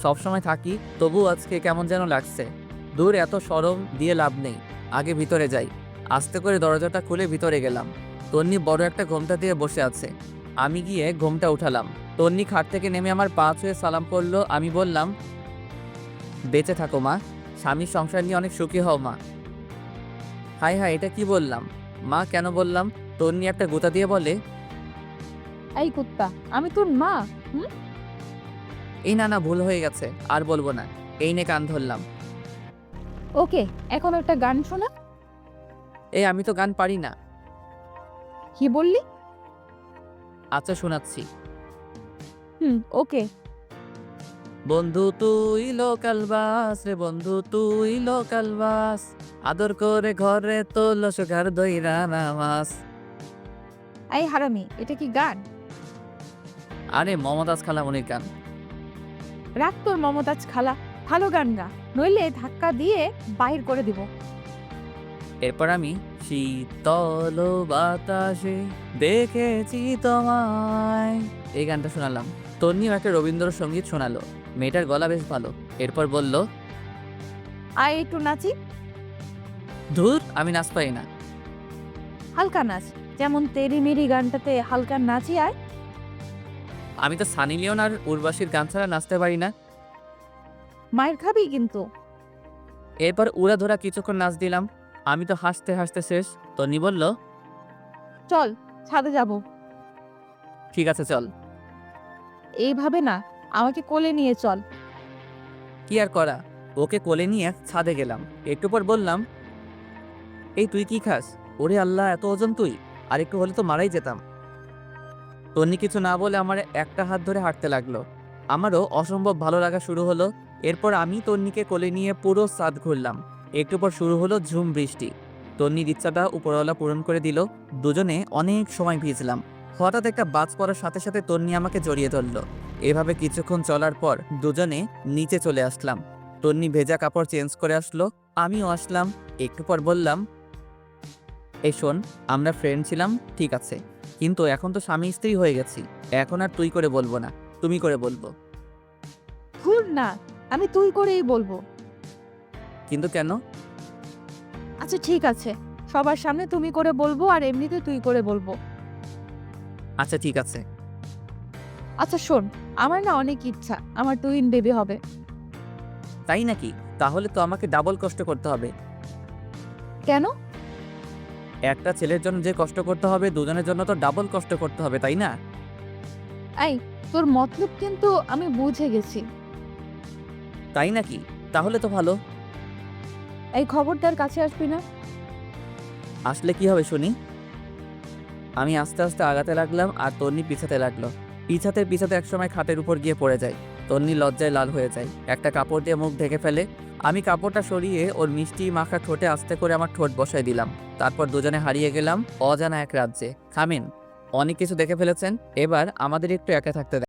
সবসময় থাকি, তবু আজকে কেমন যেন লাগছে। দূর, এত শরম দিয়ে লাভ নেই, আগে ভিতরে যাই। আস্তে করে দরজাটা খুলে ভিতরে গেলাম। তন্নি বড় একটা ঘোমটা দিয়ে বসে আছে। আমি গিয়ে ঘোমটা উঠালাম। তন্নি খাট থেকে নেমে আমার পা ছুঁয়ে সালাম করলো। আমি বললাম, বেঁচে থাকো মা, স্বামীর সংসার নিয়ে অনেক সুখী হও মা। হাই হাই, এটা কি বললাম? মা কেন বললাম? তন্নি একটা গোতা দিয়ে বলে, এই কুত্তা, আমি তোর মা? এই না না, ভুল হয়ে গেছে, আর বলবো না। এই নে কান ধরলাম। ওকে, এখন একটা গান শোনা। এই আমি তো গান পারি না। কি বললি? আচ্ছা শোনাচ্ছি। ওকে। বন্ধু তুই লোকাল বাস রে, বন্ধু তুই লোকাল বাস, আদর করে ঘরে তোল সুগার দইরা নামাস। এই হারামি, এটা কি গান? আরে মমতাজ খালামণির গান। রাখ তোর মমতাজ খালা, ভালো গান গা, নইলে ধাক্কা দিয়ে বাইর করে দিব। এরপর আমি শীতল বাতাসে দেখেছি তোমায়, এই গানটা শোনালাম। তন্নিও একটা রবীন্দ্রসঙ্গীত শোনালো। মেয়েটার গলা বেশ ভালো। এরপর বলল, আয় একটু নাচি। ধুর, আমি নাচ পাই না। হালকা নাচ, যেমন তেরি মেরি গানটাতে হালকা নাচি। আয়। আমি তো সানি লিওন আর উর্বশীর গান ছাড়া নাচতে পারি না। মায়ের খাবি কিন্তু। এরপর উড়া ধরা কিছুক্ষণ নাচ দিলাম। আমি তো হাসতে হাসতে শেষ। তন্নি বলল, চল, ছাদে যাব। ঠিক আছে চল। এইভাবে না, আমাকে কোলে নিয়ে চল। কি আর করা, ওকে কোলে নিয়ে ছাদে গেলাম। একটু পর বললাম, এই তুই কি খাস? ওরে আল্লাহ, এত ওজন তুই! আর একটু হলে তো মারাই যেতাম। তন্নি কিছু না বলে আমার একটা হাত ধরে হাঁটতে লাগলো। আমারও অসম্ভব ভালো লাগা শুরু হলো। এরপর আমি তন্নিকে কোলে নিয়ে পুরো ছাদ ঘুরলাম। একটু পর শুরু হলো ঝুম বৃষ্টি। তন্নির ইচ্ছাটা উপরওয়ালা পূরণ করে দিল। দুজনে অনেক সময় ভিজলাম। হঠাৎ একটা বাজ পড়ার সাথে সাথে তন্নি আমাকে জড়িয়ে ধরলো। এভাবে কিছুক্ষণ চলার পর দুজনে নিচে চলে আসলাম। তন্নি ভেজা কাপড় চেঞ্জ করে আসলো, আমিও আসলাম। একটু পর বললাম, এই শোন, আমরা ফ্রেন্ড ছিলাম ঠিক আছে, কিন্তু এখন তো স্বামী স্ত্রী হয়ে গেছি। এখন আর তুই করে বলবো না, তুমি করে বলবো। ভুল না, আমি তুই করেই বলবো। কিন্তু কেন? আচ্ছা ঠিক আছে, সবার সামনে তুমি করে বলবো, আর এমনিতে তুই করে বলবো। আচ্ছা ঠিক আছে। আচ্ছা শোন, আমার না অনেক ইচ্ছা আমার টুইন বেবি হবে। তাই নাকি? তাহলে তো আমাকে ডাবল কষ্ট করতে হবে। কেন? একটা ছেলের জন্য যে কষ্ট করতে হবে, দুজনের জন্য তো ডাবল কষ্ট করতে হবে, তাই না? এই, তোর মতলব কিন্তু আমি বুঝে গেছি। তাই নাকি? তাহলে তো ভালো। এই খবরদার কাছে আসবি না। আসলে কি হবে শুনি? আমি আস্তে আস্তে আগাতে লাগলাম আর তন্নি পিছাতে লাগলো। পিছাতে পিছাতে একসময় খাটের উপর গিয়ে পড়ে যায়। তন্নি লজ্জায় লাল হয়ে যায়, একটা কাপড় দিয়ে মুখ ঢেকে ফেলে। আমি কাপড়টা সরিয়ে ওর মিষ্টি মাখা ঠোঁটে আস্তে করে আমার ঠোঁট বসায় দিলাম। তারপর দুজনে হারিয়ে গেলাম অজানা এক রাজ্যে। থামেন, অনেক কিছু দেখে ফেলেছেন, এবার আমাদের একটু একা থাকতে দেন।